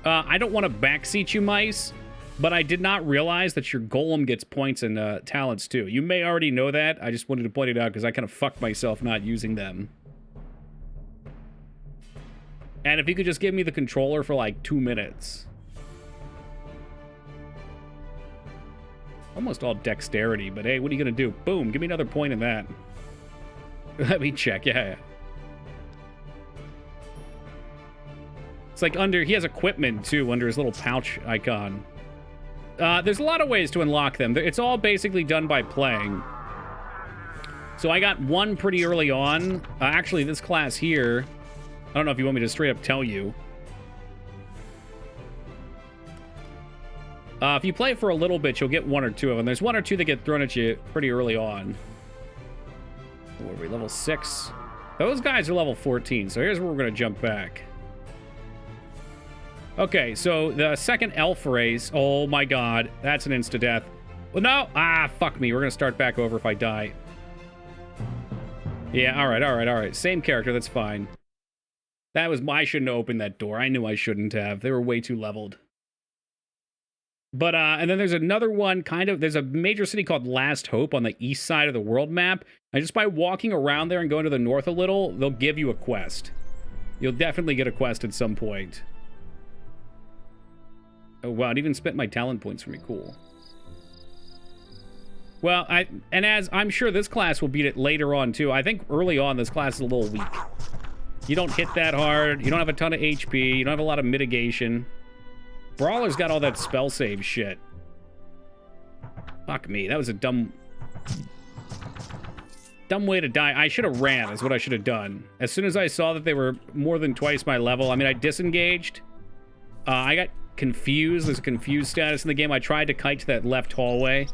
I don't want to backseat you, mice, but I did not realize that your golem gets points and talents, too. You may already know that. I just wanted to point it out because I kind of fucked myself not using them. And if you could just give me the controller for like 2 minutes. Almost all dexterity, but hey, what are you going to do? Boom, give me another point in that. Let me check, yeah. It's like he has equipment too, under his little pouch icon. There's a lot of ways to unlock them. It's all basically done by playing. So I got one pretty early on. Actually, this class here... I don't know if you want me to straight up tell you. If you play for a little bit, you'll get 1 or 2 of them. There's 1 or 2 that get thrown at you pretty early on. What are we, level 6? Those guys are level 14, so here's where we're going to jump back. Okay, so the second elf race. Oh my god, that's an insta-death. Well, no! Ah, fuck me. We're going to start back over if I die. Yeah, alright. Same character, that's fine. That was I shouldn't have opened that door. I knew I shouldn't have. They were way too leveled. But, and then there's another one, there's a major city called Last Hope on the east side of the world map. And just by walking around there and going to the north a little, they'll give you a quest. You'll definitely get a quest at some point. Oh, wow, it even spent my talent points for me. Cool. Well, as I'm sure this class will beat it later on, too. I think early on, this class is a little weak. You don't hit that hard. You don't have a ton of HP. You don't have a lot of mitigation. Brawler's got all that spell save shit. Fuck me. That was a dumb way to die. I should have ran, is what I should have done. As soon as I saw that they were more than twice my level, I mean, I disengaged. I got confused. There's a confused status in the game. I tried to kite to that left hallway.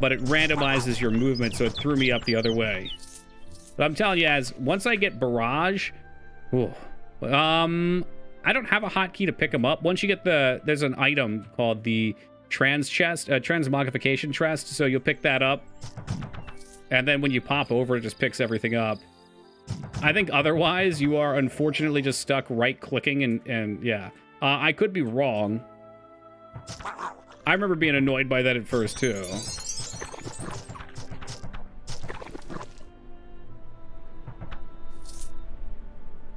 But it randomizes your movement, so it threw me up the other way. But I'm telling you, once I get Barrage... Ooh, I don't have a hotkey to pick them up. Once you get there's an item called the transmogrification chest, so you'll pick that up. And then when you pop over, it just picks everything up. I think otherwise, you are unfortunately just stuck right-clicking and yeah. I could be wrong. I remember being annoyed by that at first, too.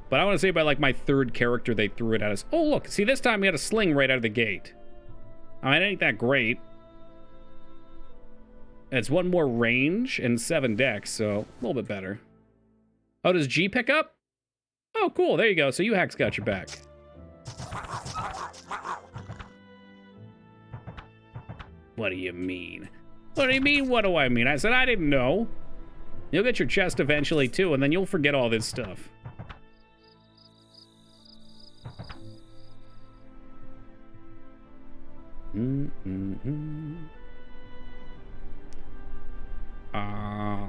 But I want to say by, like, my third character, they threw it at us. Oh, look. See, this time we had a sling right out of the gate. I mean, it ain't that great. It's 1 more range and 7 dex, so a little bit better. Oh, does G pick up? Oh, cool. There you go. So U-Hack's got your back. What do you mean? What do you mean, what do I mean? I said I didn't know. You'll get your chest eventually, too, and then you'll forget all this stuff.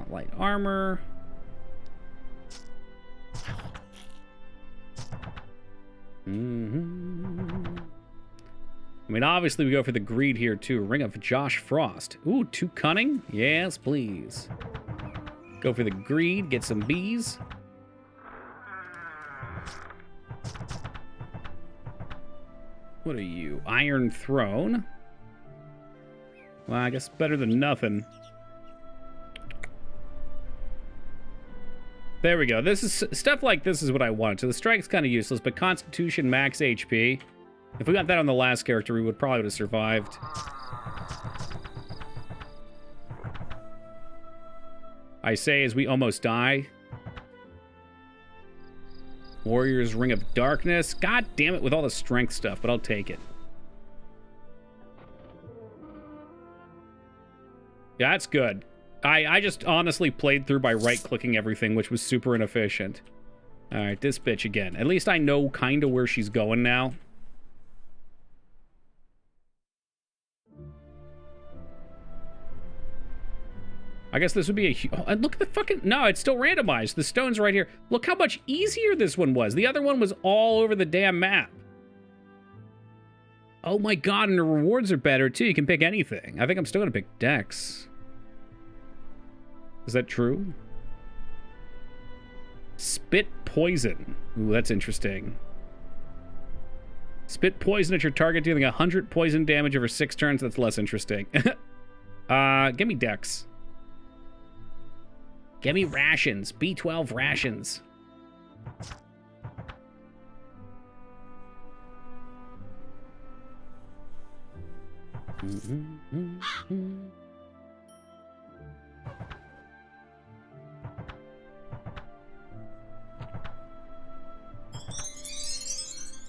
Light armor. I mean, obviously we go for the greed here, too. Ring of Josh Frost. Ooh, 2 cunning? Yes, please. Go for the greed, get some bees. What are you? Iron Throne? Well, I guess better than nothing. There we go. This is stuff like this is what I wanted. So the strike's kind of useless, but Constitution, max HP. If we got that on the last character, we would probably have survived. I say as we almost die. Warrior's Ring of Darkness. God damn it with all the strength stuff, but I'll take it. Yeah, that's good. I just honestly played through by right-clicking everything, which was super inefficient. Alright, this bitch again. At least I know kind of where she's going now. I guess this would be a... Oh, and look at the fucking... No, it's still randomized. The stone's right here. Look how much easier this one was. The other one was all over the damn map. Oh my god, and the rewards are better, too. You can pick anything. I think I'm still going to pick Dex. Is that true? Spit Poison. Ooh, that's interesting. Spit Poison at your target, dealing 100 poison damage over 6 turns. That's less interesting. Give me Dex. Give me rations. B12 rations. I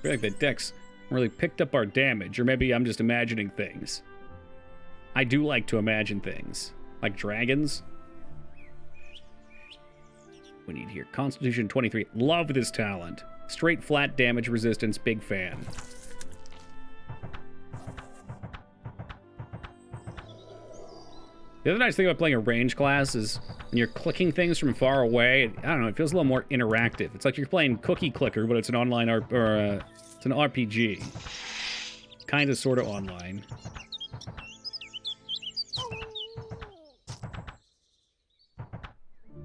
feel like the Dex really picked up our damage, or maybe I'm just imagining things. I do like to imagine things. Like dragons. We need here. Constitution 23. Love this talent. Straight flat damage resistance. Big fan. The other nice thing about playing a range class is when you're clicking things from far away, I don't know, it feels a little more interactive. It's like you're playing Cookie Clicker, but it's an online it's an RPG. Kind of, sort of online.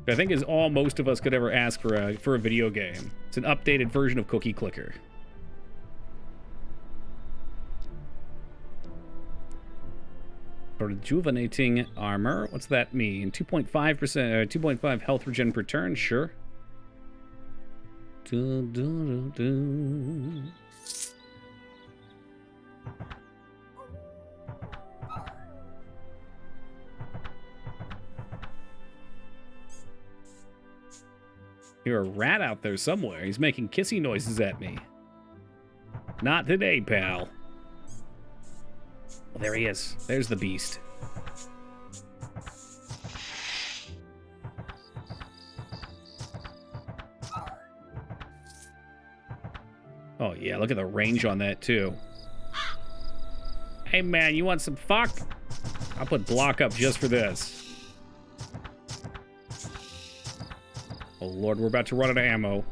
I think is all most of us could ever ask for a video game. It's an updated version of Cookie Clicker. Rejuvenating armor. What's that mean? 2.5%, 2.5 health regen per turn. Sure. You're a rat out there somewhere. He's making kissy noises at me. Not today, pal. Well, there he is. There's the beast. Oh, yeah, look at the range on that, too. Hey, man, you want some fuck? I'll put block up just for this. Oh, Lord, we're about to run out of ammo.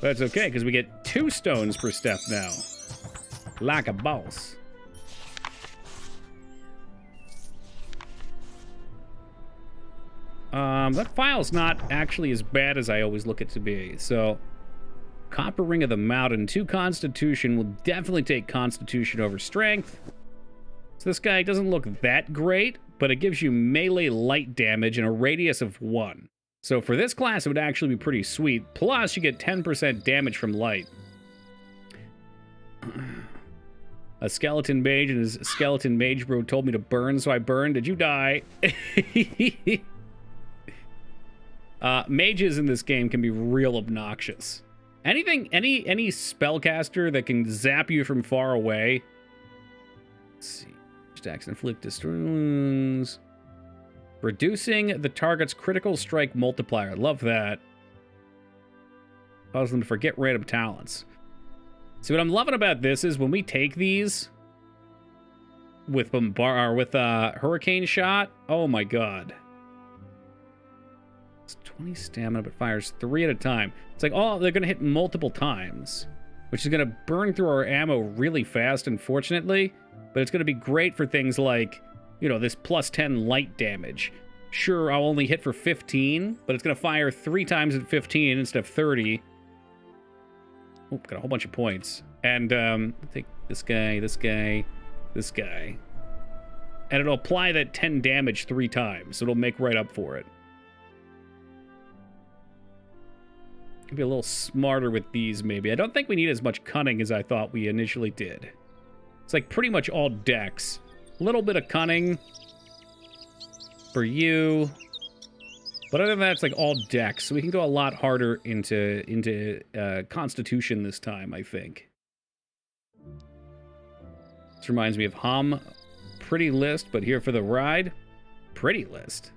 But it's okay, because we get 2 stones per step now. Like a boss. That file's not actually as bad as I always look it to be. So, Copper Ring of the Mountain, 2 Constitution. Will definitely take Constitution over Strength. So this guy doesn't look that great, but it gives you melee light damage and a radius of 1. So for this class, it would actually be pretty sweet. Plus, you get 10% damage from light. A skeleton mage and his skeleton mage bro told me to burn, so I burned. Did you die? Mages in this game can be real obnoxious. Any spellcaster that can zap you from far away. Let's see. Stacks inflict wounds. Reducing the target's critical strike multiplier. Love that. Cause them to forget random talents. See, what I'm loving about this is when we take these with hurricane shot. Oh my god. It's 20 stamina, but fires 3 at a time. It's like, oh, they're gonna hit multiple times, which is gonna burn through our ammo really fast, unfortunately. But it's gonna be great for things like, you know, this plus 10 light damage. Sure, I'll only hit for 15, but it's gonna fire 3 times at 15 instead of 30. Oh, got a whole bunch of points. And take this guy, this guy, this guy. And it'll apply that 10 damage 3 times, so it'll make right up for it. Be a little smarter with these, maybe. I don't think we need as much cunning as I thought we initially did. It's like pretty much all dex. A little bit of cunning for you. But other than that, it's like all dex. So we can go a lot harder into Constitution this time, I think. This reminds me of Hum. Pretty list, but here for the ride. Pretty list.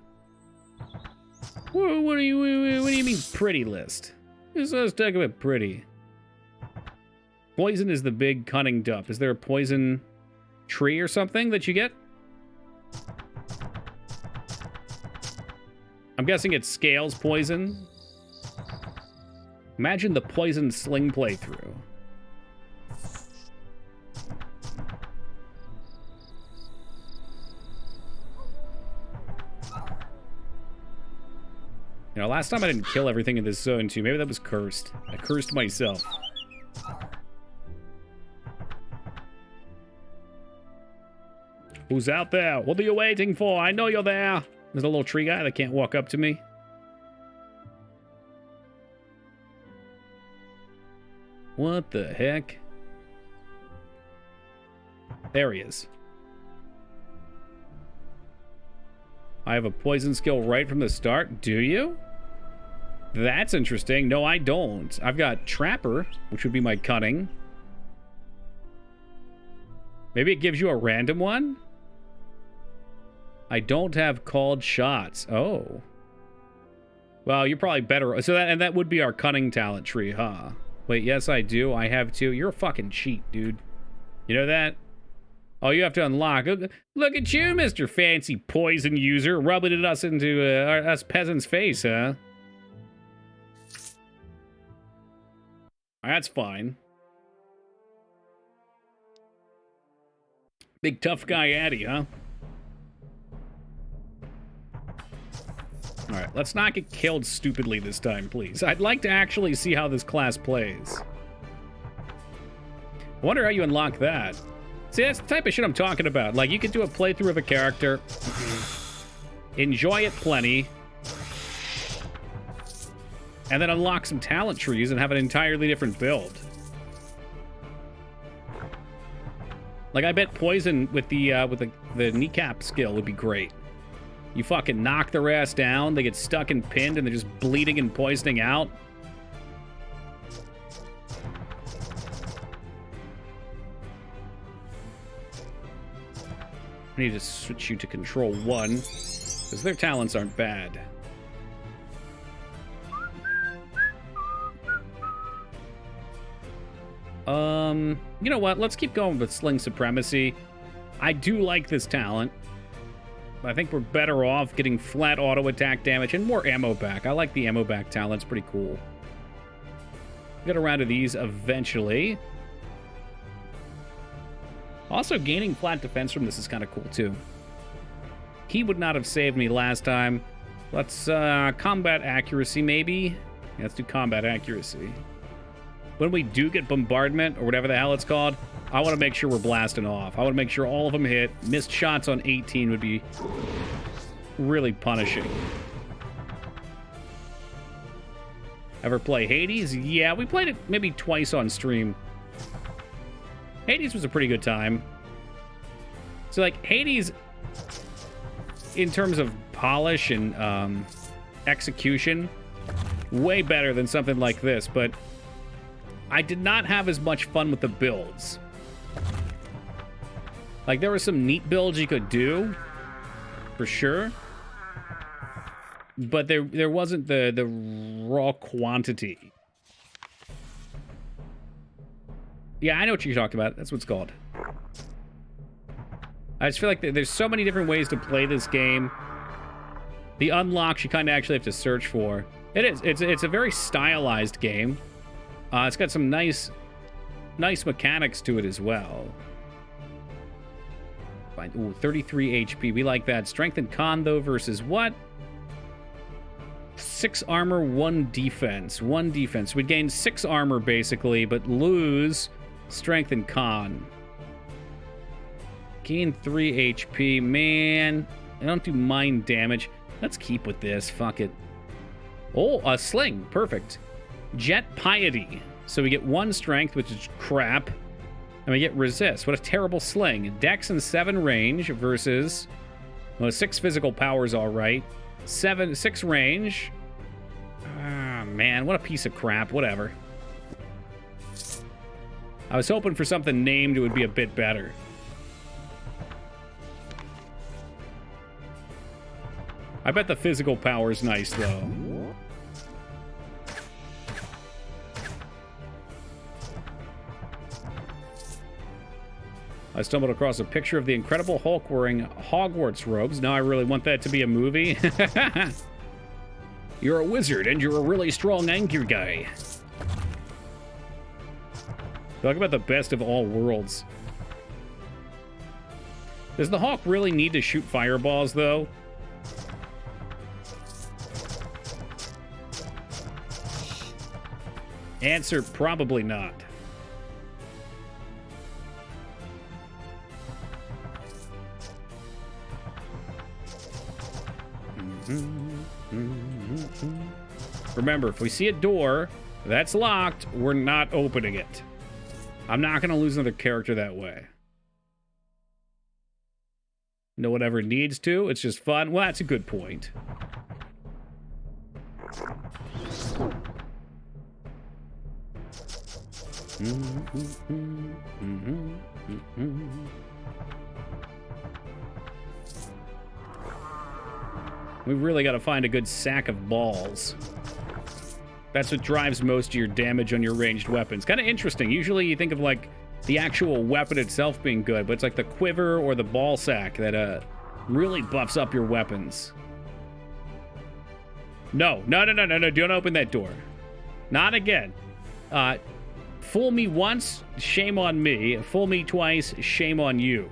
Whoa, what do you mean pretty list? Let's talk about pretty. Poison is the big cunning dup. Is there a poison tree or something that you get? I'm guessing it scales poison. Imagine the poison sling playthrough. You know, last time I didn't kill everything in this zone, too. Maybe that was cursed. I cursed myself. Who's out there? What are you waiting for? I know you're there. There's a little tree guy that can't walk up to me. What the heck? There he is. I have a poison skill right from the start. Do you? That's interesting. No, I don't. I've got Trapper, which would be my cunning. Maybe it gives you a random one? I don't have called shots. Oh. Well, you're probably better. So that would be our cunning talent tree, huh? Wait, yes, I do. I have two. You're a fucking cheat, dude. You know that? Oh, you have to unlock. Look at you, Mr. Fancy Poison User, rubbing it us into us peasants' face, huh? That's fine. Big tough guy Addy, huh? Alright, let's not get killed stupidly this time, please. I'd like to actually see how this class plays. I wonder how you unlock that. See, that's the type of shit I'm talking about. Like, you could do a playthrough of a character, enjoy it plenty, and then unlock some talent trees and have an entirely different build. Like, I bet poison with the kneecap skill would be great. You fucking knock their ass down, they get stuck and pinned, and they're just bleeding and poisoning out. I need to switch you to control 1, because their talents aren't bad. You know what? Let's keep going with Sling Supremacy. I do like this talent. I think we're better off getting flat auto attack damage and more ammo back. I like the ammo back talent. It's pretty cool. Get around to these eventually. Also, gaining flat defense from this is kind of cool, too. He would not have saved me last time. Let's, combat accuracy, maybe? Yeah, let's do combat accuracy. When we do get bombardment, or whatever the hell it's called, I want to make sure we're blasting off. I want to make sure all of them hit. Missed shots on 18 would be really punishing. Ever play Hades? Yeah, we played it maybe twice on stream. Hades was a pretty good time. So, like, Hades, in terms of polish and execution, way better than something like this, but I did not have as much fun with the builds. Like, there were some neat builds you could do, for sure, but there wasn't the raw quantity. Yeah, I know what you're talking about. That's what it's called. I just feel like there's so many different ways to play this game. The unlocks you kind of actually have to search for. It is. It's a very stylized game. It's got some nice mechanics to it as well. Fine. Ooh, 33 HP. We like that. Strength and con, though, versus what? 6 armor, 1 defense. 1 defense. We'd gain 6 armor, basically, but lose strength and con. Gain 3 HP. Man, I don't do mind damage. Let's keep with this. Fuck it. Oh, a sling. Perfect. Jet Piety. So we get 1 strength, which is crap. And we get resist. What a terrible sling. Dex and 7 range versus... Well, 6 physical power's all right. 6 range. Ah, man, what a piece of crap. Whatever. I was hoping for something named it would be a bit better. I bet the physical power's nice, though. I stumbled across a picture of the Incredible Hulk wearing Hogwarts robes. Now I really want that to be a movie. You're a wizard, and you're a really strong anchor guy. Talk about the best of all worlds. Does the Hulk really need to shoot fireballs, though? Answer, probably not. Remember, if we see a door that's locked, we're not opening it. I'm not going to lose another character that way. No one ever needs to. It's just fun. Well, that's a good point. We really got to find a good sack of balls. That's what drives most of your damage on your ranged weapons. Kind of interesting. Usually you think of, like, the actual weapon itself being good, but it's like the quiver or the ball sack that really buffs up your weapons. No. Don't open that door. Not again. Fool me once, shame on me. Fool me twice, shame on you.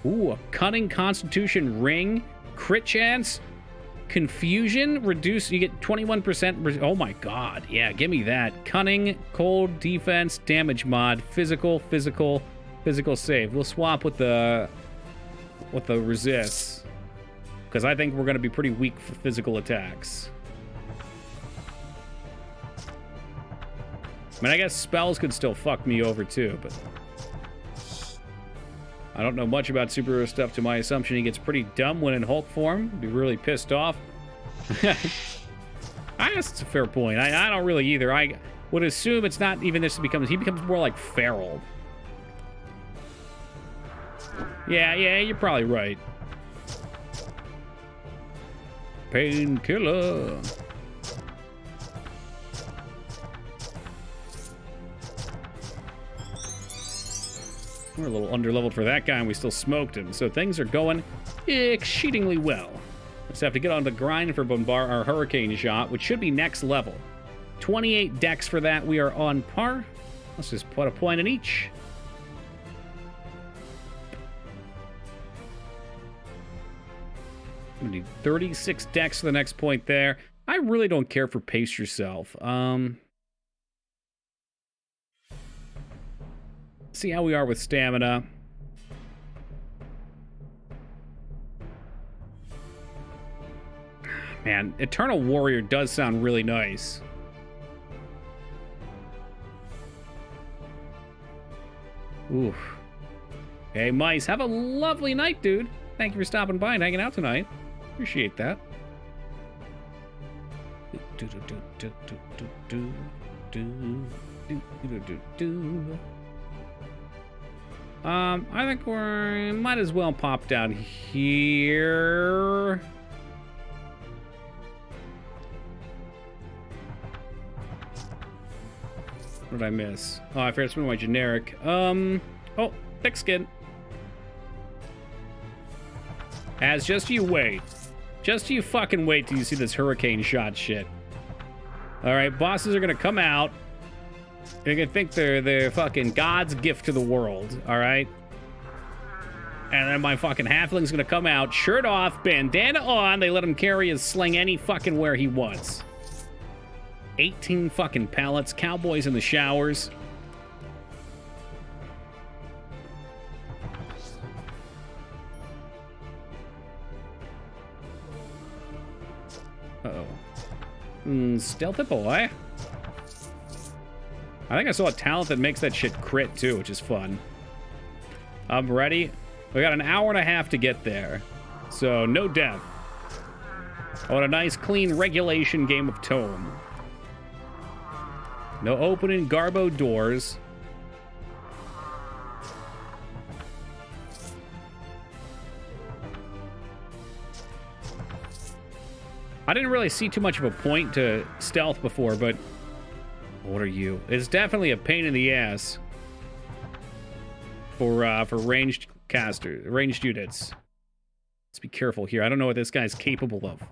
Ooh, a cunning constitution ring. Crit chance. Confusion. Reduce. You get 21%. Oh my god. Yeah, give me that. Cunning, cold, defense, damage mod, physical save. We'll swap with the resist. Because I think we're going to be pretty weak for physical attacks. I mean, I guess spells could still fuck me over too, but... I don't know much about superhero stuff. To my assumption, he gets pretty dumb when in Hulk form. Be really pissed off. I guess it's a fair point. I don't really either. I would assume it's not even this becomes... He becomes more like feral. Yeah, you're probably right. Painkiller. We're a little underleveled for that guy, and we still smoked him. So things are going exceedingly well. Just have to get on the grind for Bombard our Hurricane shot, which should be next level. 28 dex for that. We are on par. Let's just put a point in each. I'm gonna do 36 dex for the next point there. I really don't care for pace yourself. See how we are with stamina. Man, Eternal Warrior does sound really nice. Oof. Hey, Mice, have a lovely night, dude. Thank you for stopping by and hanging out tonight. Appreciate that. I think we might as well pop down here. What did I miss? Oh, I forgot to my generic. Oh, thick skin. As just you wait. Just you fucking wait till you see this hurricane shot shit. Alright, bosses are gonna come out. They're gonna think they're fucking God's gift to the world, alright? And then my fucking halfling's gonna come out, shirt off, bandana on, they let him carry his sling any fucking where he wants. 18 fucking pallets, cowboys in the showers. Uh-oh. Stealth it, boy. I think I saw a talent that makes that shit crit, too, which is fun. I'm ready. We got an hour and a half to get there. So, no death. I want a nice, clean regulation game of Tome. No opening Garbo doors. I didn't really see too much of a point to stealth before, but what are you? It's definitely a pain in the ass for ranged units. Let's be careful here. I don't know what this guy's capable of.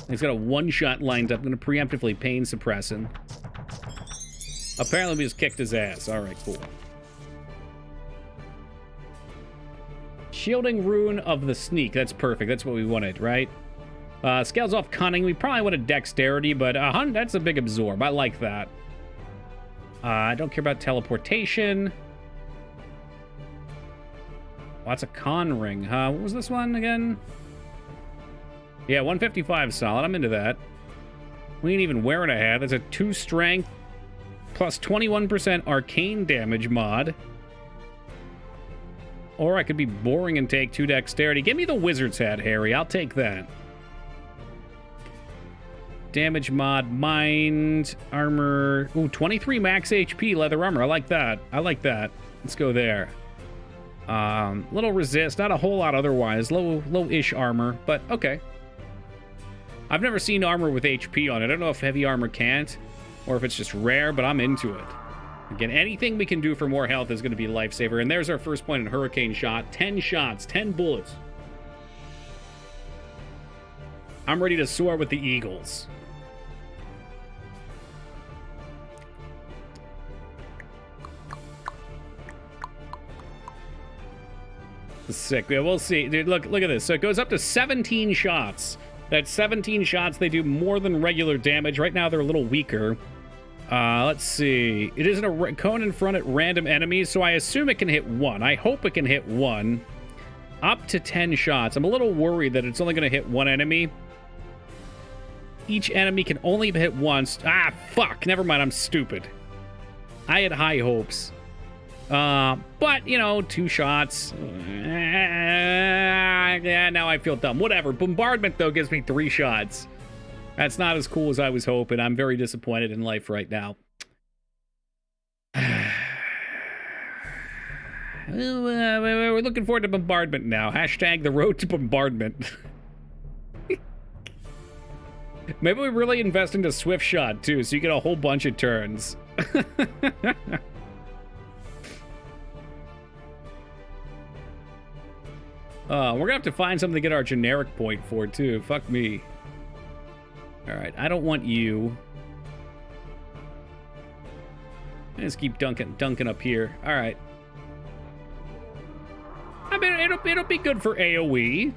He's got a one-shot lined up. I'm going to preemptively pain suppress him. Apparently we just kicked his ass. All right, cool. Shielding Rune of the Sneak. That's perfect. That's what we wanted, right? Scales off Cunning. We probably wanted Dexterity, but that's a big absorb. I like that. I don't care about Teleportation. Oh, that's a Con Ring, huh? What was this one again? Yeah, 155 solid. I'm into that. We ain't even wearing a hat. That's a 2 strength plus 21% arcane damage mod. Or I could be boring and take 2 dexterity. Give me the wizard's hat, Harry. I'll take that. Damage mod, mind, armor. Ooh, 23 max HP, leather armor. I like that. I like that. Let's go there. Little resist. Not a whole lot otherwise. Low-ish armor, but okay. I've never seen armor with HP on it. I don't know if heavy armor can't, or if it's just rare, but I'm into it. Again, anything we can do for more health is going to be a lifesaver. And there's our first point in Hurricane Shot. 10 shots, 10 bullets. I'm ready to soar with the Eagles. Sick. Yeah, we'll see. Dude, look at this. So it goes up to 17 shots. That's 17 shots. They do more than regular damage. Right now, they're a little weaker. Let's see. It isn't a cone in front at random enemies, so I assume it can hit 1. I hope it can hit 1. Up to 10 shots. I'm a little worried that it's only going to hit 1 enemy. Each enemy can only hit once. Ah, fuck. Never mind. I'm stupid. I had high hopes. But, you know, 2 shots. Yeah, now I feel dumb. Whatever. Bombardment, though, gives me 3 shots. That's not as cool as I was hoping. I'm very disappointed in life right now. We're looking forward to bombardment now. Hashtag the road to bombardment. Maybe we really invest into Swift Shot, too, so you get a whole bunch of turns. We're gonna have to find something to get our generic point for, too. Fuck me. Alright, I don't want you. Let's keep dunking up here. Alright. I mean, it'll be good for AoE.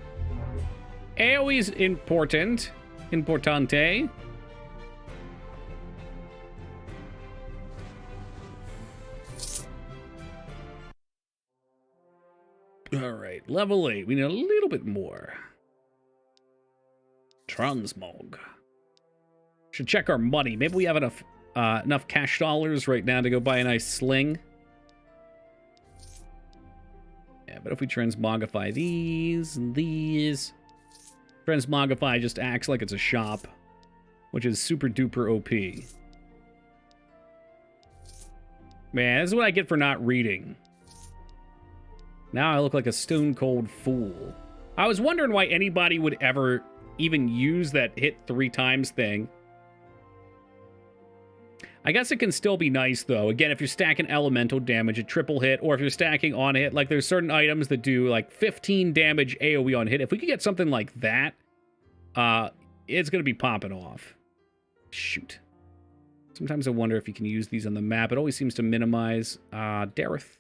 AoE's important. Importante. Alright, level 8. We need a little bit more. Transmog. Should check our money. Maybe we have enough cash dollars right now to go buy a nice sling. but if we transmogrify these and these... Transmogrify just acts like it's a shop, which is super duper OP. Man, this is what I get for not reading. Now I look like a stone cold fool. I was wondering why anybody would ever even use that hit 3 times thing. I guess it can still be nice, though. Again, if you're stacking elemental damage, a triple hit, or if you're stacking on hit, like there's certain items that do like 15 damage AoE on hit. If we could get something like that, it's going to be popping off. Shoot. Sometimes I wonder if you can use these on the map. It always seems to minimize. Dareth.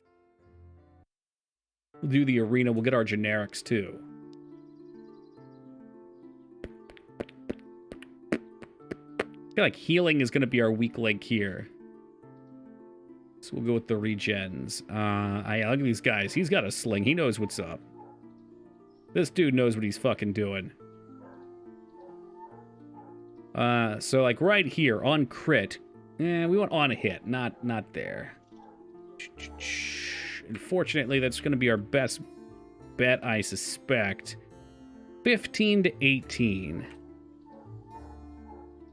We'll do the arena. We'll get our generics, too. I feel like healing is going to be our weak link here. So we'll go with the regens. Look at these guys. He's got a sling. He knows what's up. This dude knows what he's fucking doing. So like right here on crit. We want on a hit, not there. Unfortunately, that's going to be our best bet, I suspect. 15 to 18.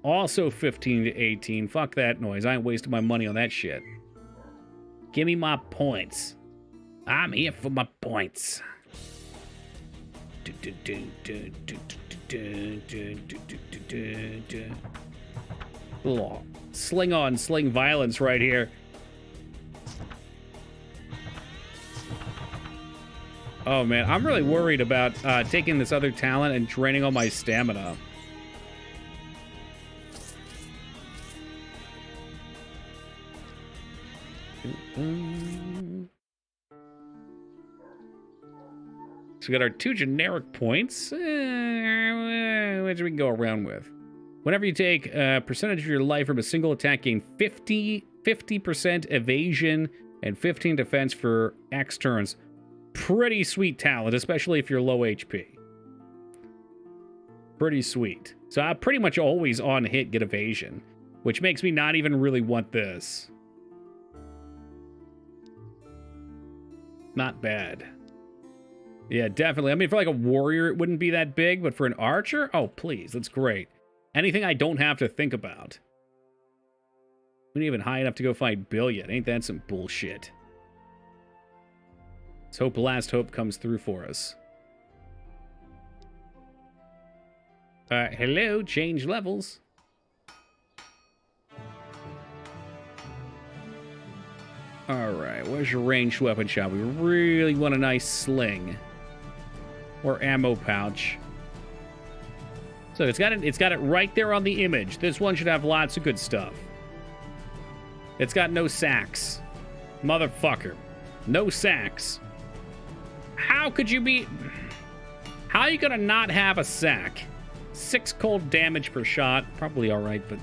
Also 15 to 18. Fuck that noise. I ain't wasting my money on that shit. Give me my points. I'm here for my points. Oh, sling on, sling violence right here. Oh man, I'm really worried about taking this other talent and draining all my stamina. So we got our 2 generic points, which we can go around with. Whenever you take a percentage of your life from a single attack, gain 50% evasion and 15 defense for X turns. Pretty sweet talent, especially if you're low HP. Pretty sweet. So I pretty much always on hit get evasion, which makes me not even really want this. Not bad. Yeah, definitely. I mean, for like a warrior, it wouldn't be that big, but for an archer, oh, please, that's great. Anything I don't have to think about. We ain't even high enough to go fight Bill yet. Ain't that some bullshit? Let's hope Last Hope comes through for us. Hello, change levels. Alright, where's your ranged weapon shop? We really want a nice sling. Or ammo pouch. So it's got it right there on the image. This one should have lots of good stuff. It's got no sacks. Motherfucker. No sacks. How could you be... How are you gonna not have a sack? 6 cold damage per shot. Probably alright, but...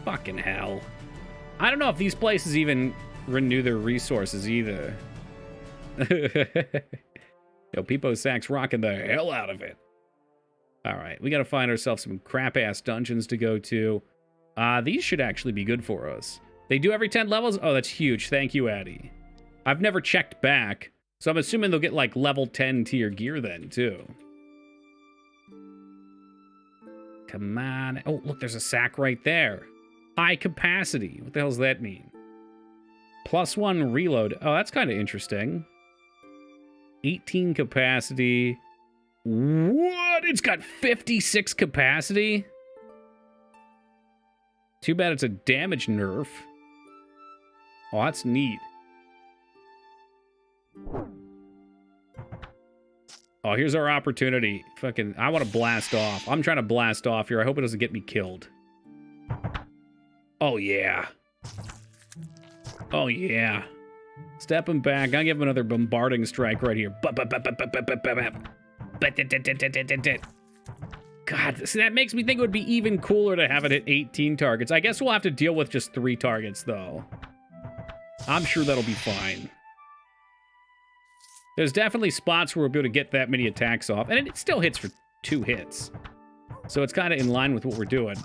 Fucking hell. I don't know if these places even renew their resources either. Yo, Peepo Sack's rocking the hell out of it. Alright, we gotta find ourselves some crap-ass dungeons to go to. These should actually be good for us. They do every 10 levels? Oh, that's huge. Thank you, Addy. I've never checked back, so I'm assuming they'll get, like, level 10 tier gear then, too. Come on. Oh, look, there's a sack right there. High capacity. What the hell does that mean? +1 reload. Oh, that's kind of interesting. 18 capacity. What? It's got 56 capacity? Too bad it's a damage nerf. Oh, that's neat. Oh, here's our opportunity. Fucking, I want to blast off. I'm trying to blast off here. I hope it doesn't get me killed. Oh, yeah. Oh, yeah. Stepping back. I'll give him another bombarding strike right here. God, see, that makes me think it would be even cooler to have it at 18 targets. I guess we'll have to deal with just 3 targets, though. I'm sure that'll be fine. There's definitely spots where we'll be able to get that many attacks off, and it still hits for 2 hits. So it's kind of in line with what we're doing.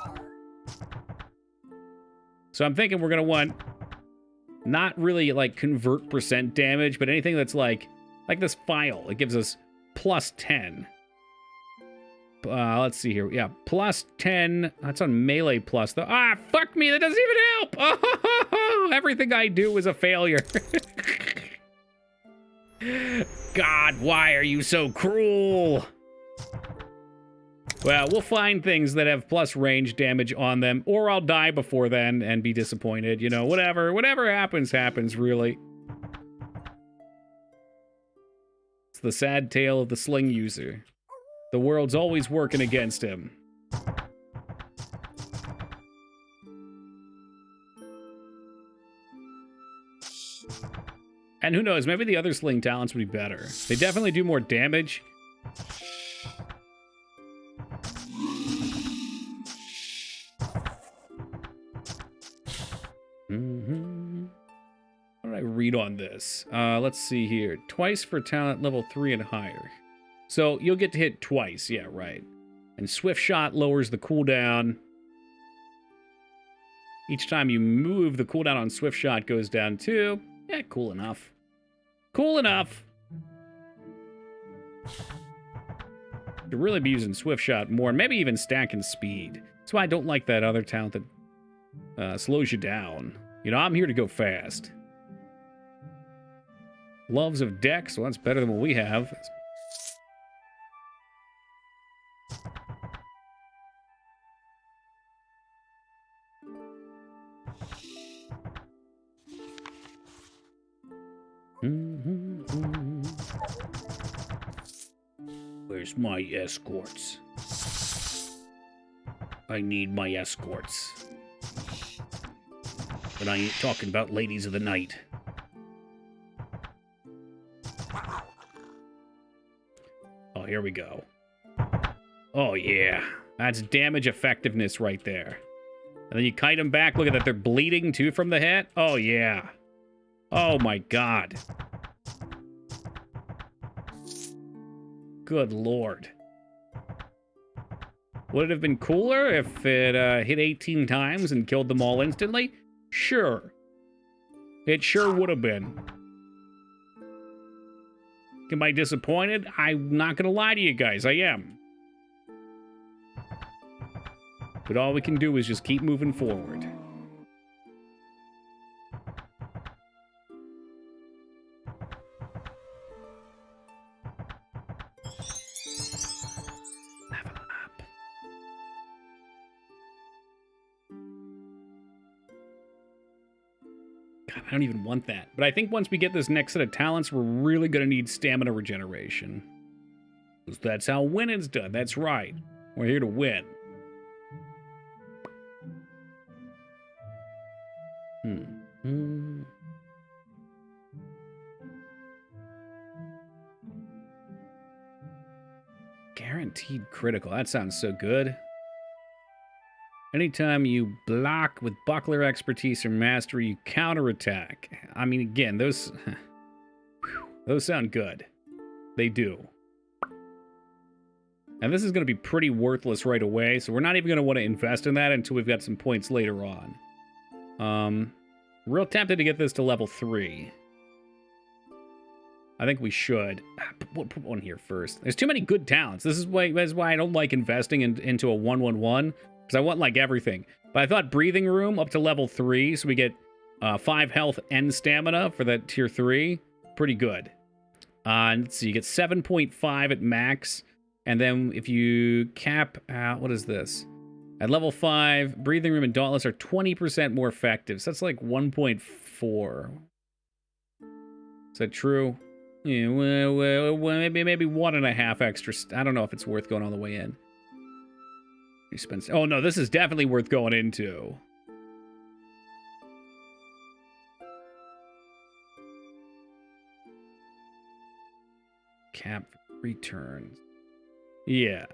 So I'm thinking we're going to want not really, like, convert percent damage, but anything that's, like, Like this file, it gives us plus 10. Let's see here. Yeah, plus 10. That's on melee plus, though. Ah, fuck me. That doesn't even help. Oh, everything I do is a failure. God, why are you so cruel? Well, we'll find things that have plus range damage on them, or I'll die before then and be disappointed. You know, whatever happens, happens, really. It's the sad tale of the sling user. The world's always working against him. And who knows, maybe the other sling talents would be better. They definitely do more damage. What did I read on this? Let's see here. Twice for talent level 3 and higher. So you'll get to hit twice. Yeah, right. And Swift Shot lowers the cooldown. Each time you move, the cooldown on Swift Shot goes down too. Yeah, cool enough. Cool enough. Should really be using Swift Shot more, maybe even stacking speed. That's why I don't like that other talent that slows you down. You know, I'm here to go fast. Loves of Dex, well, that's better than what we have. Where's my escorts? I need my escorts. But I ain't talking about ladies of the night. Oh, here we go. Oh, yeah. That's damage effectiveness right there. And then you kite them back. Look at that. They're bleeding, too, from the hit. Oh, yeah. Oh, my God. Good Lord. Would it have been cooler if it hit 18 times and killed them all instantly? Sure. It sure would have been. Am I disappointed? I'm not going to lie to you guys. I am. But all we can do is just keep moving forward. I don't even want that. But I think once we get this next set of talents, we're really going to need stamina regeneration. Because that's how winning's done. That's right. We're here to win. Guaranteed critical. That sounds so good. Anytime you block with buckler expertise or mastery, you counterattack. I mean, again, those sound good. They do. And this is going to be pretty worthless right away, so we're not even going to want to invest in that until we've got some points later on. Real tempted to get this to level 3. I think we should. We'll put one here first. There's too many good talents. This is why I don't like investing into a 1-1-1. Because I want, like, everything. But I thought Breathing Room up to level 3, so we get 5 health and stamina for that tier 3. Pretty good. Let's see, you get 7.5 at max. And then if you cap out, what is this? At level 5, Breathing Room and Dauntless are 20% more effective. So that's like 1.4. Is that true? Yeah, well, maybe 1.5 extra. I don't know if it's worth going all the way in. Oh, no, this is definitely worth going into. Cap returns. Yeah.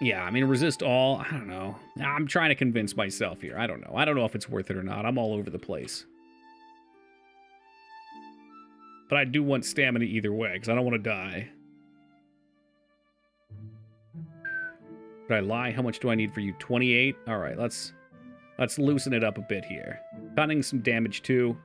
Yeah, I mean, resist all. I don't know. I'm trying to convince myself here. I don't know. I don't know if it's worth it or not. I'm all over the place. But I do want stamina either way, because I don't want to die. Did I lie? How much do I need for you? 28? All right, let's Let's loosen it up a bit here. Cunning some damage too.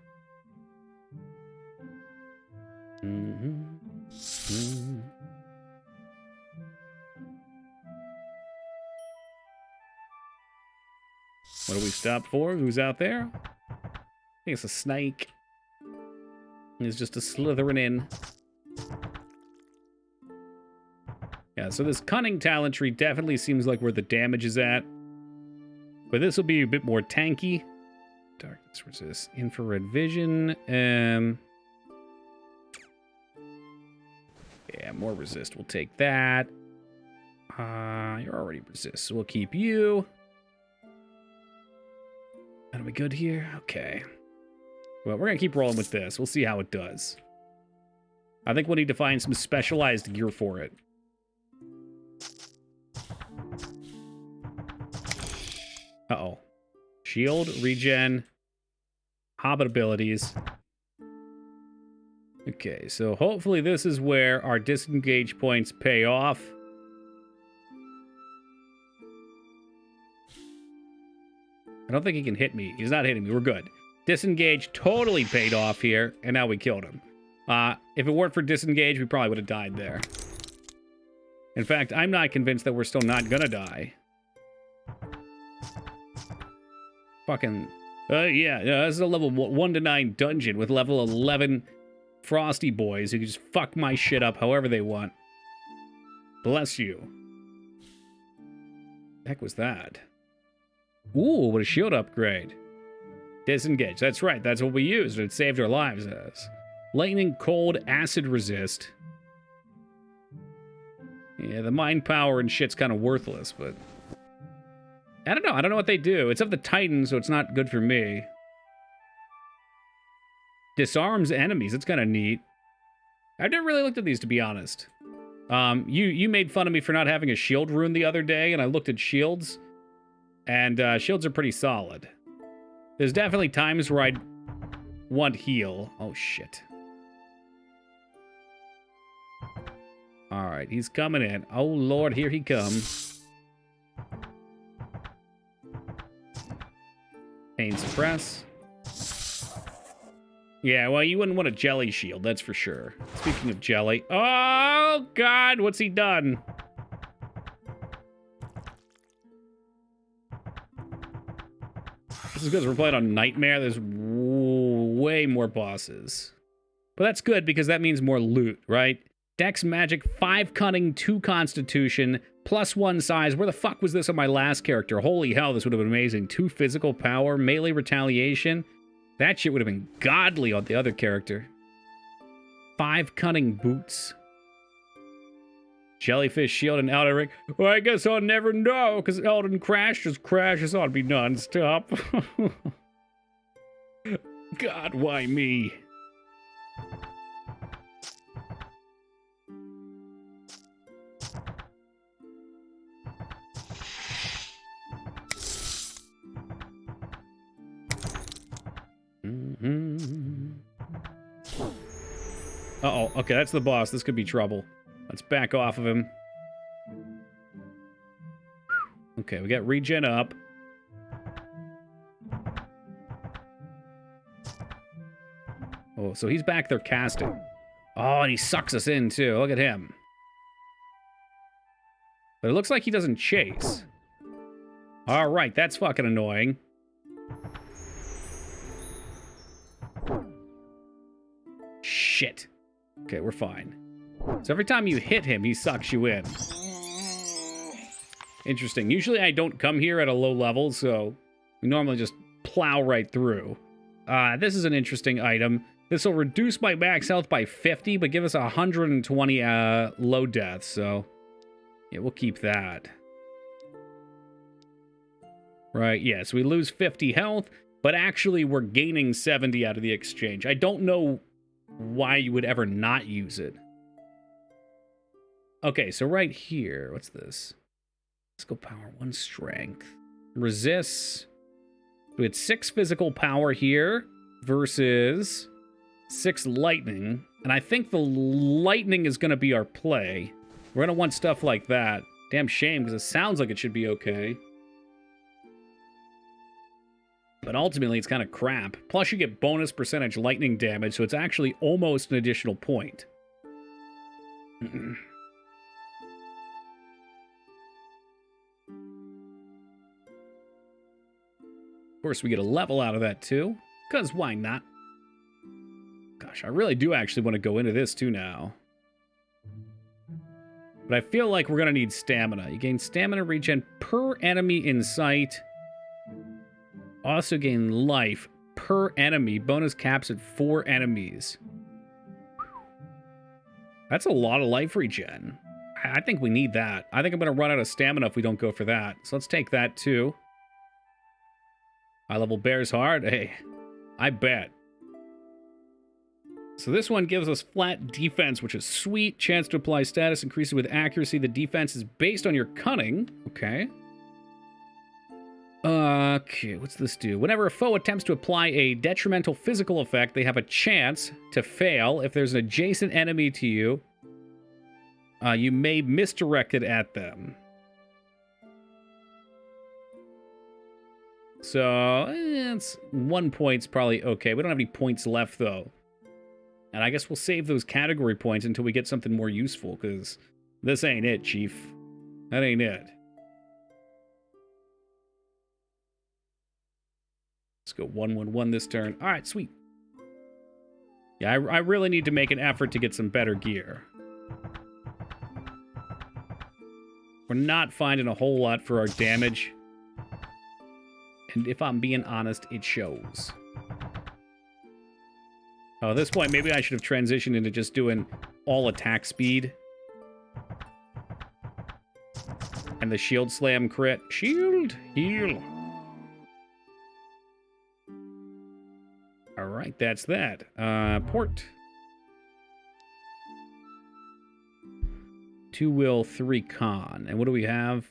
What do we stop for? Who's out there? I think it's a snake. He's just a slithering in. Yeah, so this cunning talent tree definitely seems like where the damage is at. But this will be a bit more tanky. Darkness resist. Infrared vision. Yeah, more resist. We'll take that. You're already resist, so we'll keep you. Are we good here? Okay. Well, we're going to keep rolling with this. We'll see how it does. I think we'll need to find some specialized gear for it. Uh-oh. Shield, regen, Hobbit abilities. Okay, so hopefully this is where our disengage points pay off. I don't think he can hit me. He's not hitting me. We're good. Disengage totally paid off here, and now we killed him. If it weren't for disengage, we probably would have died there. In fact, I'm not convinced that we're still not gonna die. Fucking... yeah, this is a level 1 to 9 dungeon with level 11 frosty boys who can just fuck my shit up however they want. Bless you. The heck was that? Ooh, what a shield upgrade. Disengage. That's right. That's what we used. It saved our lives as. Lightning, cold, acid resist. Yeah, the mind power and shit's kind of worthless, but... I don't know. I don't know what they do. It's of the Titan, so it's not good for me. Disarms enemies. It's kind of neat. I've never really looked at these, to be honest. You made fun of me for not having a shield rune the other day, and I looked at shields. And shields are pretty solid. There's definitely times where I'd want heal. Oh, shit. Alright, he's coming in. Oh, Lord, here he comes. Pain suppress. Yeah, well, you wouldn't want a jelly shield, that's for sure. Speaking of jelly. Oh, God, what's he done? This is because we're playing on Nightmare. There's way more bosses. But that's good because that means more loot, right? Dex Magic, 5 Cunning, 2 Constitution, +1 size. Where the fuck was this on my last character? Holy hell, this would have been amazing. 2 Physical Power, Melee Retaliation. That shit would have been godly on the other character. 5 Cunning Boots. Jellyfish Shield and Elden Ring. Well, I guess I'll never know, because Elden Crash just crashes on me non-stop. God, why me? Uh-oh, okay, that's the boss. This could be trouble. Let's back off of him. Okay, we got regen up. Oh, so he's back there casting. Oh, and he sucks us in, too. Look at him. But it looks like he doesn't chase. All right, that's fucking annoying. Shit. Okay, we're fine. So every time you hit him, he sucks you in. Interesting. Usually I don't come here at a low level, so we normally just plow right through. This is an interesting item. This will reduce my max health by 50, but give us 120 low death, so yeah, we'll keep that. Right, yeah, so we lose 50 health, but actually we're gaining 70 out of the exchange. I don't know why you would ever not use it. Okay, so right here, what's this? Physical power, 1 strength. Resists. We had 6 physical power here versus 6 lightning. And I think the lightning is going to be our play. We're going to want stuff like that. Damn shame, because it sounds like it should be okay. But ultimately, it's kind of crap. Plus, you get bonus percentage lightning damage, so it's actually almost an additional point. Of course, we get a level out of that, too. Because why not? Gosh, I really do actually want to go into this, too, now. But I feel like we're going to need stamina. You gain stamina regen per enemy in sight. Also gain life per enemy. Bonus caps at 4 enemies. That's a lot of life regen. I think we need that. I think I'm going to run out of stamina if we don't go for that. So let's take that, too. High level bears hard. Hey, I bet. So this one gives us flat defense, which is sweet. Chance to apply status increases with accuracy. The defense is based on your cunning. Okay. Okay, what's this do? Whenever a foe attempts to apply a detrimental physical effect, they have a chance to fail. If there's an adjacent enemy to you, you may misdirect it at them. So, it's 1 point's probably okay. We don't have any points left, though. And I guess we'll save those category points until we get something more useful, because this ain't it, Chief. That ain't it. Let's go 1-1-1 this turn. All right, sweet. Yeah, I really need to make an effort to get some better gear. We're not finding a whole lot for our damage. And if I'm being honest, it shows. Oh, at this point, maybe I should have transitioned into just doing all attack speed. And the shield slam crit. Shield, heal. All right, that's that. Port. 2 will, 3 con. And what do we have?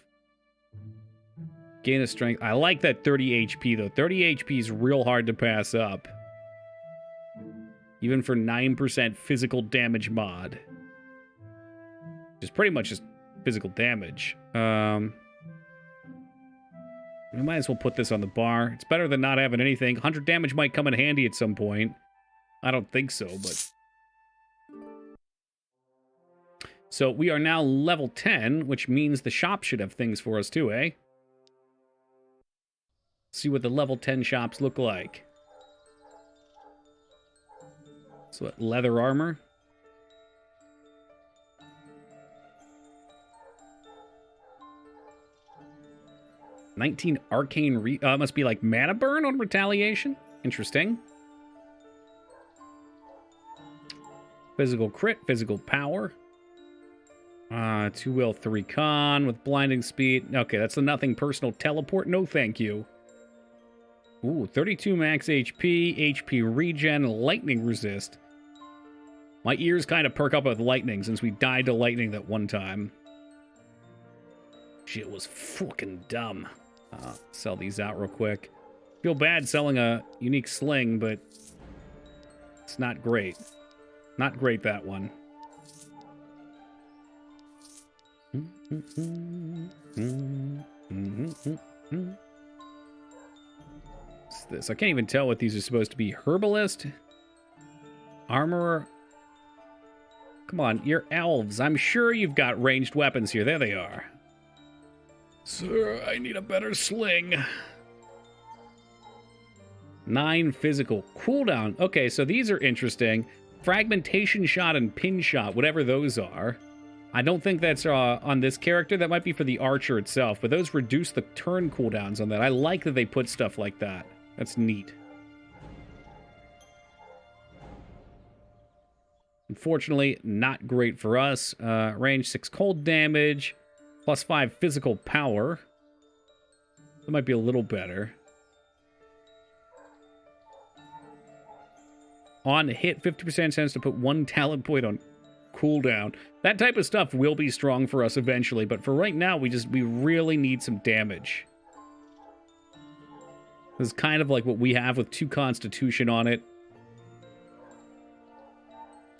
Gain of strength. I like that 30 HP, though. 30 HP is real hard to pass up. Even for 9% physical damage mod. Which is pretty much just physical damage. We might as well put this on the bar. It's better than not having anything. 100 damage might come in handy at some point. I don't think so, but... So we are now level 10, which means the shop should have things for us too, eh? See what the level 10 shops look like. So what, leather armor? $19 arcane must be like mana burn on retaliation. Interesting. Physical crit, physical power. 2 will, 3 con with blinding speed. Okay, that's a nothing personal teleport. No, thank you. Ooh, 32 max HP, HP regen, lightning resist. My ears kind of perk up with lightning since we died to lightning that one time. Shit was fucking dumb. Sell these out real quick. Feel bad selling a unique sling, but it's not great. Not great, that one. What's this? I can't even tell what these are supposed to be. Herbalist? Armorer? Come on, you're elves. I'm sure you've got ranged weapons here. There they are. Sir, I need a better sling. 9 physical. Cooldown. Okay, so these are interesting. Fragmentation shot and pin shot, whatever those are. I don't think that's on this character. That might be for the archer itself, but those reduce the turn cooldowns on that. I like that they put stuff like that. That's neat. Unfortunately, not great for us. Range 6 cold damage, plus 5 physical power. That might be a little better. On hit, 50% chance to put 1 talent point on cooldown. That type of stuff will be strong for us eventually, but for right now, we really need some damage. This is kind of like what we have with 2 Constitution on it.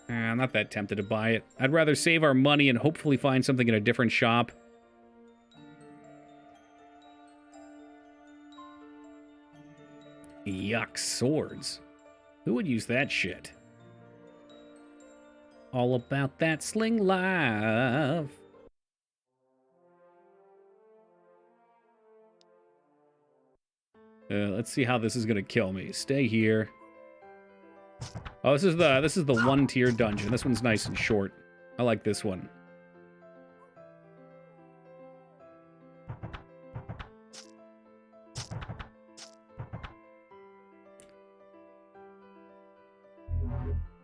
I'm not that tempted to buy it. I'd rather save our money and hopefully find something in a different shop. Yuck, swords. Who would use that shit? All about that sling life. Let's see how this is gonna kill me. Stay here. Oh, this is the 1-tier dungeon. This one's nice and short. I like this one.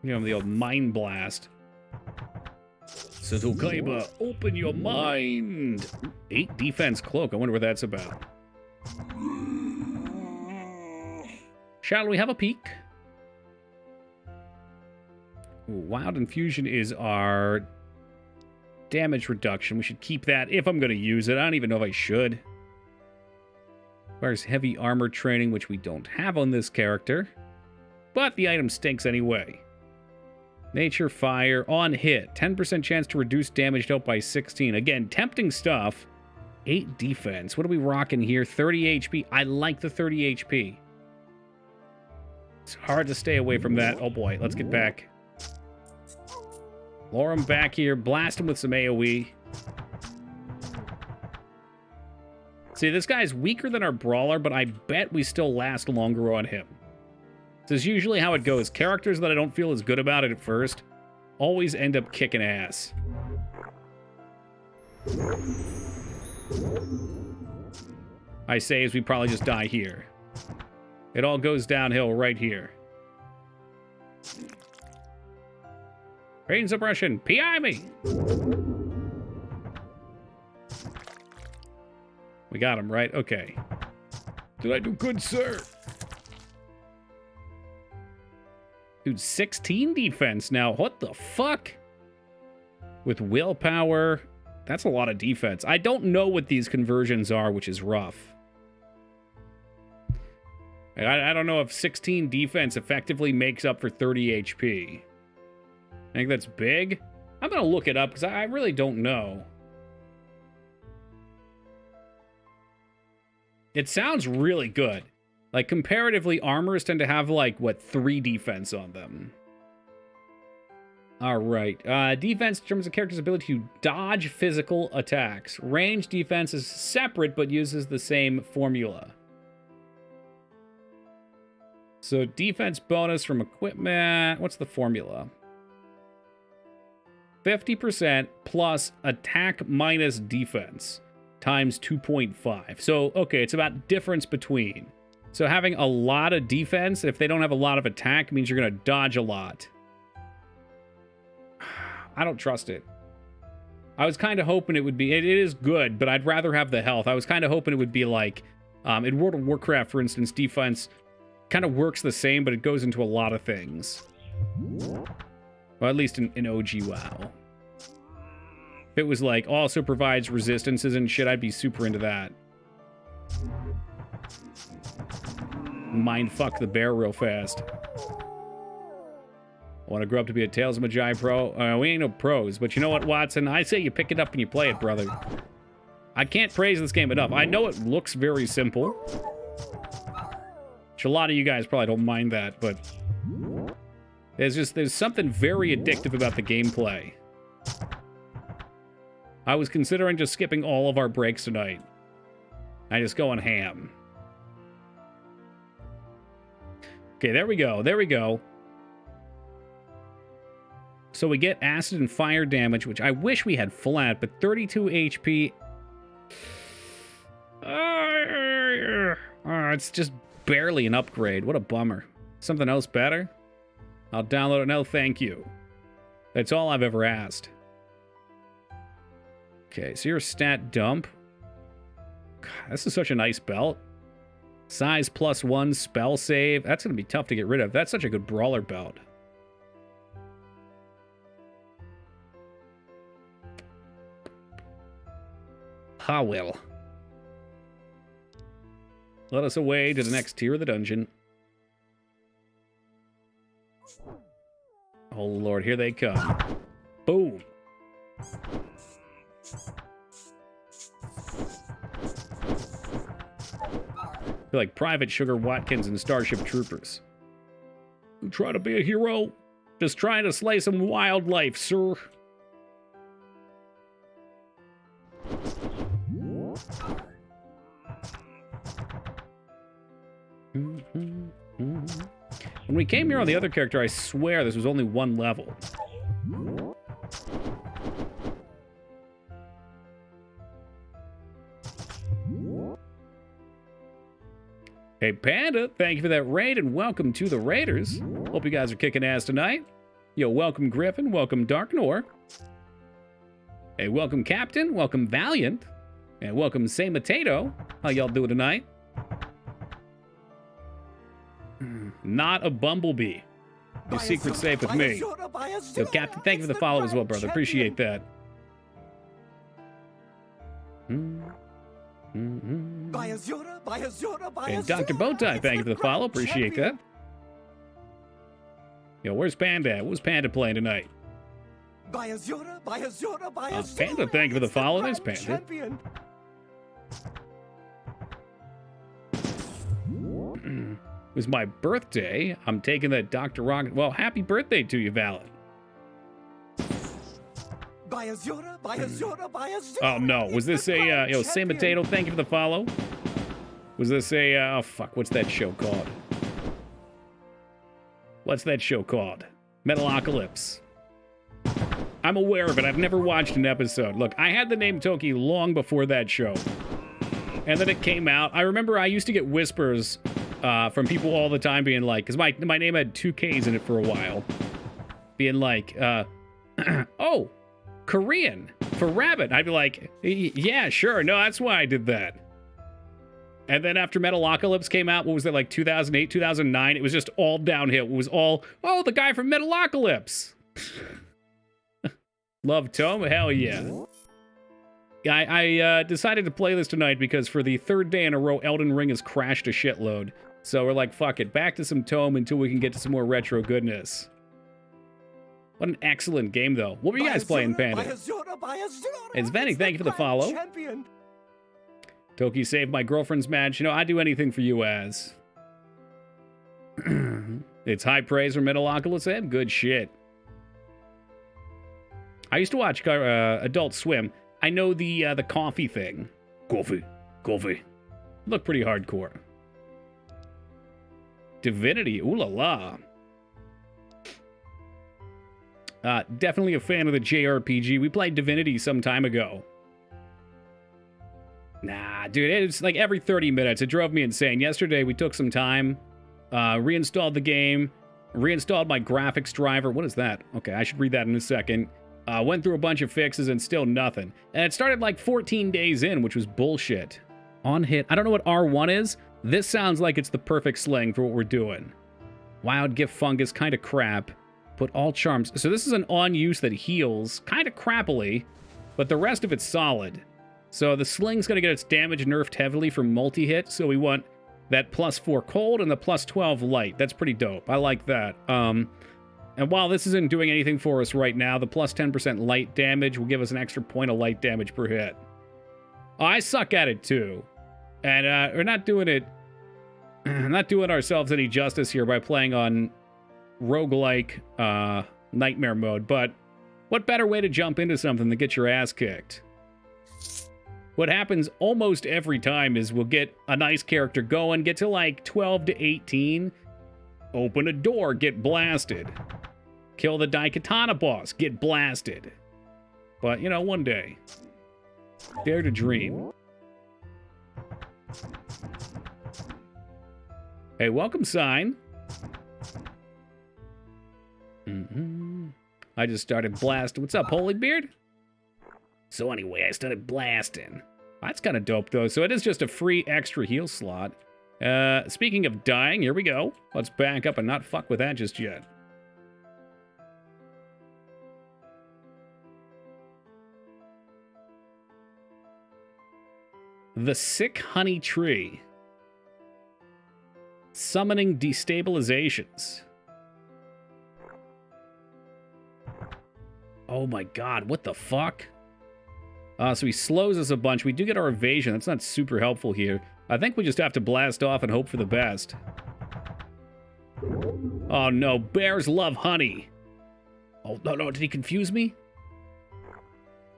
Give him the old mind blast. Setokaiba, open your mind. 8 defense cloak. I wonder what that's about. Shall we have a peek? Ooh, Wild Infusion is our damage reduction. We should keep that if I'm going to use it. I don't even know if I should. Requires heavy armor training, which we don't have on this character. But the item stinks anyway. Nature Fire on hit. 10% chance to reduce damage dealt by 16. Again, tempting stuff. 8 defense. What are we rocking here? 30 HP. I like the 30 HP. It's hard to stay away from that. Oh boy, let's get back. Lure him back here. Blast him with some AoE. See, this guy's weaker than our brawler, but I bet we still last longer on him. This is usually how it goes. Characters that I don't feel as good about it at first always end up kicking ass. I say as we probably just die here. It all goes downhill right here. Rain suppression, PI me! We got him, right? Okay. Did I do good, sir? Dude, 16 defense now. What the fuck? With willpower, that's a lot of defense. I don't know what these conversions are, which is rough. I don't know if 16 defense effectively makes up for 30 HP. I think that's big. I'm going to look it up because I really don't know. It sounds really good. Like, comparatively, armors tend to have, like, what, 3 defense on them. Alright. Defense determines a character's ability to dodge physical attacks. Range defense is separate, but uses the same formula. So, defense bonus from equipment. What's the formula? 50% plus attack minus defense times 2.5. So, okay, it's about difference between. So having a lot of defense, if they don't have a lot of attack, means you're going to dodge a lot. I don't trust it. I was kind of hoping it would be... It is good, but I'd rather have the health. I was kind of hoping it would be like... in World of Warcraft, for instance, defense kind of works the same, but it goes into a lot of things. Well, at least in OG WoW. If it was like, also provides resistances and shit, I'd be super into that. Mindfuck the bear real fast. I want to grow up to be a Tales of Maj'Eyal pro. We ain't no pros, but you know what, Watson? I say you pick it up and you play it, brother. I can't praise this game enough. I know it looks very simple. Which a lot of you guys probably don't mind that, but... There's something very addictive about the gameplay. I was considering just skipping all of our breaks tonight. I just going ham. Okay, there we go. There we go. So we get acid and fire damage, which I wish we had flat, but 32 HP. It's just barely an upgrade. What a bummer. Something else better? I'll download it. No, thank you. That's all I've ever asked. Okay, so your stat dump. God, this is such a nice belt. Size +1, spell save. That's going to be tough to get rid of. That's such a good brawler belt. Ah, well. Let us away to the next tier of the dungeon. Oh, Lord, here they come. Boom. like Private Sugar Watkins and Starship Troopers. You trying to be a hero? Just trying to slay some wildlife, sir. When we came here on the other character, I swear this was only one level. Hey, Panda, thank you for that raid, and welcome to the Raiders. Hope you guys are kicking ass tonight. Yo, welcome Griffin, welcome Dark Nor. Hey, welcome Captain, welcome Valiant, and welcome Say Potato. How y'all doing tonight? Not a bumblebee. Your secret's safe with me. Yo, Captain, thank you for the follow as well, brother. Appreciate that. And Dr. Bowtie, thank you for the follow. Appreciate that. Yo, where's Panda at? What was Panda playing tonight? Panda, thank you for the follow. There's Panda. It was my birthday. I'm taking that Dr. Rocket. Well, happy birthday to you, Valid. Oh no, was this a yo, Say Potato, thank you for the follow. Was this a oh fuck, what's that show called? What's that show called? Metalocalypse. I'm aware of it. I've never watched an episode. Look, I had the name Toki long before that show. And then it came out. I remember I used to get whispers from people all the time being like, because my name had 2 Ks in it for a while. Being like, oh, Korean for rabbit. I'd be like, yeah, sure. No, that's why I did that. And then after Metalocalypse came out, what was that, like 2008, 2009? It was just all downhill. It was all, oh, the guy from Metalocalypse. Love Tome? Hell yeah. I decided to play this tonight because for the 3rd day in a row, Elden Ring has crashed a shitload. So we're like, fuck it. Back to some Tome until we can get to some more retro goodness. What an excellent game, though. What were you guys playing, Panda? It's Venny, thank you for the follow. Toki saved my girlfriend's match. You know, I'd do anything for you, Az. It's high praise from Metalocalypse Ed. Good shit. I used to watch Adult Swim. I know the coffee thing. Coffee. Look pretty hardcore. Divinity, ooh la la. Definitely a fan of the JRPG. We played Divinity some time ago. Nah, dude, it's like every 30 minutes. It drove me insane. Yesterday, we took some time, reinstalled the game, reinstalled my graphics driver. What is that? Okay, I should read that in a second. Went through a bunch of fixes and still nothing. And it started like 14 days in, which was bullshit. On hit. I don't know what R1 is. This sounds like it's the perfect sling for what we're doing. Wild Gift Fungus, kind of crap. Put all charms. So this is an on use that heals, kind of crappily, but the rest of it's solid. So the sling's going to get its damage nerfed heavily from multi-hit, so we want that +4 cold and the +12 light. That's pretty dope. I like that. And while this isn't doing anything for us right now, the +10% light damage will give us an extra point of light damage per hit. Oh, I suck at it too. And we're not doing it... not doing ourselves any justice here by playing on roguelike nightmare mode, but what better way to jump into something than get your ass kicked? What happens almost every time is we'll get a nice character going, get to like 12 to 18, open a door, get blasted. Kill the Daikatana boss, get blasted. But, you know, one day. Dare to dream. Hey, welcome, Sign. I just started blasting. What's up, Holybeard? So anyway, I started blasting. That's kind of dope, though. So it is just a free extra heal slot. Speaking of dying, here we go. Let's back up and not fuck with that just yet. The Sick Honey Tree. Summoning destabilizations. Oh my god, what the fuck? So he slows us a bunch. We do get our evasion. That's not super helpful here. I think we just have to blast off and hope for the best. Oh no, bears love honey. Oh no, did he confuse me?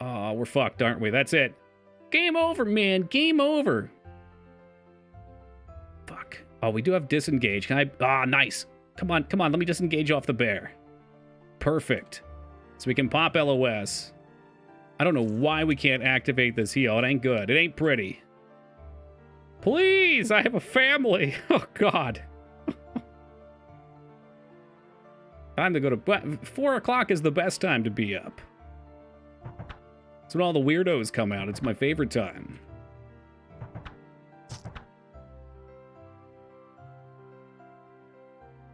Oh, we're fucked, aren't we? That's it. Game over, man. Game over. Fuck. Oh, we do have disengage. Can I? Ah, nice. Come on. Let me disengage off the bear. Perfect. So we can pop LOS. I don't know why we can't activate this heal. It ain't good. It ain't pretty. Please, I have a family. Oh, God. Time to go to... 4 o'clock is the best time to be up. It's when all the weirdos come out. It's my favorite time.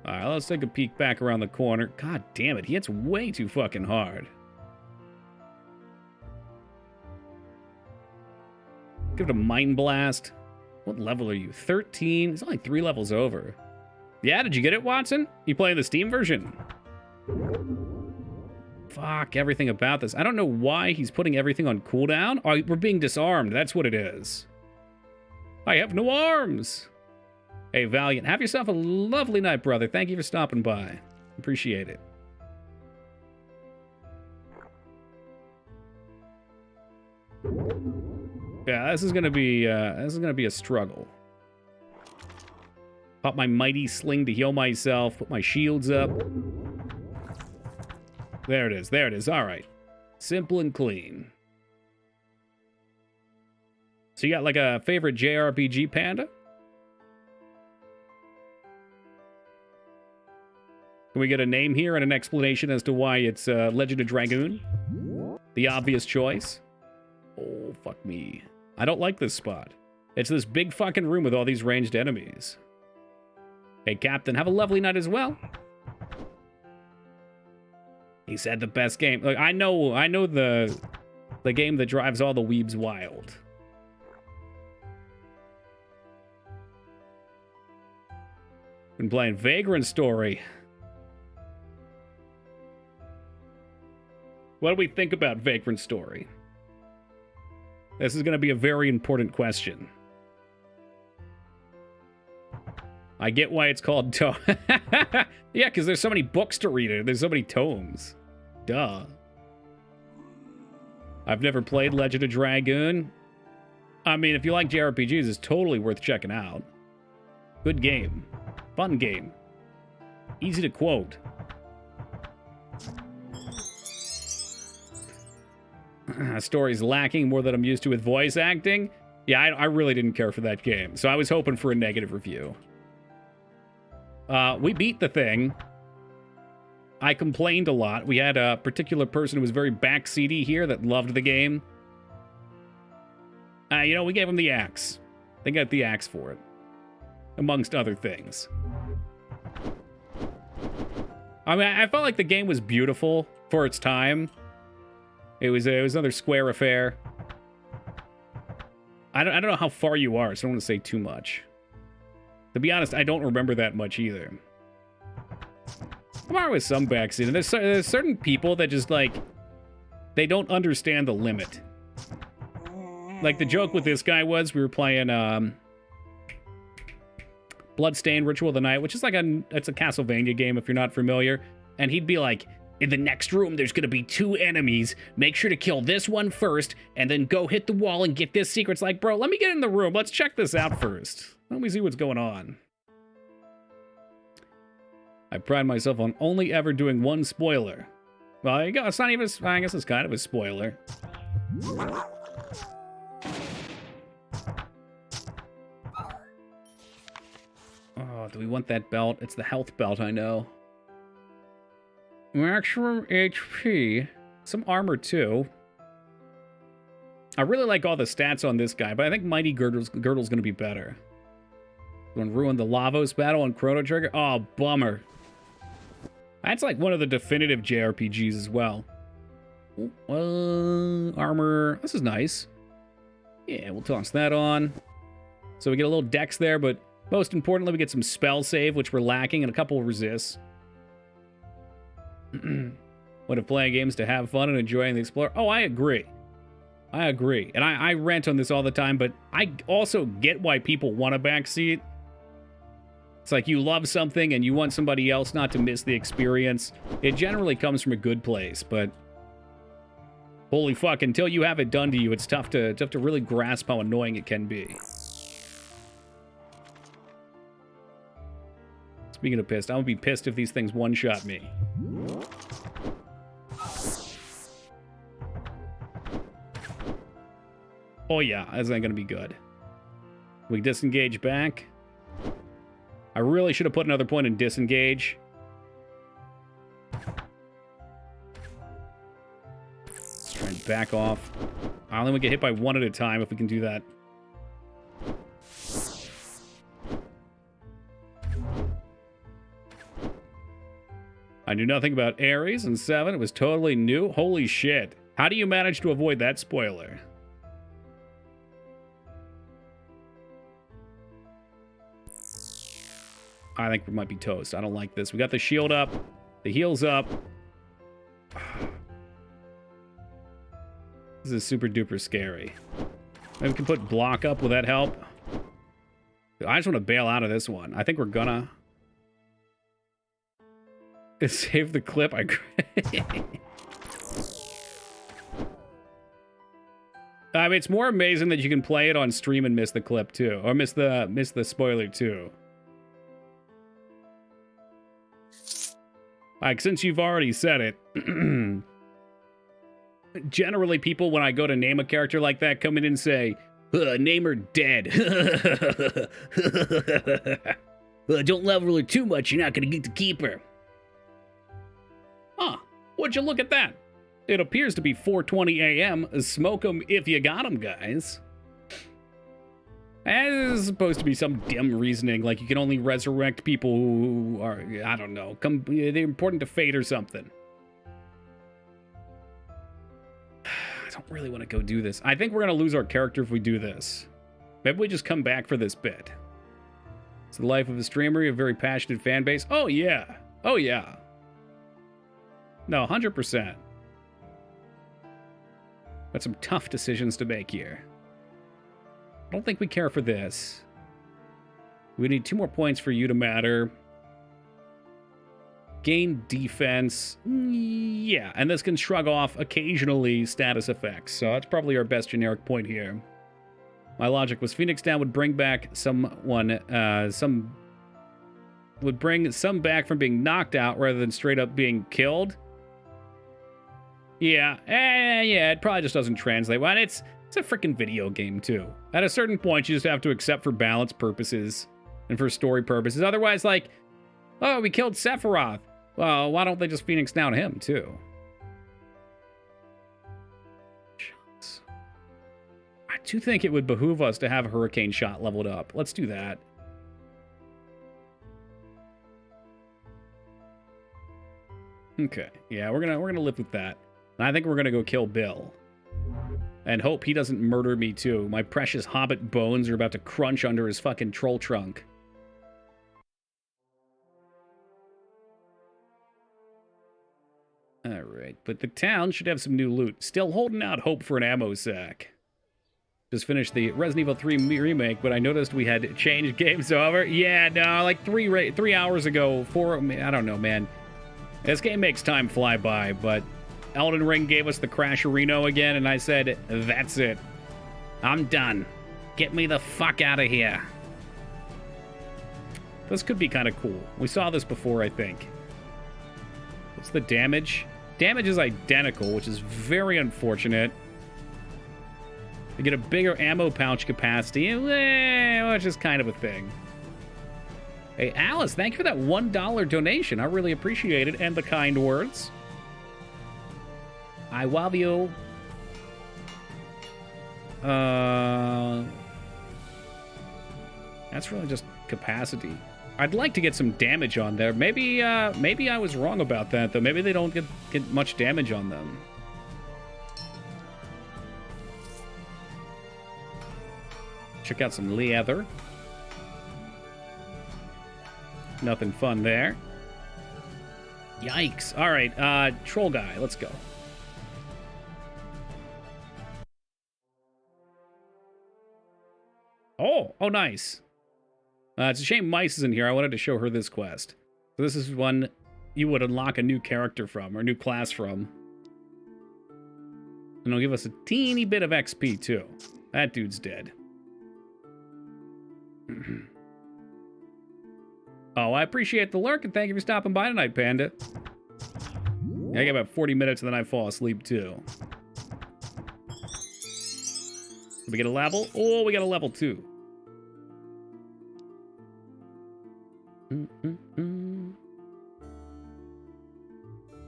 Alright, let's take a peek back around the corner. God damn it, he hits way too fucking hard. Give it a Mind Blast. What level are you? 13? It's only 3 levels over. Yeah, did you get it, Watson? You playing the Steam version? Fuck everything about this. I don't know why he's putting everything on cooldown. Oh, we're being disarmed. That's what it is. I have no arms. Hey, Valiant, have yourself a lovely night, brother. Thank you for stopping by. Appreciate it. Yeah, this is gonna be a struggle. Pop my mighty sling to heal myself. Put my shields up. There it is. There it is. All right. Simple and clean. So you got like a favorite JRPG, Panda? Can we get a name here and an explanation as to why it's Legend of Dragoon? The obvious choice. Oh, fuck me. I don't like this spot. It's this big fucking room with all these ranged enemies. Hey, Captain, have a lovely night as well. He said the best game. Like, I know the game that drives all the weebs wild. Been playing Vagrant Story. What do we think about Vagrant Story? This is going to be a very important question. I get why it's called Tome. Yeah, because there's so many books to read it. There's so many tomes. Duh. I've never played Legend of Dragoon. I mean, if you like JRPGs, it's totally worth checking out. Good game. Fun game. Easy to quote. Story's lacking more than I'm used to with voice acting. Yeah, I really didn't care for that game, so I was hoping for a negative review. We beat the thing. I complained a lot. We had a particular person who was very backseaty here that loved the game. You know, we gave him the axe. They got the axe for it. Amongst other things. I mean, I felt like the game was beautiful for its time. It was another Square affair. I don't know how far you are, so I don't want to say too much. To be honest, I don't remember that much either. I'm alright with some backseat. There's certain people that just, like, they don't understand the limit. Like, the joke with this guy was, we were playing, Bloodstained Ritual of the Night, which is like it's a Castlevania game if you're not familiar. And he'd be like, in the next room, there's gonna be 2 enemies. Make sure to kill this one first, and then go hit the wall and get this secret. It's like, bro, let me get in the room. Let's check this out first. Let me see what's going on. I pride myself on only ever doing one spoiler. Well, there you go. It's not even, I guess it's kind of a spoiler. Oh, do we want that belt? It's the health belt, I know. Maximum HP. Some armor, too. I really like all the stats on this guy, but I think Mighty Girdle's going to be better. Going to ruin the Lavos battle on Chrono Trigger? Oh, bummer. That's like one of the definitive JRPGs as well. Armor. This is nice. Yeah, we'll toss that on. So we get a little dex there, but most importantly, we get some spell save, which we're lacking, and a couple of resists. What if playing games to have fun and enjoying the explore? Oh, I agree. I agree. And I rant on this all the time, but I also get why people want a backseat. It's like you love something and you want somebody else not to miss the experience. It generally comes from a good place, but holy fuck, until you have it done to you, it's tough to really grasp how annoying it can be. Speaking of pissed, I would be pissed if these things one-shot me. Oh yeah, that's not gonna be good. We disengage back. I really should have put another point in disengage. Try and back off. I only get hit by one at a time if we can do that. I knew nothing about Ares in 7. It was totally new. Holy shit. How do you manage to avoid that spoiler? I think we might be toast. I don't like this. We got the shield up. The heal's up. This is super duper scary. Maybe we can put block up. Will that help? I just want to bail out of this one. I think we're gonna... Save the clip. I mean, it's more amazing that you can play it on stream and miss the clip too, or miss the spoiler too. Like, since you've already said it, generally people, when I go to name a character like that, come in and say, name her dead. Don't love her too much, you're not gonna get to keep her. Huh, would you look at that? It appears to be 4:20 a.m. Smoke 'em if you got 'em, guys. As supposed to be some dim reasoning, like you can only resurrect people who are, I don't know, they're important to fate or something. I don't really want to go do this. I think we're going to lose our character if we do this. Maybe we just come back for this bit. It's the life of a streamer, a very passionate fan base. Oh, yeah. Oh, yeah. No, 100%. Got some tough decisions to make here. I don't think we care for this. We need 2 more points for you to matter. Gain defense. Yeah, and this can shrug off occasionally status effects. So that's probably our best generic point here. My logic was Phoenix Down would bring back would bring some back from being knocked out rather than straight up being killed. Yeah, yeah, it probably just doesn't translate. Well, it's a freaking video game, too. At a certain point, you just have to accept for balance purposes and for story purposes. Otherwise, like, oh, we killed Sephiroth. Well, why don't they just Phoenix down him, too? Shots. I do think it would behoove us to have a Hurricane Shot leveled up. Let's do that. Okay, yeah, we're gonna live with that. And I think we're gonna go kill Bill. And hope he doesn't murder me too. My precious hobbit bones are about to crunch under his fucking troll trunk. Alright, but the town should have some new loot. Still holding out hope for an ammo sack. Just finished the Resident Evil 3 remake, but I noticed we had changed games over. Yeah, no, like 3 hours ago, 4, I don't know, man. This game makes time fly by, but Elden Ring gave us the Crasherino again, and I said, that's it. I'm done. Get me the fuck out of here. This could be kind of cool. We saw this before, I think. What's the damage? Damage is identical, which is very unfortunate. We get a bigger ammo pouch capacity, which is kind of a thing. Hey, Alice, thank you for that $1 donation. I really appreciate it, and the kind words. I love you. That's really just capacity. I'd like to get some damage on there. Maybe I was wrong about that, though. Maybe they don't get much damage on them. Check out some leather. Nothing fun there. Yikes. All right, troll guy, let's go. Oh, nice. It's a shame Mice isn't here. I wanted to show her this quest. So this is one you would unlock a new character from, or a new class from. And it'll give us a teeny bit of XP, too. That dude's dead. Oh, I appreciate the lurk, and thank you for stopping by tonight, Panda. I got about 40 minutes, and then I fall asleep, too. Did we get a level? Oh, we got a level 2.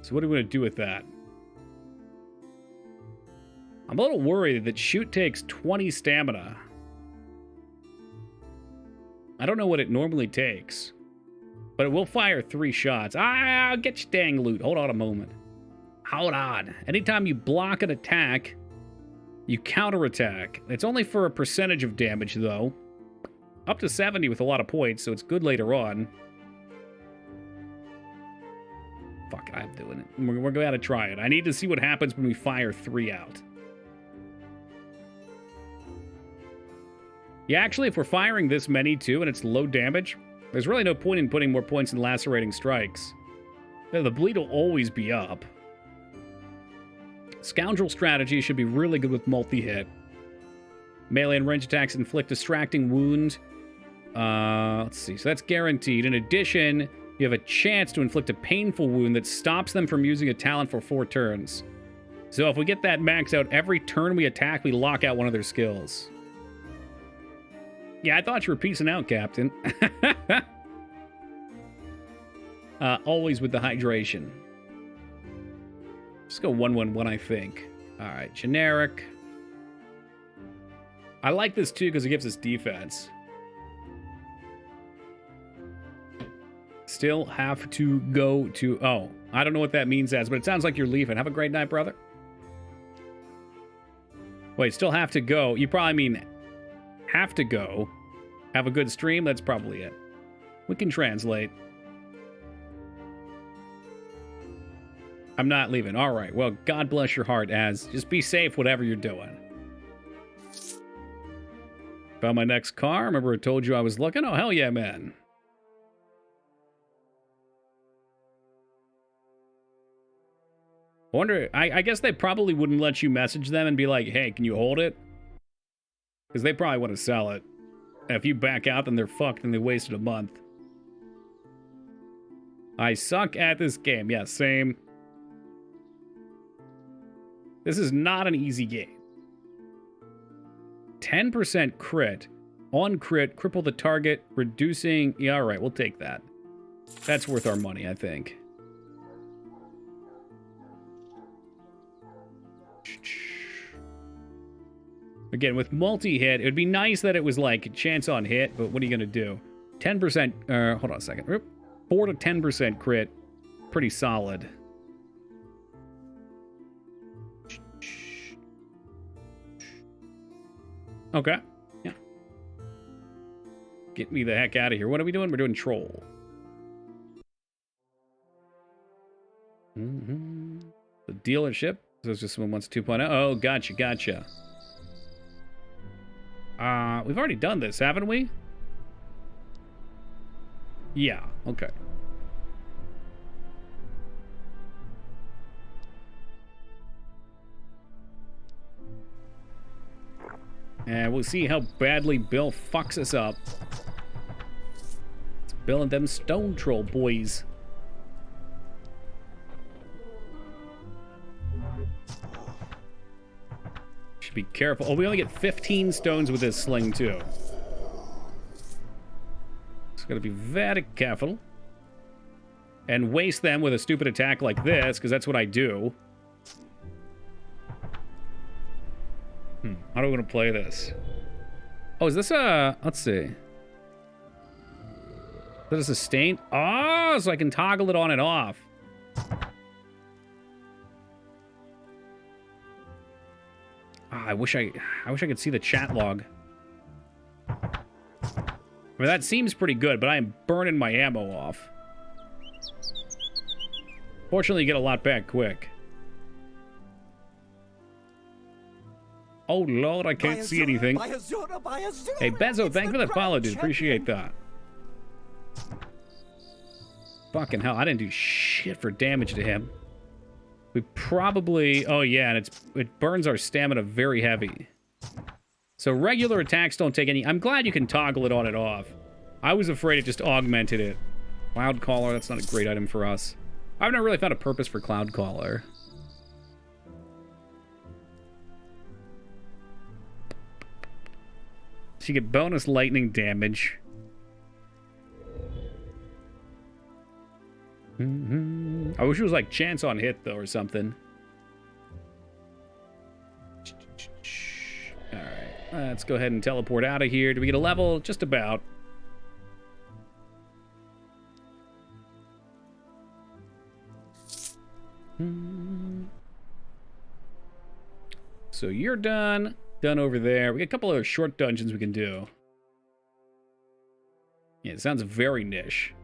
So what are we going to do with that? I'm a little worried that shoot takes 20 stamina. I don't know what it normally takes. But it will fire 3 shots. I'll get your dang loot. Hold on a moment. Hold on. Anytime you block an attack, you counterattack. It's only for a percentage of damage, though. Up to 70 with a lot of points, so it's good later on. Fuck it, I'm doing it. We're going to try it. I need to see what happens when we fire 3 out. Yeah, actually, if we're firing this many, too, and it's low damage, there's really no point in putting more points in lacerating strikes. The bleed will always be up. Scoundrel strategy should be really good with multi-hit. Melee and range attacks inflict distracting wound. Let's see. So that's guaranteed. In addition, you have a chance to inflict a painful wound that stops them from using a talent for 4 turns. So if we get that maxed out, every turn we attack, we lock out one of their skills. Yeah, I thought you were peacing out, Captain. Always with the hydration. Just go 1-1-1, I think. All right, generic. I like this, too, because it gives us defense. Still have to go to... Oh, I don't know what that means as, but it sounds like you're leaving. Have a great night, brother. Wait, still have to go. You probably mean have to go. Have a good stream? That's probably it. We can translate. I'm not leaving. All right. Well, God bless your heart, Az. Just be safe, whatever you're doing. Found my next car. Remember I told you I was looking? Oh, hell yeah, man. Wonder, I guess they probably wouldn't let you message them and be like, hey, can you hold it? Because they probably want to sell it. And if you back out, then they're fucked and they wasted a month. I suck at this game. Yeah, same. This is not an easy game. 10% crit. On crit, cripple the target, reducing... Yeah, all right, we'll take that. That's worth our money, I think. Again, with multi-hit, it would be nice that it was like a chance on hit, but what are you going to do? 10%, hold on a second. 4 to 10% crit. Pretty solid. Okay. Yeah. Get me the heck out of here. What are we doing? We're doing troll. The dealership. So it's just someone wants 2.0. Oh, gotcha, gotcha. We've already done this, haven't we? Yeah, okay. And we'll see how badly Bill fucks us up. It's Bill and them stone troll boys. Should be careful. Oh, we only get 15 stones with this sling, too. Just gotta be very careful. And waste them with a stupid attack like this, because that's what I do. How do we want to play this? Oh, is this a... Let's see. Is that a sustain? Oh, so I can toggle it on and off. I wish I could see the chat log. I mean, that seems pretty good, but I am burning my ammo off. Fortunately, you get a lot back quick. Oh, Lord, I can't see anything. Hey, Bezo, thanks for the follow, dude. Appreciate that. Fucking hell, I didn't do shit for damage to him. We probably... Oh, yeah, and it burns our stamina very heavy. So regular attacks don't take any... I'm glad you can toggle it on and off. I was afraid it just augmented it. Cloud Caller, that's not a great item for us. I've never really found a purpose for Cloud Caller. So you get bonus lightning damage. I wish it was like chance on hit, though, or something. Alright, let's go ahead and teleport out of here. Do we get a level? Just about. So you're done. Done over there. We got a couple of short dungeons we can do. Yeah, it sounds very niche.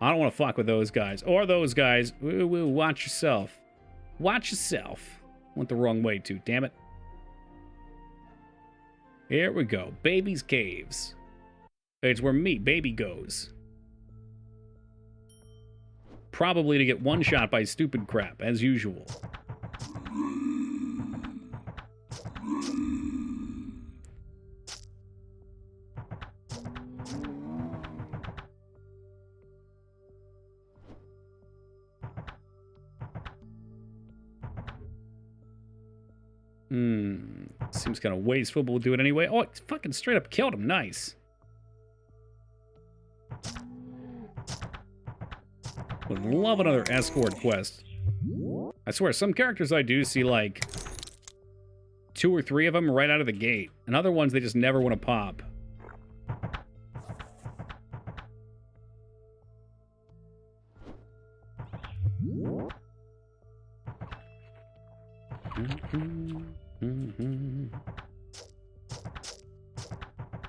I don't want to fuck with those guys. Or those guys. Watch yourself. Watch yourself. Went the wrong way, too. Damn it. Here we go. Baby's Caves. It's where me, baby, goes. Probably to get one shot by stupid crap, as usual. Seems kind of wasteful, but we'll do it anyway. Oh, it fucking straight up killed him. Nice. Would love another escort quest. I swear, some characters I do see, like, 2 or 3 of them right out of the gate. And other ones, they just never want to pop.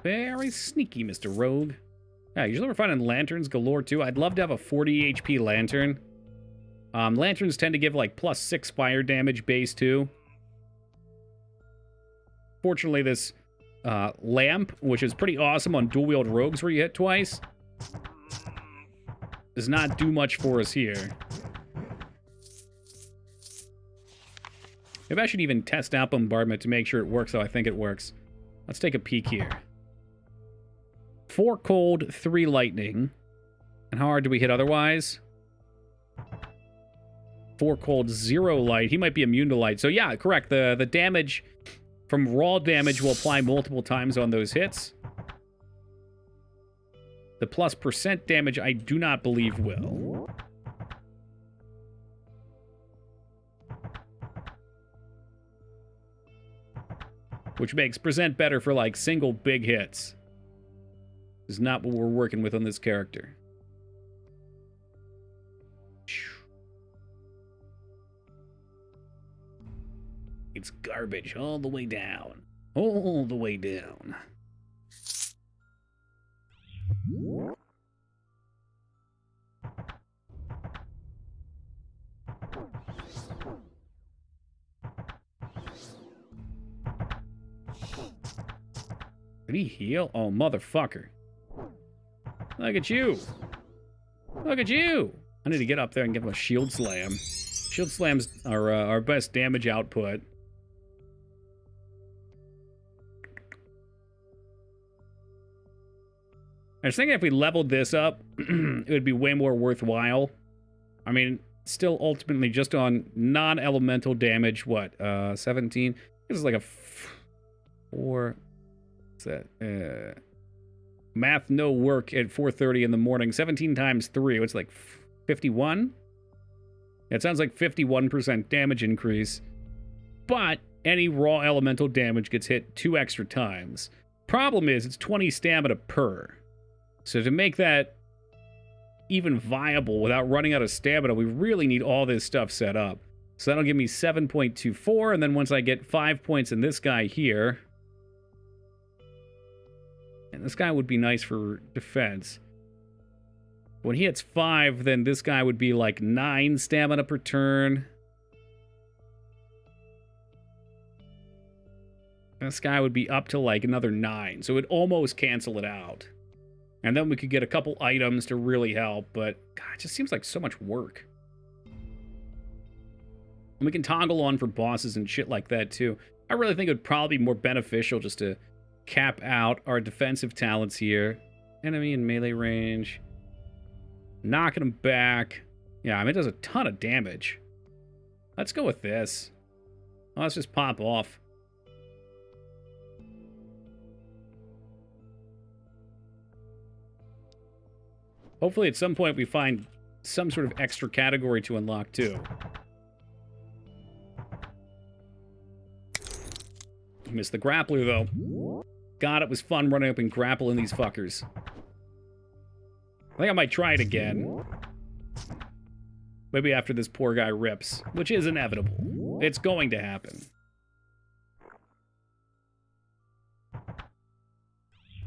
Very sneaky, Mr. Rogue. Yeah, usually we're finding lanterns galore, too. I'd love to have a 40 HP lantern. Lanterns tend to give, like, +6 fire damage base, too. Fortunately, this lamp, which is pretty awesome on dual-wield rogues where you hit twice, does not do much for us here. Maybe I should even test out Bombardment to make sure it works how I think it works. Let's take a peek here. 4 cold, 3 lightning. And how hard do we hit otherwise? 4 cold, 0 light. He might be immune to light. So yeah, correct. The damage from raw damage will apply multiple times on those hits. The +% damage I do not believe will. Which makes present better for like single big hits. Is not what we're working with on this character. It's garbage all the way down. All the way down. Did he heal? Oh, motherfucker. Look at you. Look at you. I need to get up there and give him a shield slam. Shield slams are our best damage output. I was thinking if we leveled this up, it would be way more worthwhile. I mean, still ultimately just on non-elemental damage, what, 17? This is like a 4... What's that? Math no work at 4:30 in the morning. 17 times 3, what's like 51? It sounds like 51% damage increase. But any raw elemental damage gets hit 2 extra times. Problem is, it's 20 stamina per. So to make that even viable without running out of stamina, we really need all this stuff set up. So that'll give me 7.24, and then once I get 5 points in this guy here... And this guy would be nice for defense. When he hits 5, then this guy would be like 9 stamina per turn. This guy would be up to like another 9, so it would almost cancel it out. And then we could get a couple items to really help, but God, it just seems like so much work. And we can toggle on for bosses and shit like that too. I really think it would probably be more beneficial just to cap out our defensive talents here. Enemy in melee range. Knocking them back. Yeah, I mean, it does a ton of damage. Let's go with this. Let's just pop off. Hopefully at some point we find some sort of extra category to unlock too. Missed the grappler though. God, it was fun running up and grappling these fuckers. I think I might try it again. Maybe after this poor guy rips, which is inevitable. It's going to happen.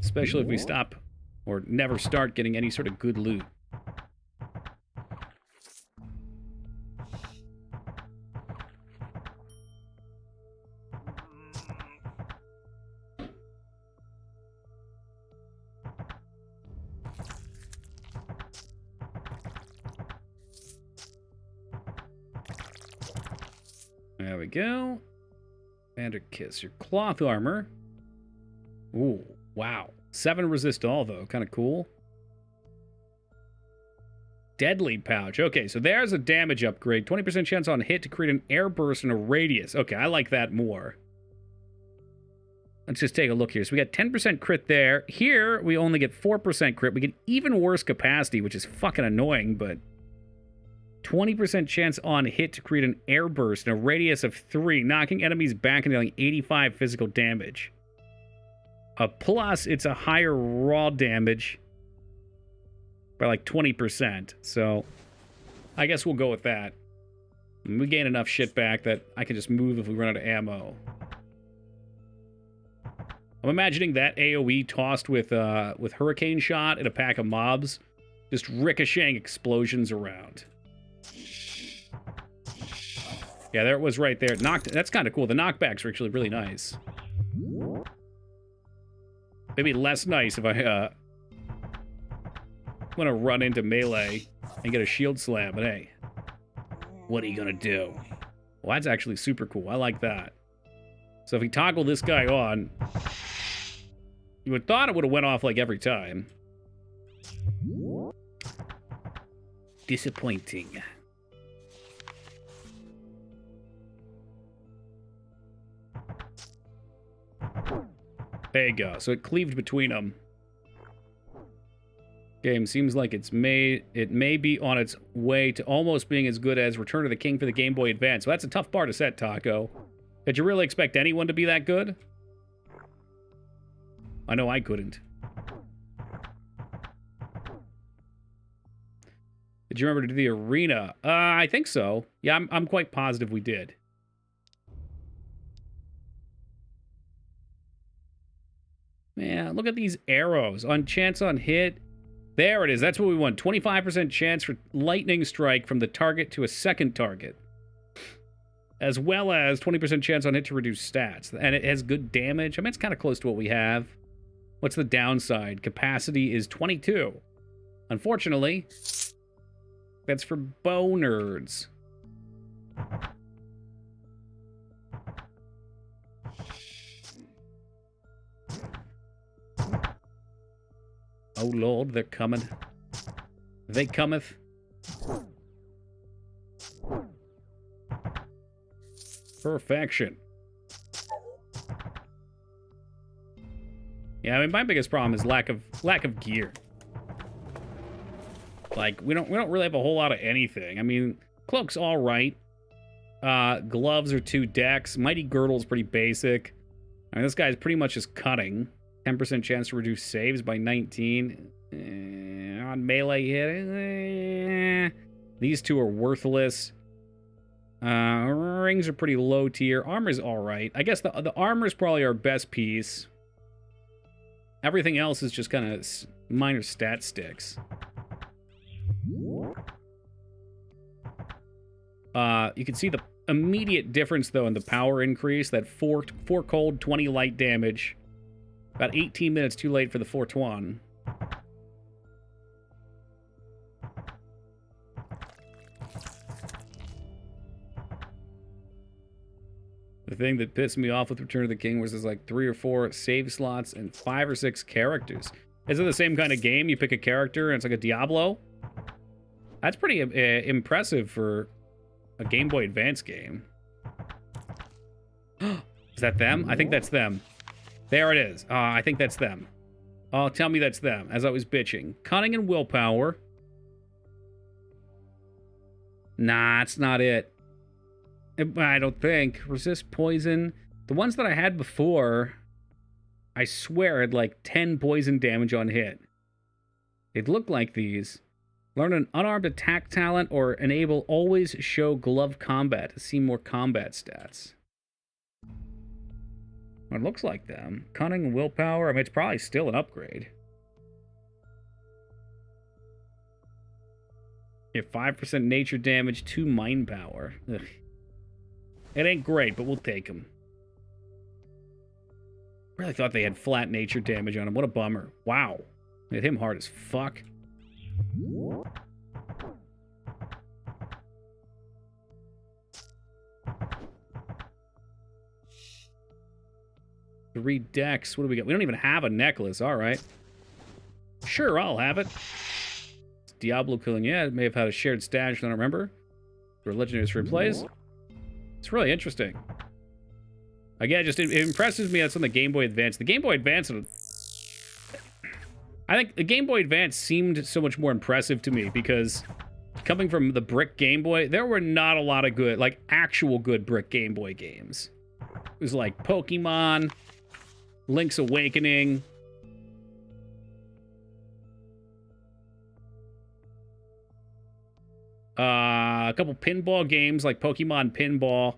Especially if we stop or never start getting any sort of good loot. There we go. Vanderkiss, your cloth armor. Ooh, wow. 7 resist all, though. Kind of cool. Deadly pouch. Okay, so there's a damage upgrade. 20% chance on hit to create an air burst in a radius. Okay, I like that more. Let's just take a look here. So we got 10% crit there. Here, we only get 4% crit. We get even worse capacity, which is fucking annoying, but 20% chance on hit to create an air burst in a radius of 3, knocking enemies back and dealing 85 physical damage. Plus, it's a higher raw damage by like 20%. So, I guess we'll go with that. And we gain enough shit back that I can just move if we run out of ammo. I'm imagining that AoE tossed with Hurricane Shot in a pack of mobs, just ricocheting explosions around. Yeah, there it was right there. That's kind of cool. The knockbacks are actually really nice. Maybe less nice if I want to run into melee and get a shield slam, but hey, what are you gonna do? Well, that's actually super cool. I like that. So if we toggle this guy on, you would have thought it would have went off like every time. Disappointing. There you go. So it cleaved between them. Game seems like it may be on its way to almost being as good as Return of the King for the Game Boy Advance. So that's a tough bar to set, Taco. Did you really expect anyone to be that good? I know I couldn't. Did you remember to do the arena? I think so. Yeah, I'm quite positive we did. Man, look at these arrows. On chance on hit. There it is. That's what we want. 25% chance for lightning strike from the target to a second target. As well as 20% chance on hit to reduce stats. And it has good damage. I mean, it's kind of close to what we have. What's the downside? Capacity is 22. Unfortunately, that's for bow nerds. Oh Lord, they're coming. They cometh. Perfection. Yeah, I mean, my biggest problem is lack of gear. Like, we don't really have a whole lot of anything. I mean, cloak's all right. Gloves are 2 decks. Mighty girdle's pretty basic. I mean, this guy's pretty much just cutting. 10% chance to reduce saves by 19. On melee hit. These 2 are worthless. Rings are pretty low tier. Armor's alright. I guess the armor's probably our best piece. Everything else is just kind of minor stat sticks. You can see immediate difference, though, in the power increase. That 4 cold, 20 light damage. About 18 minutes too late for the 4-Twan. The thing that pissed me off with Return of the King was there's like 3 or 4 save slots and 5 or 6 characters. Is it the same kind of game? You pick a character and it's like a Diablo? That's pretty impressive for a Game Boy Advance game. Is that them? I think that's them. There it is. I think that's them. Oh, tell me that's them, as I was bitching. Cunning and willpower. Nah, it's not it. I don't think. Resist poison. The ones that I had before, I swear, had like 10 poison damage on hit. It looked like these. Learn an unarmed attack talent or enable always show glove combat to see more combat stats. It looks like them. Cunning and willpower. I mean, it's probably still an upgrade. You have 5% nature damage, 2 mind power. Ugh. It ain't great, but we'll take them. Really thought they had flat nature damage on him. What a bummer. Wow. Hit him hard as fuck. 3 decks. What do we got? We don't even have a necklace. All right. Sure, I'll have it. It's Diablo killing. Yeah, it may have had a shared stash. I don't remember. For legendaries for plays. It's really interesting. Again, just it impresses me that's on the Game Boy Advance. The Game Boy Advance, I think the Game Boy Advance seemed so much more impressive to me because coming from the brick Game Boy, there were not a lot of good, like actual good brick Game Boy games. It was like Pokemon, Link's Awakening. A couple pinball games like Pokemon Pinball.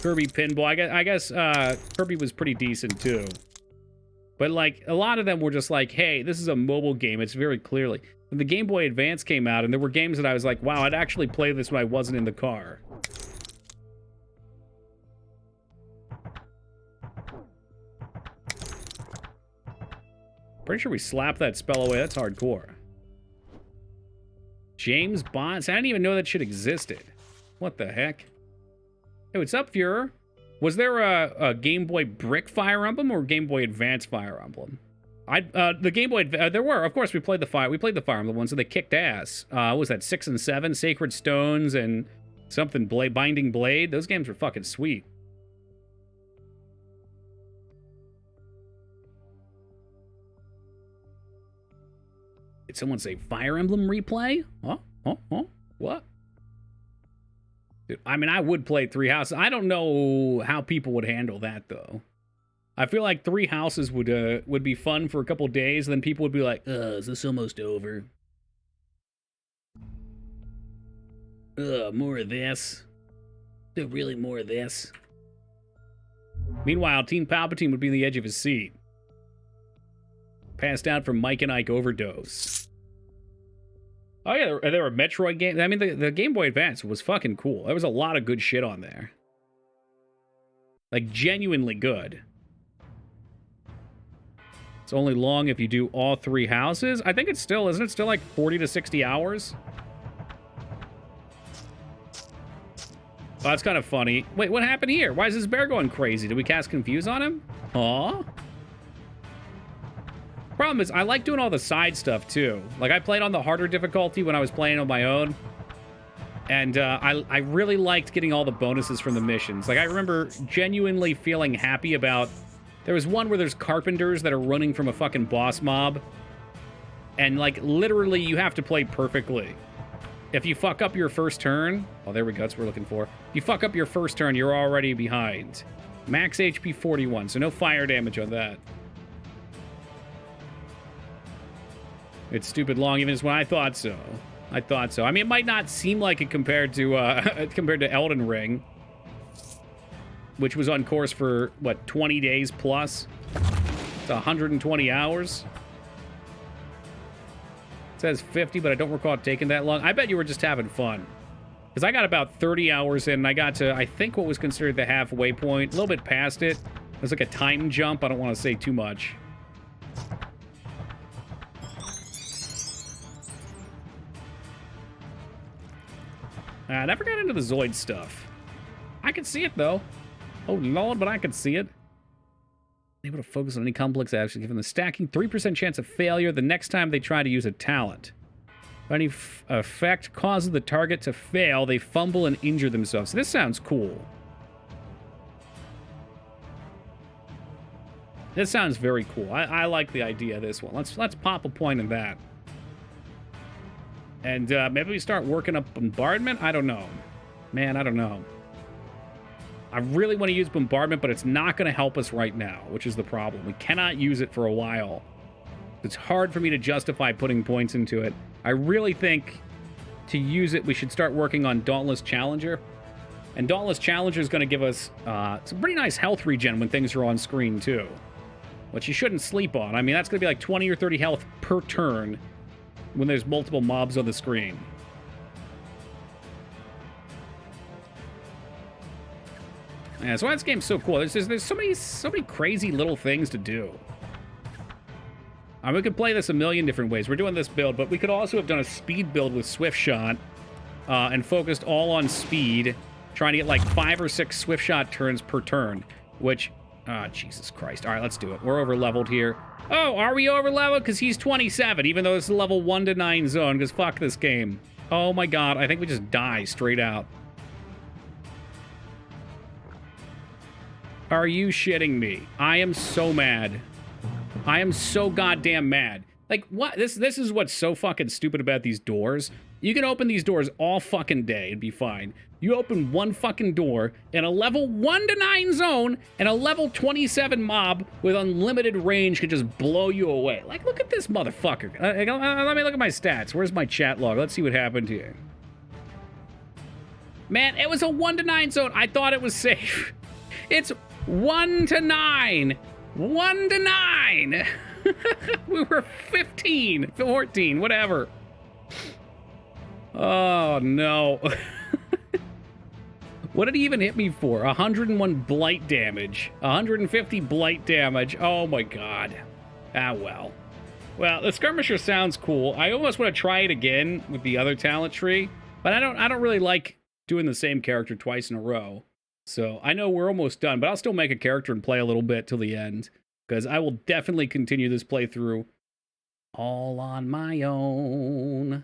Kirby Pinball. I guess Kirby was pretty decent too. But like a lot of them were just like, hey, this is a mobile game. It's very clearly. When the Game Boy Advance came out and there were games that I was like, wow, I'd actually play this when I wasn't in the car. Pretty sure we slapped that spell away. That's hardcore. James Bond. I didn't even know that shit existed. What the heck? Hey, what's up, Fuhrer? Was there a Game Boy Brick Fire Emblem or Game Boy Advance Fire Emblem? The Game Boy. There were, of course. We played the Fire Emblem ones, so they kicked ass. What was that 6 and 7? Sacred Stones and something Binding Blade. Those games were fucking sweet. Did someone say Fire Emblem replay? Huh? What? Dude, I mean, I would play 3 Houses. I don't know how people would handle that, though. I feel like 3 Houses would be fun for a couple days, and then people would be like, is this almost over? More of this. Really more of this. Meanwhile, Teen Palpatine would be on the edge of his seat. Passed out from Mike and Ike overdose. Oh yeah, there were Metroid games. I mean, the Game Boy Advance was fucking cool. There was a lot of good shit on there. Like, genuinely good. It's only long if you do all 3 houses. I think it's still, isn't it still like 40 to 60 hours? Oh, that's kind of funny. Wait, what happened here? Why is this bear going crazy? Did we cast Confuse on him? Aw. Problem is, I like doing all the side stuff, too. Like, I played on the harder difficulty when I was playing on my own. And I really liked getting all the bonuses from the missions. Like, I remember genuinely feeling happy about... There was one where there's carpenters that are running from a fucking boss mob. And, like, literally, you have to play perfectly. If you fuck up your first turn... Oh, there we go. That's what we're looking for. If you fuck up your first turn, you're already behind. Max HP 41, so no fire damage on that. It's stupid long, even as when I thought so. I mean, it might not seem like it compared to Elden Ring, which was on course for, what, 20 days plus? It's 120 hours. It says 50, but I don't recall it taking that long. I bet you were just having fun. Because I got about 30 hours in, and I got to, I think, what was considered the halfway point. A little bit past it. It was like a time jump. I don't want to say too much. I never got into the Zoid stuff. I could see it, though. Oh, Lord, but I could see it. Able to focus on any complex action, given the stacking 3% chance of failure the next time they try to use a talent. If any effect causes the target to fail, they fumble and injure themselves. This sounds cool. This sounds very cool. I like the idea of this one. Let's pop a point in that. And maybe we start working up bombardment? I don't know. Man, I don't know. I really want to use bombardment, but it's not going to help us right now, which is the problem. We cannot use it for a while. It's hard for me to justify putting points into it. I really think to use it, we should start working on Dauntless Challenger. And Dauntless Challenger is going to give us some pretty nice health regen when things are on screen, too. Which you shouldn't sleep on. I mean, that's going to be like 20 or 30 health per turn when there's multiple mobs on the screen. Yeah, that's why this game's so cool. There's so many crazy little things to do. We could play this a million different ways. We're doing this build, but we could also have done a speed build with Swift Shot and focused all on speed, trying to get like 5 or 6 Swift Shot turns per turn, which, Jesus Christ. All right, let's do it. We're over-leveled here. Oh, are we over-leveled? Because he's 27, even though it's a level 1 to 9 zone, because fuck this game. Oh my god, I think we just die straight out. Are you shitting me? I am so mad. I am so goddamn mad. Like, what? This is what's so fucking stupid about these doors. You can open these doors all fucking day and be fine. You open one fucking door in a level 1 to 9 zone, and a level 27 mob with unlimited range can just blow you away. Like, look at this motherfucker. Let me look at my stats. Where's my chat log? Let's see what happened here. Man, it was a 1 to 9 zone. I thought it was safe. It's 1 to 9. 1 to 9. We were 15, 14, whatever. Oh, no. What did he even hit me for? 101 blight damage. 150 blight damage. Oh, my God. Ah, well. Well, the skirmisher sounds cool. I almost want to try it again with the other talent tree, but I don't really like doing the same character twice in a row. So I know we're almost done, but I'll still make a character and play a little bit till the end, because I will definitely continue this playthrough all on my own.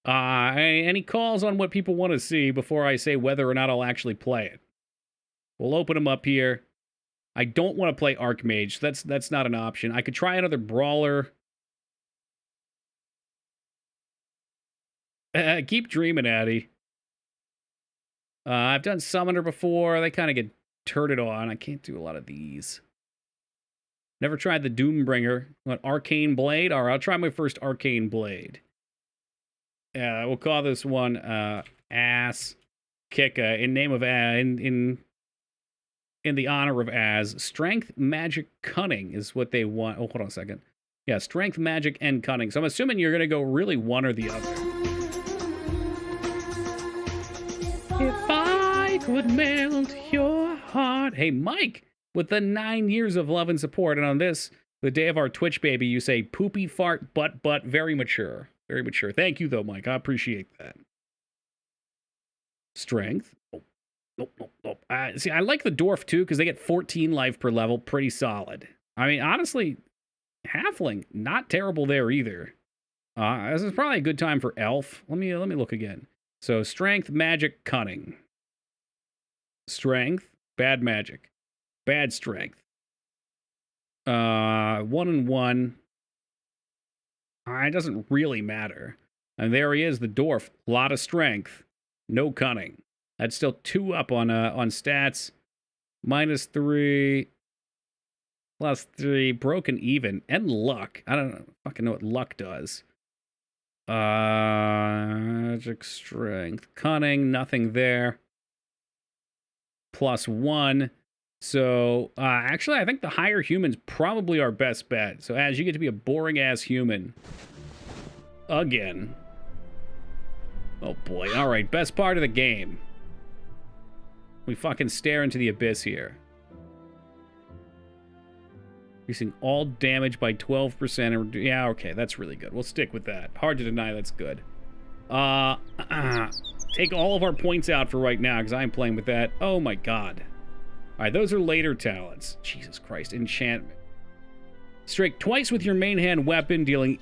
Any calls on what people want to see before I say whether or not I'll actually play it? We'll open them up here. I don't want to play Archmage. That's not an option. I could try another Brawler. Keep dreaming, Addy. I've done Summoner before. They kind of get turned on. I can't do a lot of these. Never tried the Doombringer. What, Arcane Blade? All right, I'll try my first Arcane Blade. We'll call this one Ass Kick in name of in the honor of Az. Strength, Magic, Cunning is what they want. Oh, hold on a second. Yeah, Strength, Magic, and Cunning. So I'm assuming you're going to go really one or the other. If I could melt your heart. Hey, Mike, with the 9 years of love and support. And on this, the day of our Twitch baby, you say poopy fart, butt. Very mature. Very mature. Thank you, though, Mike. I appreciate that. Strength. Nope. See, I like the Dwarf, too, because they get 14 life per level. Pretty solid. I mean, honestly, Halfling, not terrible there either. This is probably a good time for Elf. Let me look again. So, Strength, Magic, Cunning. Strength, bad Magic. Bad Strength. 1 and 1. It doesn't really matter. And there he is, the Dwarf. A lot of Strength. No Cunning. That's still 2 up on stats. -3. +3. Broken even. And luck. I don't fucking know what luck does. Magic, Strength, Cunning, nothing there. +1. So, actually, I think the higher human's probably our best bet. So, as you get to be a boring-ass human. Again. Oh boy. All right, best part of the game. We fucking stare into the abyss here. Increasing all damage by 12%. Yeah, okay, that's really good. We'll stick with that. Hard to deny that's good. Take all of our points out for right now, because I'm playing with that. Oh my god. Alright, those are later talents. Jesus Christ. Enchantment. Strike twice with your main hand weapon, dealing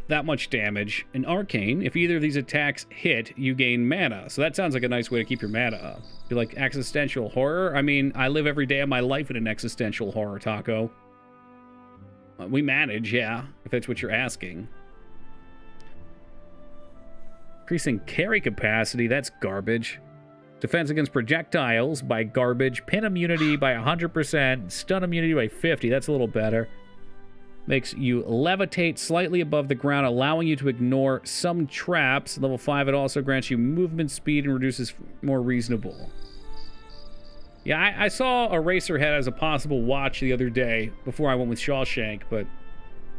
that much damage. An arcane, if either of these attacks hit, you gain mana. So that sounds like a nice way to keep your mana up. Be like existential horror? I mean, I live every day of my life in an existential horror, Taco. We manage, yeah, if that's what you're asking. Increasing carry capacity, that's garbage. Defense against projectiles by garbage. Pin immunity by 100%. Stun immunity by 50, that's a little better. Makes you levitate slightly above the ground, allowing you to ignore some traps. Level 5, it also grants you movement speed and reduces more reasonable. Yeah, I saw Eraserhead as a possible watch the other day before I went with Shawshank, but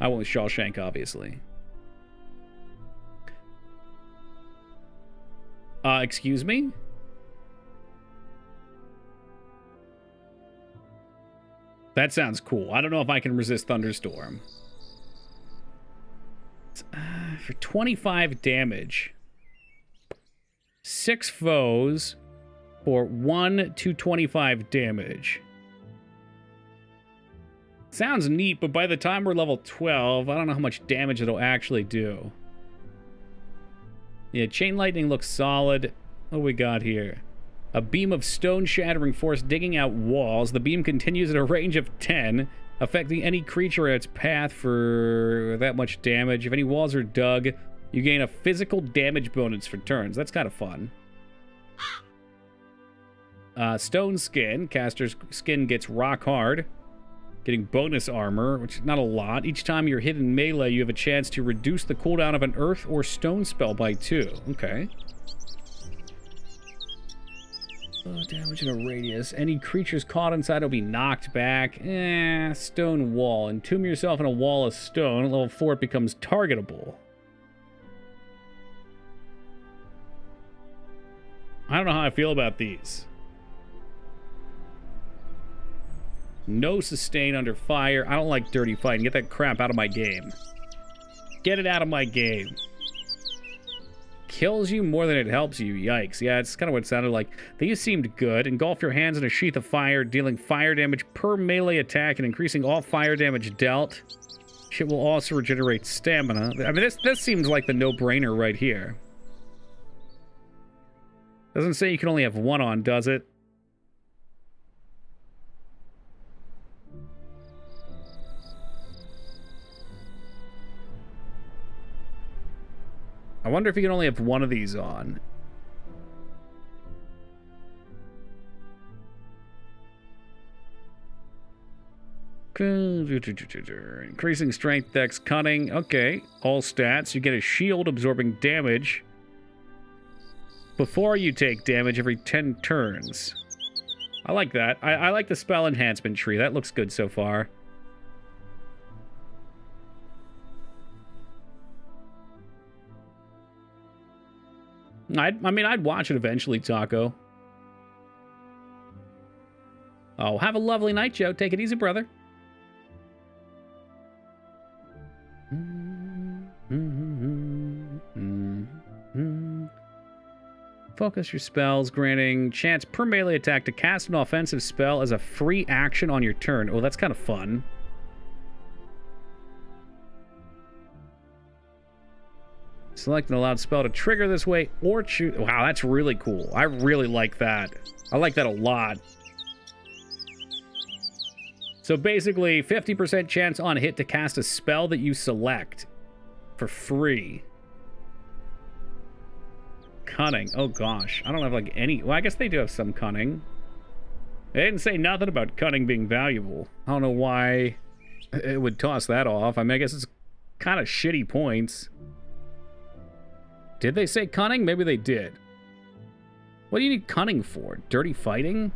I went with Shawshank, obviously. Excuse me? That sounds cool. I don't know if I can resist Thunderstorm. For 25 damage. 6 foes for 1 to 25 damage. Sounds neat, but by the time we're level 12, I don't know how much damage it'll actually do. Yeah, Chain Lightning looks solid. What do we got here? A beam of stone-shattering force digging out walls. The beam continues at a range of 10, affecting any creature at its path for that much damage. If any walls are dug, you gain a physical damage bonus for turns. That's kind of fun. Stone Skin. Caster's skin gets rock hard. Getting bonus armor, which is not a lot. Each time you're hit in melee, you have a chance to reduce the cooldown of an earth or stone spell by 2. Okay. Damage in a radius. Any creatures caught inside will be knocked back. Stone wall. Entomb yourself in a wall of stone. At level 4, it becomes targetable. I don't know how I feel about these. No sustain under fire. I don't like dirty fighting. Get that crap out of my game. Get it out of my game. Kills you more than it helps you. Yikes. Yeah, it's kind of what it sounded like. These seemed good. Engulf your hands in a sheath of fire, dealing fire damage per melee attack and increasing all fire damage dealt. Shit will also regenerate stamina. I mean, this seems like the no-brainer right here. Doesn't say you can only have one on, does it? I wonder if you can only have one of these on. Increasing strength, dex, cunning. Okay, all stats. You get a shield absorbing damage before you take damage every 10 turns. I like that. I like the spell enhancement tree. That looks good so far. I mean, I'd watch it eventually, Taco. Oh, have a lovely night, Joe. Take it easy, brother. Focus your spells, granting chance per melee attack to cast an offensive spell as a free action on your turn. Oh, that's kind of fun. Select an allowed spell to trigger this way or choose. Wow, that's really cool. I really like that. I like that a lot. So basically, 50% chance on hit to cast a spell that you select for free. Cunning. Oh gosh. I don't have like any. Well, I guess they do have some cunning. They didn't say nothing about cunning being valuable. I don't know why it would toss that off. I mean, I guess it's kind of shitty points. Did they say cunning? Maybe they did. What do you need cunning for? Dirty fighting?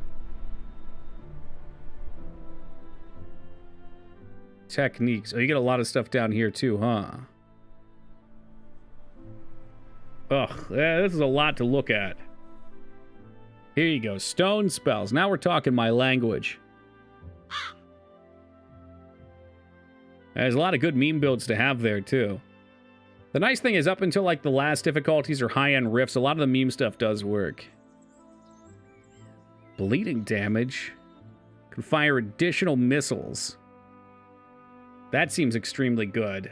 Techniques. Oh, you get a lot of stuff down here too, huh? Ugh, this is a lot to look at. Here you go, stone spells. Now we're talking my language. There's a lot of good meme builds to have there, too. The nice thing is, up until, like, the last difficulties or high-end rifts, a lot of the meme stuff does work. Bleeding damage. Can fire additional missiles. That seems extremely good.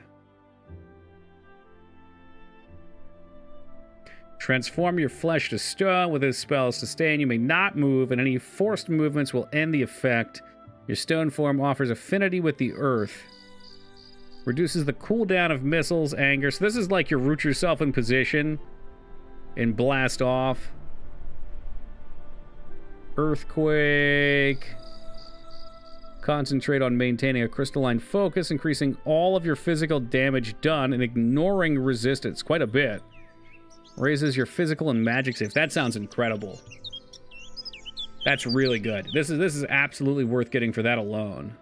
Transform your flesh to stone. With this spell, sustain. You may not move, and any forced movements will end the effect. Your stone form offers affinity with the earth. Reduces the cooldown of missiles, anger. So this is like you root yourself in position and blast off. Earthquake. Concentrate on maintaining a crystalline focus, increasing all of your physical damage done and ignoring resistance quite a bit. Raises your physical and magic save. That sounds incredible. That's really good. This is absolutely worth getting for that alone.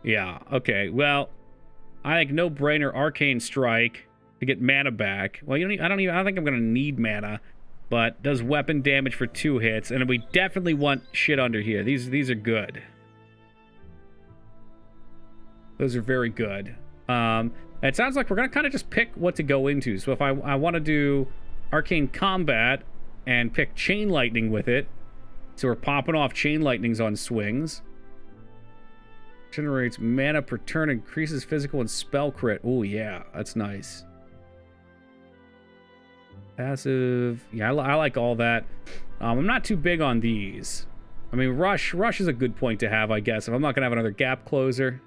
Yeah, okay. Well, I think no-brainer Arcane Strike to get mana back. Well, I don't think I'm going to need mana, but does weapon damage for 2 hits, and we definitely want shit under here. These are good. Those are very good. It sounds like we're going to kind of just pick what to go into. So if I want to do Arcane Combat and pick Chain Lightning with it, so we're popping off Chain Lightnings on swings. Generates mana per turn, increases physical and spell crit. Oh, yeah, that's nice. Passive. Yeah, I like all that. I'm not too big on these. I mean, Rush is a good point to have, I guess, if I'm not going to have another gap closer.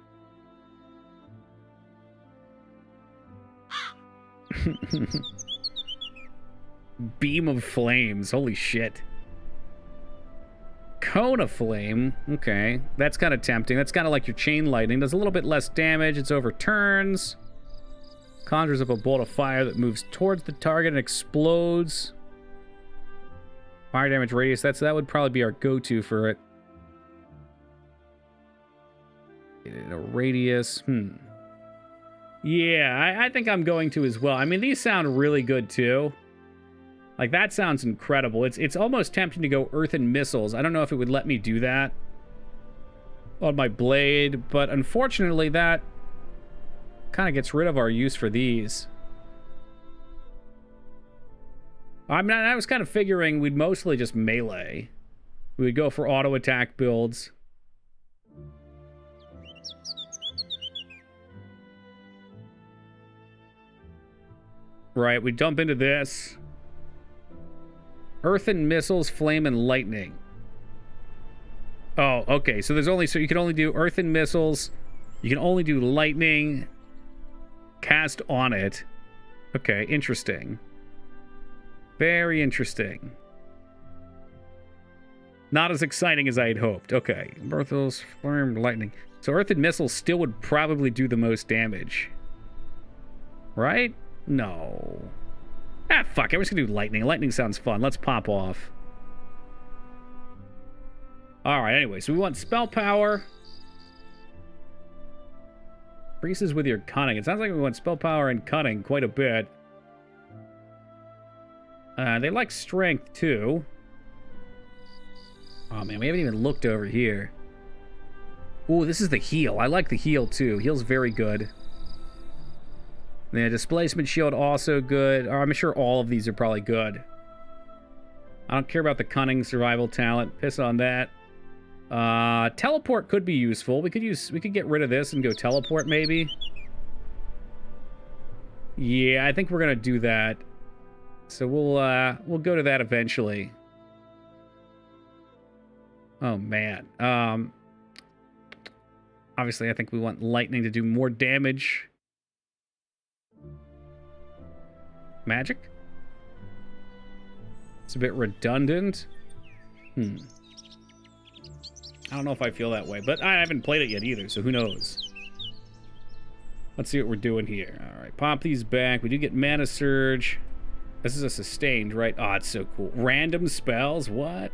Beam of Flames. Holy shit. Cone of Flame. Okay. That's kind of tempting. That's kind of like your Chain Lightning. Does a little bit less damage. It's over turns. Conjures up a bolt of fire that moves towards the target and explodes. Fire damage radius. That would probably be our go-to for it. A radius. Yeah, I think I'm going to as well. I mean, these sound really good, too. Like, that sounds incredible. It's almost tempting to go Earth and Missiles. I don't know if it would let me do that on my blade, but unfortunately, that kind of gets rid of our use for these. I mean, I was kind of figuring we'd mostly just melee. We would go for auto attack builds. Right, we dump into this. Earth and Missiles, Flame and Lightning. Oh, okay. So you can only do Earth and Missiles. You can only do Lightning. Cast on it. Okay, interesting. Very interesting. Not as exciting as I had hoped. Okay, Earth's Flame, Lightning. So Earth and Missiles still would probably do the most damage. Right? No. Ah, fuck it. We're just gonna do Lightning. Lightning sounds fun. Let's pop off. Alright, anyway. So we want Spell Power. Increases with your Cunning. It sounds like we want Spell Power and Cunning quite a bit. They like Strength, too. Oh, man. We haven't even looked over here. Ooh, this is the heal. I like the heal, too. Heal's very good. The Displacement Shield also good. I'm sure all of these are probably good. I don't care about the Cunning Survival Talent. Piss on that. Teleport could be useful. We could get rid of this and go Teleport maybe. Yeah, I think we're gonna do that. So we'll go to that eventually. Oh man. Obviously I think we want Lightning to do more damage. Magic? It's a bit redundant. I don't know if I feel that way, but I haven't played it yet either, so who knows? Let's see what we're doing here. Alright, pop these back. We do get Mana Surge. This is a sustained, right? Oh, it's so cool. Random spells? What?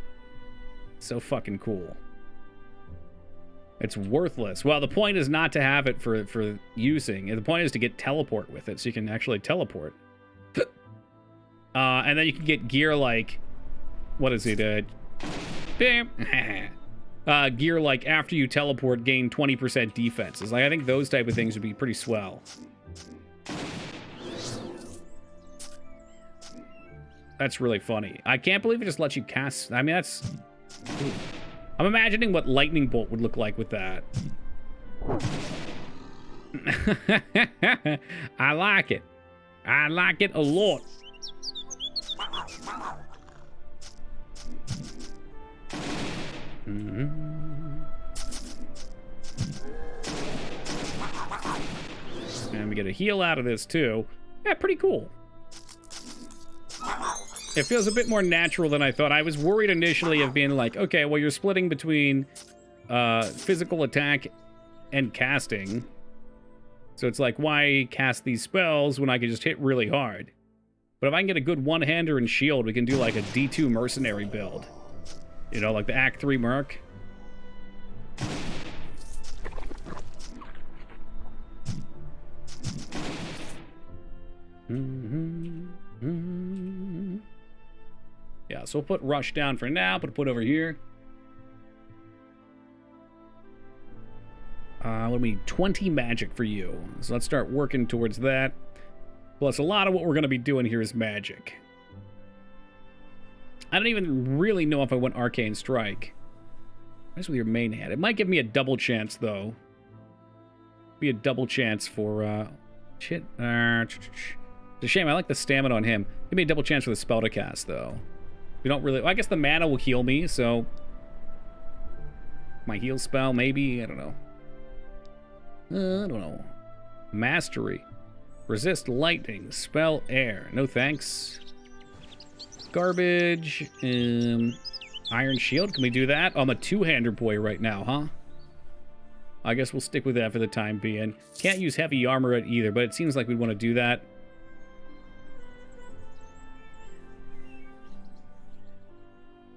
So fucking cool. It's worthless. Well, the point is not to have it for using. The point is to get teleport with it, so you can actually teleport. And then you can get gear like, what is it? Gear like after you teleport, gain 20% defenses. Like, I think those type of things would be pretty swell. That's really funny. I can't believe it just lets you cast. I mean, that's. Ooh. I'm imagining what lightning bolt would look like with that. I like it. I like it a lot. And we get a heal out of this too. Yeah, pretty cool. It feels a bit more natural than I thought. I was worried initially of being like, okay, well, you're splitting between physical attack and casting. So it's like, why cast these spells when I can just hit really hard? But if I can get a good one-hander and shield, we can do like a D2 mercenary build. You know, like the Act 3 Merc. Yeah, so we'll put Rush down for now, put over here. What do we need? 20 magic for you. So let's start working towards that. Plus, a lot of what we're going to be doing here is magic. I don't even really know if I want Arcane Strike. What's with your main hand? It might give me a double chance, though. Be a double chance for, shit. It's a shame. I like the stamina on him. Give me a double chance for the spell to cast, though. We don't really... Well, I guess the mana will heal me, so... My heal spell, maybe? I don't know. I don't know. Mastery. Resist lightning. Spell air. No thanks. Garbage. Iron shield. Can we do that? Oh, I'm a two-hander boy right now, huh? I guess we'll stick with that for the time being. Can't use heavy armor either, but it seems like we'd want to do that.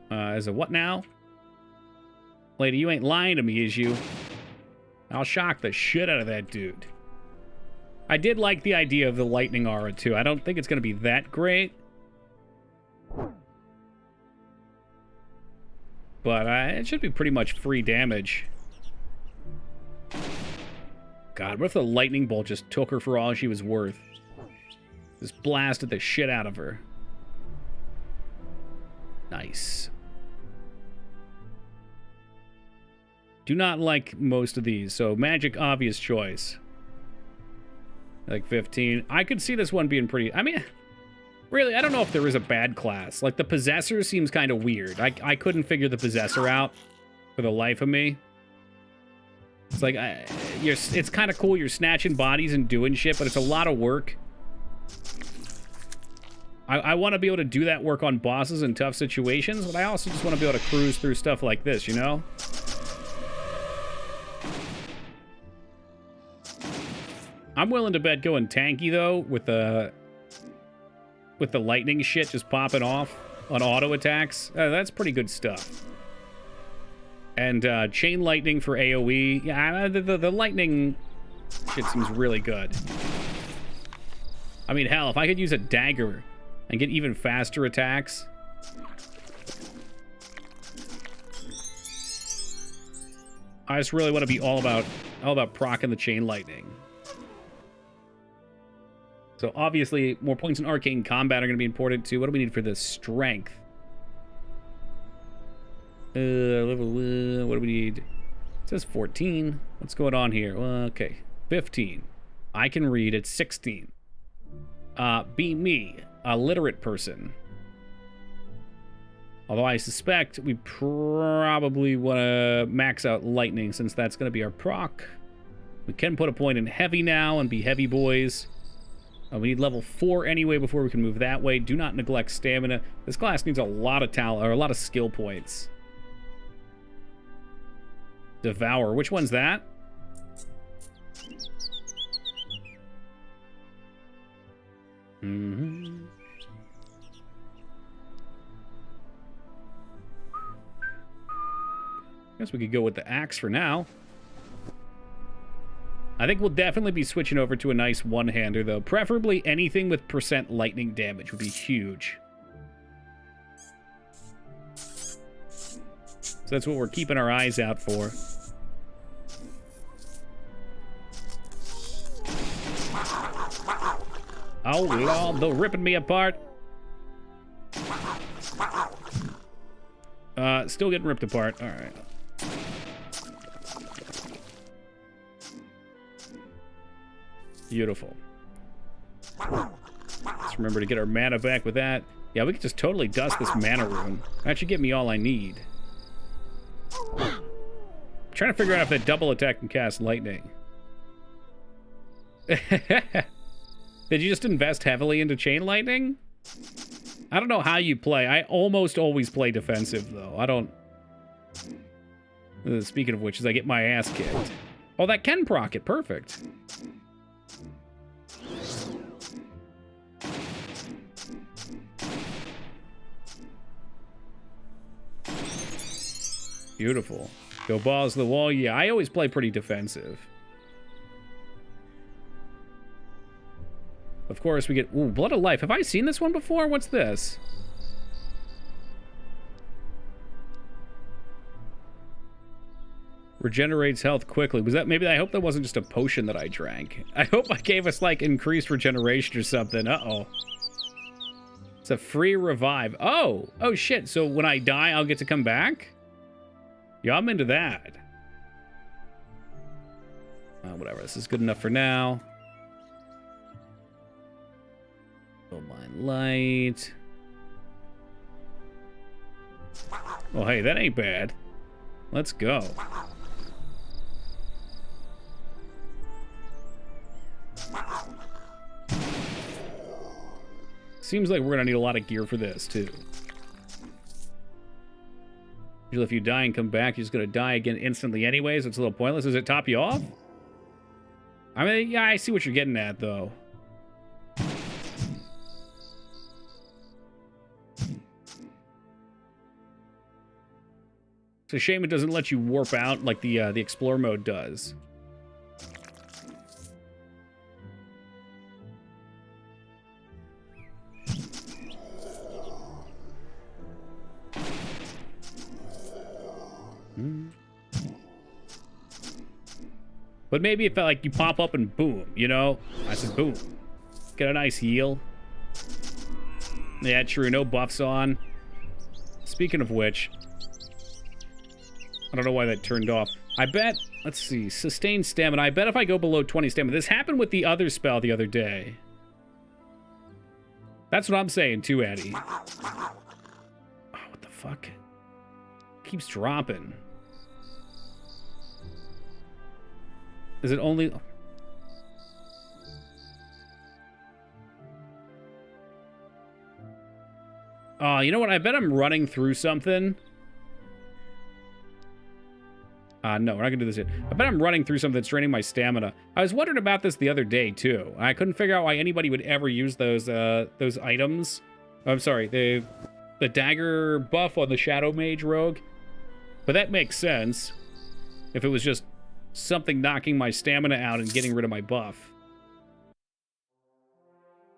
As a what now? Lady, you ain't lying to me, is you? I'll shock the shit out of that dude. I did like the idea of the lightning aura, too. I don't think it's going to be that great. But it should be pretty much free damage. God, what if the lightning bolt just took her for all she was worth? Just blasted the shit out of her. Nice. Do not like most of these, so magic, obvious choice. Like 15. I could see this one being pretty... I mean, really, I don't know if there is a bad class. Like, the Possessor seems kind of weird. I couldn't figure the Possessor out for the life of me. It's like, it's kind of cool. You're snatching bodies and doing shit, but it's a lot of work. I want to be able to do that work on bosses in tough situations, but I also just want to be able to cruise through stuff like this, you know? I'm willing to bet going tanky, though, with the lightning shit just popping off on auto attacks. That's pretty good stuff. And chain lightning for AoE. Yeah, the lightning shit seems really good. I mean, hell, if I could use a dagger and get even faster attacks. I just really want to be all about proccing the chain lightning. So obviously, more points in arcane combat are going to be important too. What do we need for the strength? Level, what do we need? It says 14. What's going on here? Okay, 15. I can read at 16. Be me, a literate person. Although I suspect we probably want to max out lightning since that's going to be our proc. We can put a point in heavy now and be heavy boys. We need level 4 anyway before we can move that way. Do not neglect stamina. This class needs a lot of talent, or a lot of skill points. Devour. Which one's that? Guess we could go with the axe for now. I think we'll definitely be switching over to a nice one-hander, though. Preferably anything with % lightning damage would be huge. So that's what we're keeping our eyes out for. Oh, Lord, they're ripping me apart. Still getting ripped apart. All right. Beautiful. Let's remember to get our mana back with that. Yeah, we could just totally dust this mana room. That should give me all I need. I'm trying to figure out if that double attack can cast lightning. Did you just invest heavily into chain lightning? I don't know how you play. I almost always play defensive, though. I don't... Speaking of which, as I get my ass kicked. Oh, that can proc it. Perfect. Beautiful. Go balls to the wall. Yeah, I always play pretty defensive. Of course, we get... Ooh, Blood of Life. Have I seen this one before? What's this? Regenerates health quickly. Was that... Maybe... I hope that wasn't just a potion that I drank. I hope I gave us, like, increased regeneration or something. Uh-oh. It's a free revive. Oh! Oh, shit. So when I die, I'll get to come back? Yeah, I'm into that. Whatever. This is good enough for now. Goldmine Light. Oh, hey, that ain't bad. Let's go. Seems like we're gonna need a lot of gear for this, too. Usually if you die and come back, you're just gonna die again instantly anyways. It's a little pointless. Does it top you off? I mean, yeah, I see what you're getting at, though. It's a shame it doesn't let you warp out like the Explore mode does. But maybe if like you pop up and boom, you know? I said boom. Get a nice heal. Yeah, true. No buffs on. Speaking of which, I don't know why that turned off. I bet, let's see, sustained stamina. I bet if I go below 20 stamina, this happened with the other spell the other day. That's what I'm saying too, Eddie. Oh, what the fuck? Keeps dropping. Is it only... Oh, you know what? I bet I'm running through something. No, we're not gonna do this yet. I bet I'm running through something that's draining my stamina. I was wondering about this the other day, too. I couldn't figure out why anybody would ever use those items. I'm sorry, the dagger buff on the Shadow Mage rogue. But that makes sense. If it was just something knocking my stamina out and getting rid of my buff.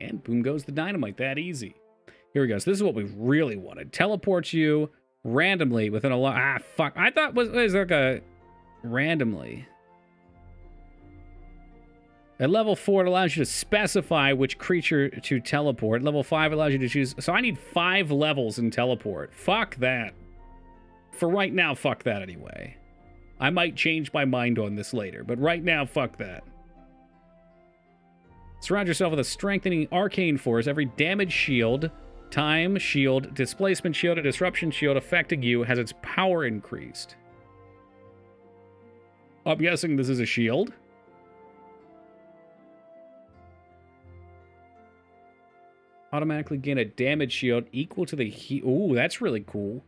And boom goes the dynamite. That easy. Here we go. So this is what we really wanted. Teleports you randomly within a lot. Ah, fuck. I thought was like a randomly. At level 4, it allows you to specify which creature to teleport. Level 5 allows you to choose. So I need 5 levels in teleport. Fuck that. For right now, fuck that anyway. I might change my mind on this later, but right now, fuck that. Surround yourself with a strengthening arcane force. Every damage shield, time shield, displacement shield, and disruption shield affecting you has its power increased. I'm guessing this is a shield. Automatically gain a damage shield equal to the heal. Ooh, that's really cool.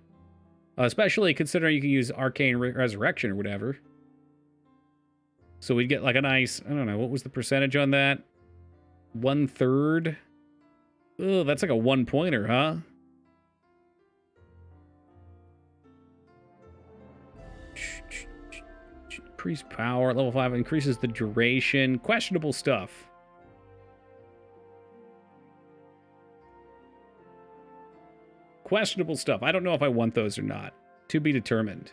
Especially considering you can use Arcane Resurrection or whatever. So we'd get like a nice, I don't know, what was the percentage on that? 1/3? Oh, that's like a 1-pointer, huh? Increased power at level 5 increases the duration. Questionable stuff. Questionable stuff. I don't know if I want those or not. To be determined.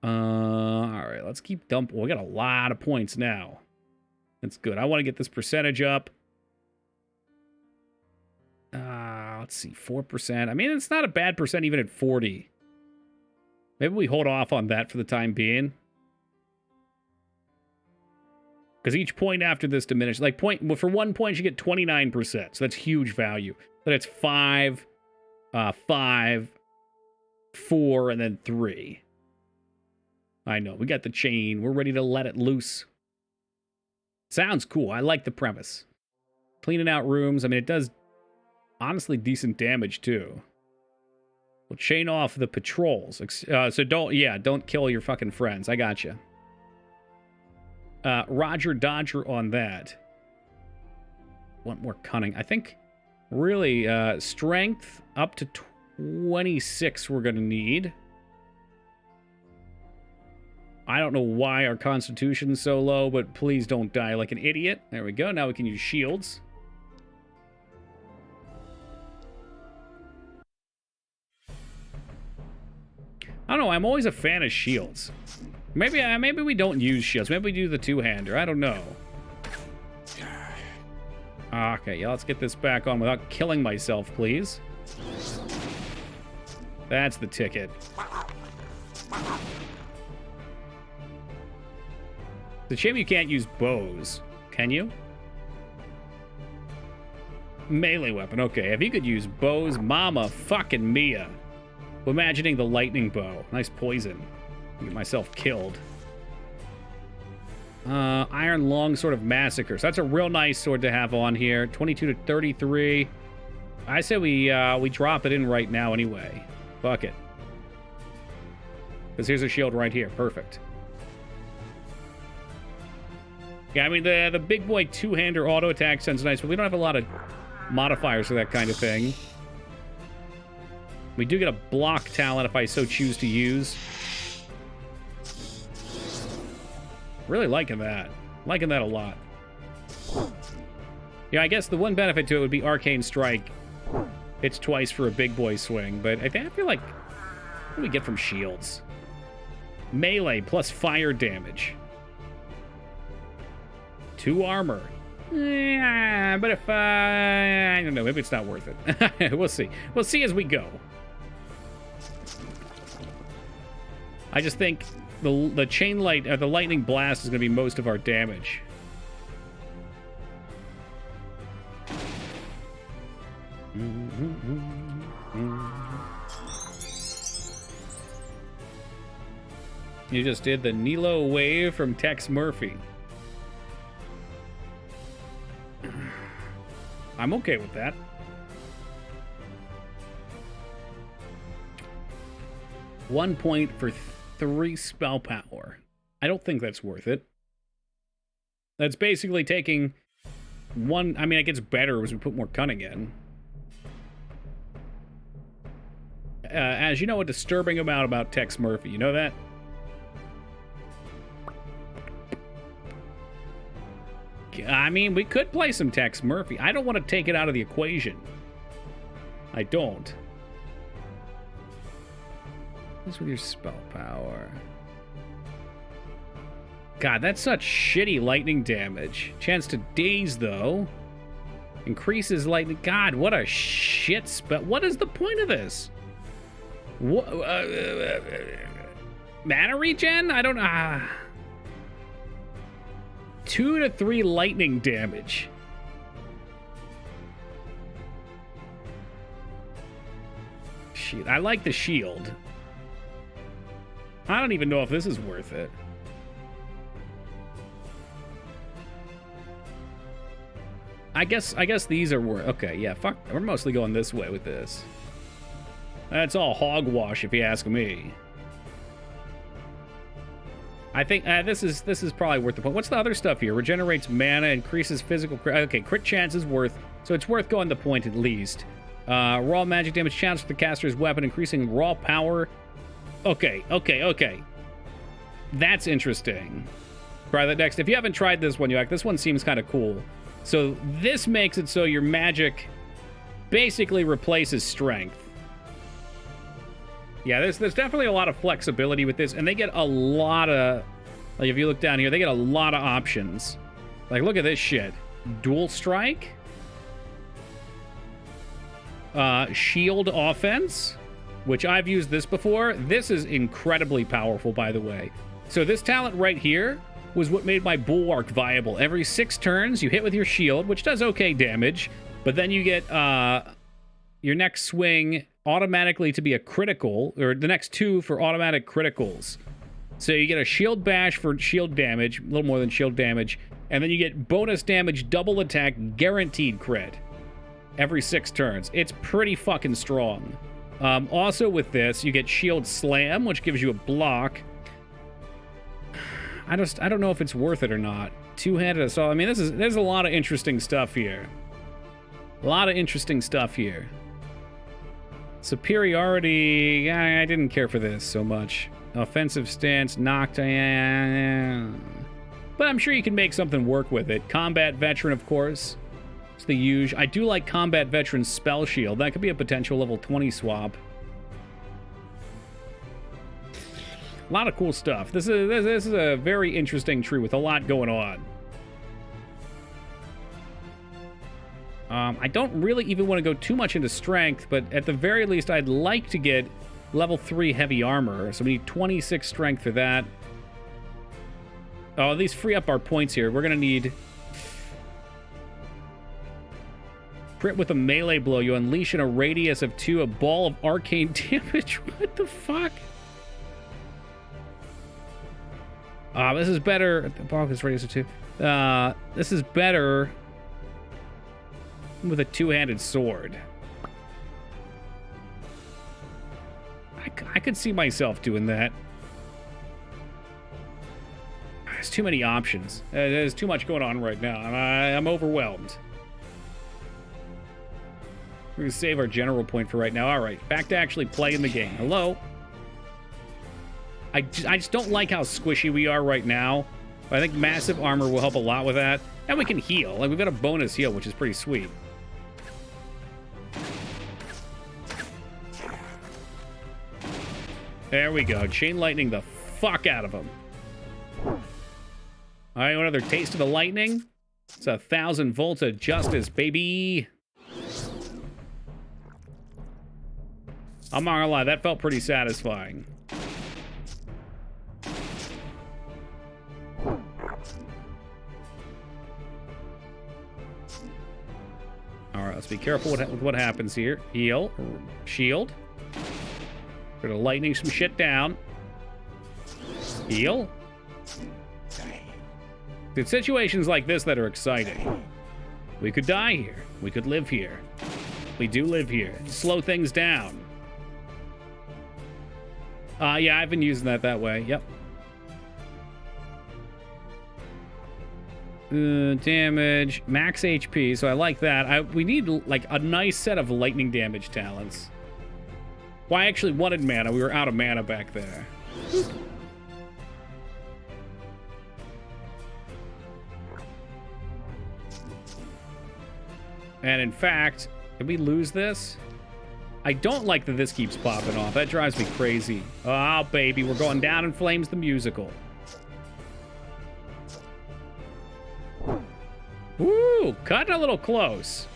Alright, let's keep dumping. We got a lot of points now. That's good. I want to get this percentage up. Let's see, 4%. I mean, it's not a bad percent even at 40. Maybe we hold off on that for the time being. Because each point after this diminishes. Like, for 1 point, you get 29%. So that's huge value. But it's 5, 5, 4, and then 3. I know. We got the chain. We're ready to let it loose. Sounds cool. I like the premise. Cleaning out rooms. I mean, it does honestly decent damage, too. We'll chain off the patrols. So don't kill your fucking friends. I gotcha. Roger Dodger on that. Want more cunning. I think, really, strength up to 26 we're going to need. I don't know why our constitution's so low, but please don't die like an idiot. There we go. Now we can use shields. I don't know. I'm always a fan of shields. Maybe we don't use shields. Maybe we do the two-hander. I don't know. Okay, yeah, let's get this back on without killing myself, please. That's the ticket. It's a shame you can't use bows. Can you? Melee weapon. Okay, if you could use bows, mama fucking mia. Imagining the lightning bow. Nice poison. Get myself killed. Iron Longsword of Massacre. So that's a real nice sword to have on here. 22 to 33. I say we drop it in right now anyway. Fuck it. Because here's a shield right here. Perfect. Yeah, I mean, the big boy two-hander auto attack sounds nice, but we don't have a lot of modifiers for that kind of thing. We do get a block talent if I so choose to use. Really liking that. Liking that a lot. Yeah, I guess the one benefit to it would be Arcane Strike. Hits twice for a big boy swing, but I feel like... What do we get from shields? Melee plus fire damage. 2 armor. Yeah, but if I don't know, maybe it's not worth it. We'll see. We'll see as we go. I just think the chain light, the lightning blast is going to be most of our damage. You just did the Nilo wave from Tex Murphy. I'm okay with that. One point for 3 spell power. I don't think that's worth it. That's basically taking one... I mean, it gets better as we put more cunning in. As you know, a disturbing amount about Tex Murphy. You know that? I mean, we could play some Tex Murphy. I don't want to take it out of the equation. I don't. What's with your spell power? God, that's such shitty lightning damage. Chance to daze, though. Increases lightning. God, what a shit spell. What is the point of this? What, mana regen? I don't know. 2 to 3 lightning damage. Shit, I like the shield. I don't even know if this is worth it. I guess these are worth... Okay, yeah, fuck. We're mostly going this way with this. That's all hogwash, if you ask me. I think this is probably worth the point. What's the other stuff here? Regenerates mana, increases physical... Okay, crit chance is worth... So it's worth going the point at least. Raw magic damage chance for the caster's weapon, increasing raw power... Okay. That's interesting. Try that next. If you haven't tried this one, this one seems kind of cool. So this makes it so your magic basically replaces strength. Yeah, there's definitely a lot of flexibility with this, and they get a lot of, like, if you look down here, they get a lot of options. Like, look at this shit. Dual strike. Shield offense, which I've used this before. This is incredibly powerful, by the way. So this talent right here was what made my Bulwark viable. Every 6 turns, you hit with your shield, which does okay damage, but then you get your next swing automatically to be a critical, or the next 2 for automatic criticals. So you get a shield bash for shield damage, a little more than shield damage, and then you get bonus damage, double attack, guaranteed crit every 6 turns. It's pretty fucking strong. Also with this, you get shield slam, which gives you a block. I don't know if it's worth it or not. Two-handed assault. I mean, there's a lot of interesting stuff here. A lot of interesting stuff here. Superiority, I didn't care for this so much. Offensive stance, knocked, but I'm sure you can make something work with it. Combat veteran, of course. It's the usual. I do like combat veteran spell shield. That could be a potential level 20 swap. A lot of cool stuff. This is a very interesting tree with a lot going on. I don't really even want to go too much into strength, but at the very least, I'd like to get level 3 heavy armor. So we need 26 strength for that. Oh, these free up our points here. We're going to need... Crit with a melee blow. You unleash in a radius of 2 a ball of arcane damage. What the fuck? This is better. The ball is radius of 2. This is better... with a two-handed sword. I could see myself doing that. There's too many options. There's too much going on right now. I'm overwhelmed. We're going to save our general point for right now. All right, back to actually playing the game. Hello? I just don't like how squishy we are right now. I think massive armor will help a lot with that. And we can heal. Like, we've got a bonus heal, which is pretty sweet. There we go. Chain lightning the fuck out of him. All right, another taste of the lightning. It's 1,000 volts of justice, baby. I'm not gonna lie, that felt pretty satisfying. All right, let's be careful with what happens here. Heal, shield. Gonna lightning some shit down. Heal. It's situations like this that are exciting. We could die here. We could live here. We do live here. Slow things down. Yeah, I've been using that way. Yep. Damage, max HP, so I like that. We need like a nice set of lightning damage talents. Well, I actually wanted mana. We were out of mana back there. And in fact, did we lose this? I don't like that this keeps popping off. That drives me crazy. Oh, baby, we're going down in flames the musical. Ooh, cutting a little close.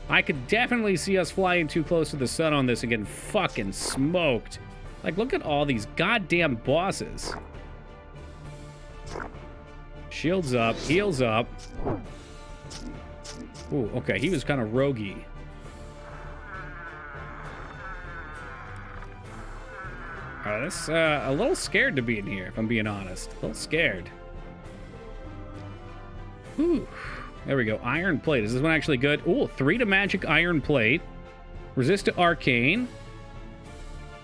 I could definitely see us flying too close to the sun on this and getting fucking smoked. Like, look at all these goddamn bosses. Shields up, heals up. Ooh, okay, he was kind of roguey. This a little scared to be in here, if I'm being honest. A little scared. Ooh. There we go. Iron plate. Is this one actually good? Ooh, 3 to magic iron plate. Resist to arcane.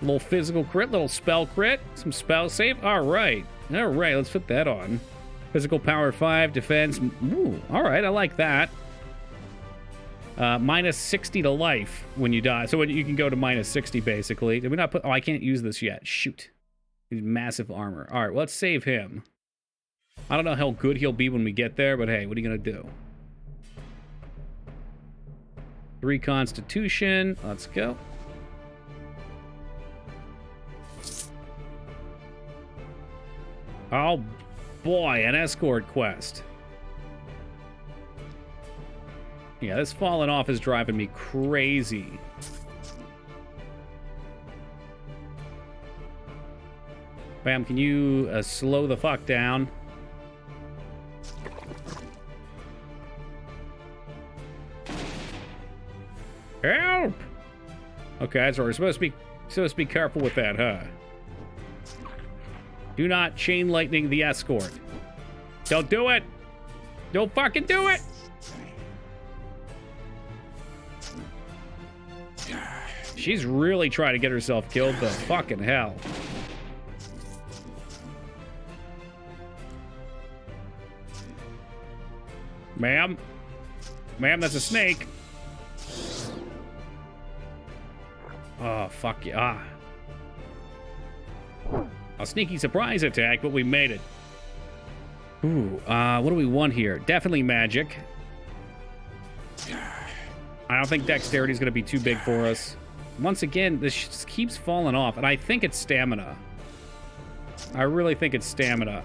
A little physical crit, little spell crit. Some spell save. All right. All right, let's put that on. Physical power 5, defense. Ooh, all right, I like that. Minus 60 to life when you die. So you can go to minus 60, basically. Did we not put... Oh, I can't use this yet. Shoot. He's massive armor. All right, well, let's save him. I don't know how good he'll be when we get there, but hey, what are you gonna do? 3 Constitution. Let's go. Oh boy, an escort quest. Yeah, this falling off is driving me crazy. Bam, can you slow the fuck down? Help! Okay, so we're supposed to be careful with that, huh? Do not chain lightning the escort. Don't do it! Don't fucking do it! She's really trying to get herself killed, though. Fucking hell. Ma'am? Ma'am, that's a snake. Oh, fuck yeah. A sneaky surprise attack, but we made it. Ooh, what do we want here? Definitely magic. I don't think dexterity is going to be too big for us. Once again, this just keeps falling off, and I think it's stamina. I really think it's stamina.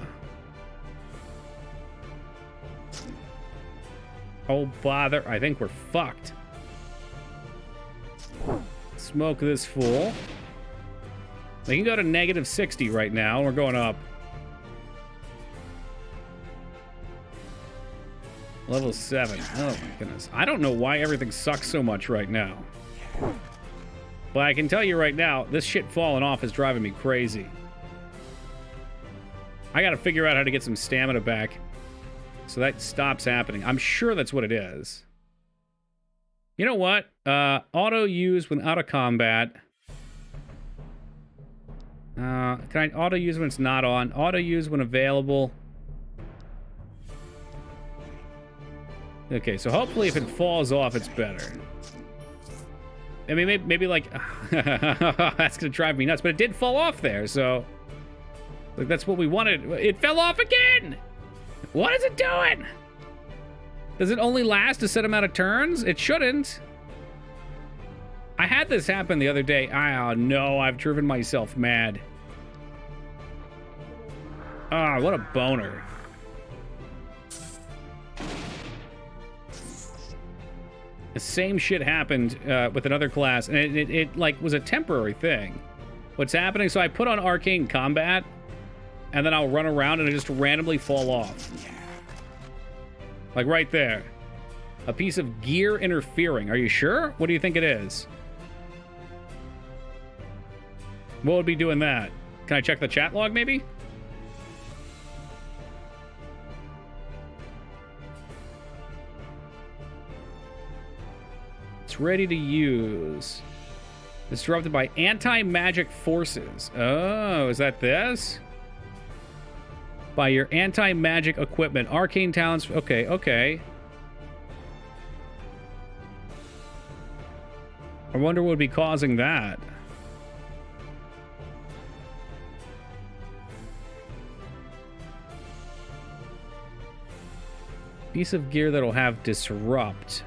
Oh, bother. I think we're fucked. Smoke this fool. They can go to -60 right now. We're going up. Level 7. Oh, my goodness. I don't know why everything sucks so much right now. But I can tell you right now, this shit falling off is driving me crazy. I gotta figure out how to get some stamina back so that stops happening. I'm sure that's what it is. You know what? Auto use when out of combat. Can I auto use when it's not on? Auto use when available. Okay, so hopefully if it falls off, it's better. I mean, maybe like... that's gonna drive me nuts, but it did fall off there, so... Like, that's what we wanted. It fell off again! What is it doing? Does it only last a set amount of turns? It shouldn't. I had this happen the other day. Oh, no, I've driven myself mad. Ah, what a boner. The same shit happened with another class, and it like was a temporary thing. What's happening? So I put on arcane combat, and then I'll run around and I just randomly fall off. Like right there. A piece of gear interfering. Are you sure? What do you think it is? What would be doing that? Can I check the chat log, maybe? It's ready to use. Disrupted by anti-magic forces. Oh, is that this? By your anti-magic equipment. Arcane talents. Okay, okay. I wonder what would be causing that. Piece of gear that'll have disrupt.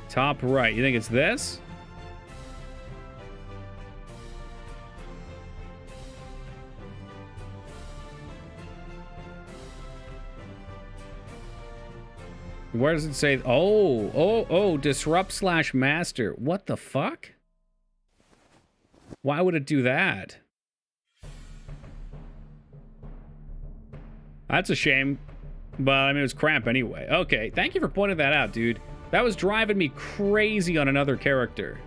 Top right. You think it's this? Where does it say? Oh, disrupt / master. What the fuck? Why would it do that? That's a shame. But, I mean, it was crap anyway. Okay, thank you for pointing that out, dude. That was driving me crazy on another character.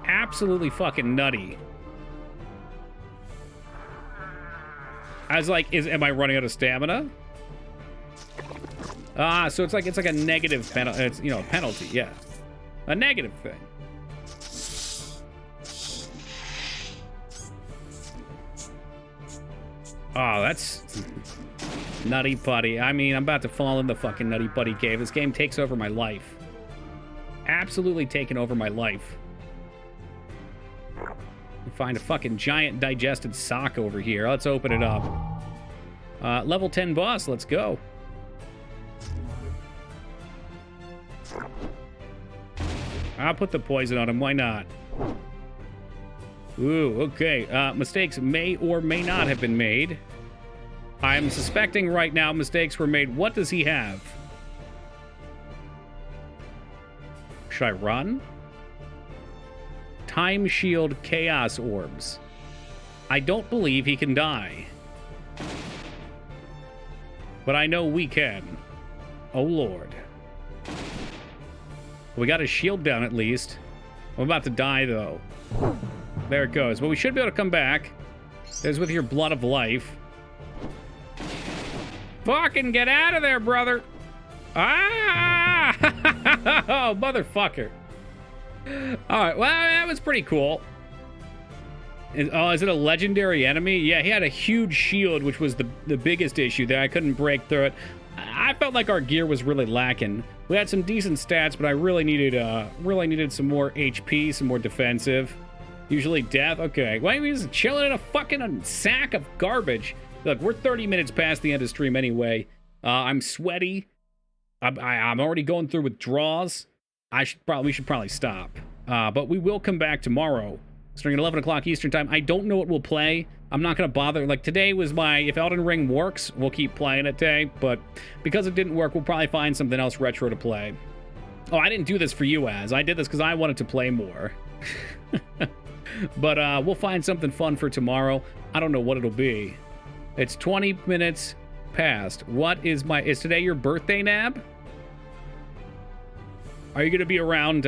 Absolutely fucking nutty. I was like, am I running out of stamina? Ah, so it's like a negative penalty. It's, you know, a penalty, yeah. A negative thing. Oh, that's nutty putty. I mean, I'm about to fall in the fucking nutty putty cave. This game takes over my life. absolutely taken over my life. Find a fucking giant digested sock over here. Let's open it up. Level 10 boss, let's go. I'll put the poison on him, why not? Ooh, okay. Mistakes may or may not have been made. I'm suspecting right now mistakes were made. What does he have? Should I run? Time Shield Chaos Orbs. I don't believe he can die. But I know we can. Oh, Lord. We got his shield down at least. I'm about to die, though. There it goes. But we should be able to come back. There's with your blood of life. Fucking get out of there, brother. Ah! Oh, motherfucker. All right, well, that was pretty cool. Is it a legendary enemy? Yeah, he had a huge shield, which was the biggest issue there. I couldn't break through it. I felt like our gear was really lacking. We had some decent stats, but I really needed some more HP, some more defensive. Usually death. Okay, why are we just chilling in a fucking sack of garbage? Look, we're 30 minutes past the end of stream anyway. I'm sweaty. I'm already going through withdrawals. We should probably stop. But we will come back tomorrow, starting at 11 o'clock Eastern time. I don't know what we'll play. I'm not going to bother. Like, today was if Elden Ring works, we'll keep playing it today. But because it didn't work, we'll probably find something else retro to play. Oh, I didn't do this for you, Az. I did this because I wanted to play more. But we'll find something fun for tomorrow. I don't know what it'll be. It's 20 minutes past. Is today your birthday, Nab? Are you going to be around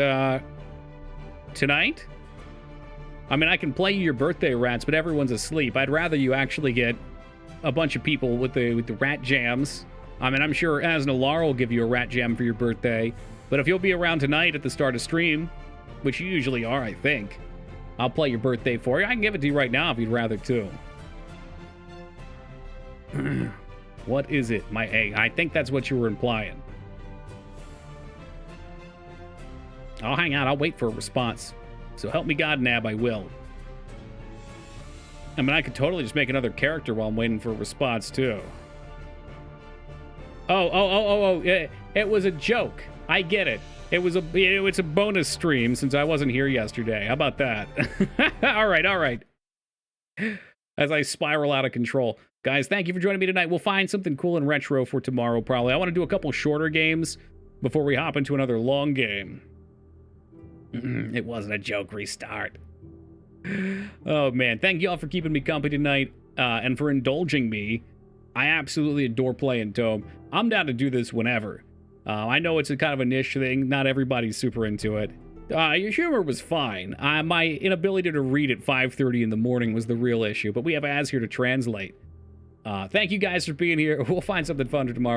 tonight? I mean, I can play you your birthday rats, but everyone's asleep. I'd rather you actually get a bunch of people with the rat jams. I mean, I'm sure Az and Alara will give you a rat jam for your birthday. But if you'll be around tonight at the start of stream, which you usually are, I think, I'll play your birthday for you. I can give it to you right now if you'd rather, too. What is it? I think that's what you were implying. I'll hang out. I'll wait for a response. So help me God, Nab, I will. I mean, I could totally just make another character while I'm waiting for a response, too. Oh, it was a joke. I get it. It's a bonus stream since I wasn't here yesterday. How about that? All right. As I spiral out of control. Guys, thank you for joining me tonight. We'll find something cool and retro for tomorrow, probably. I want to do a couple shorter games before we hop into another long game. It wasn't a joke. Restart. Oh, man. Thank you all for keeping me company tonight and for indulging me. I absolutely adore playing Tome. I'm down to do this whenever. I know it's a kind of a niche thing. Not everybody's super into it. Your humor was fine. My inability to read at 5:30 in the morning was the real issue, but we have Az here to translate. Thank you guys for being here. We'll find something fun for tomorrow.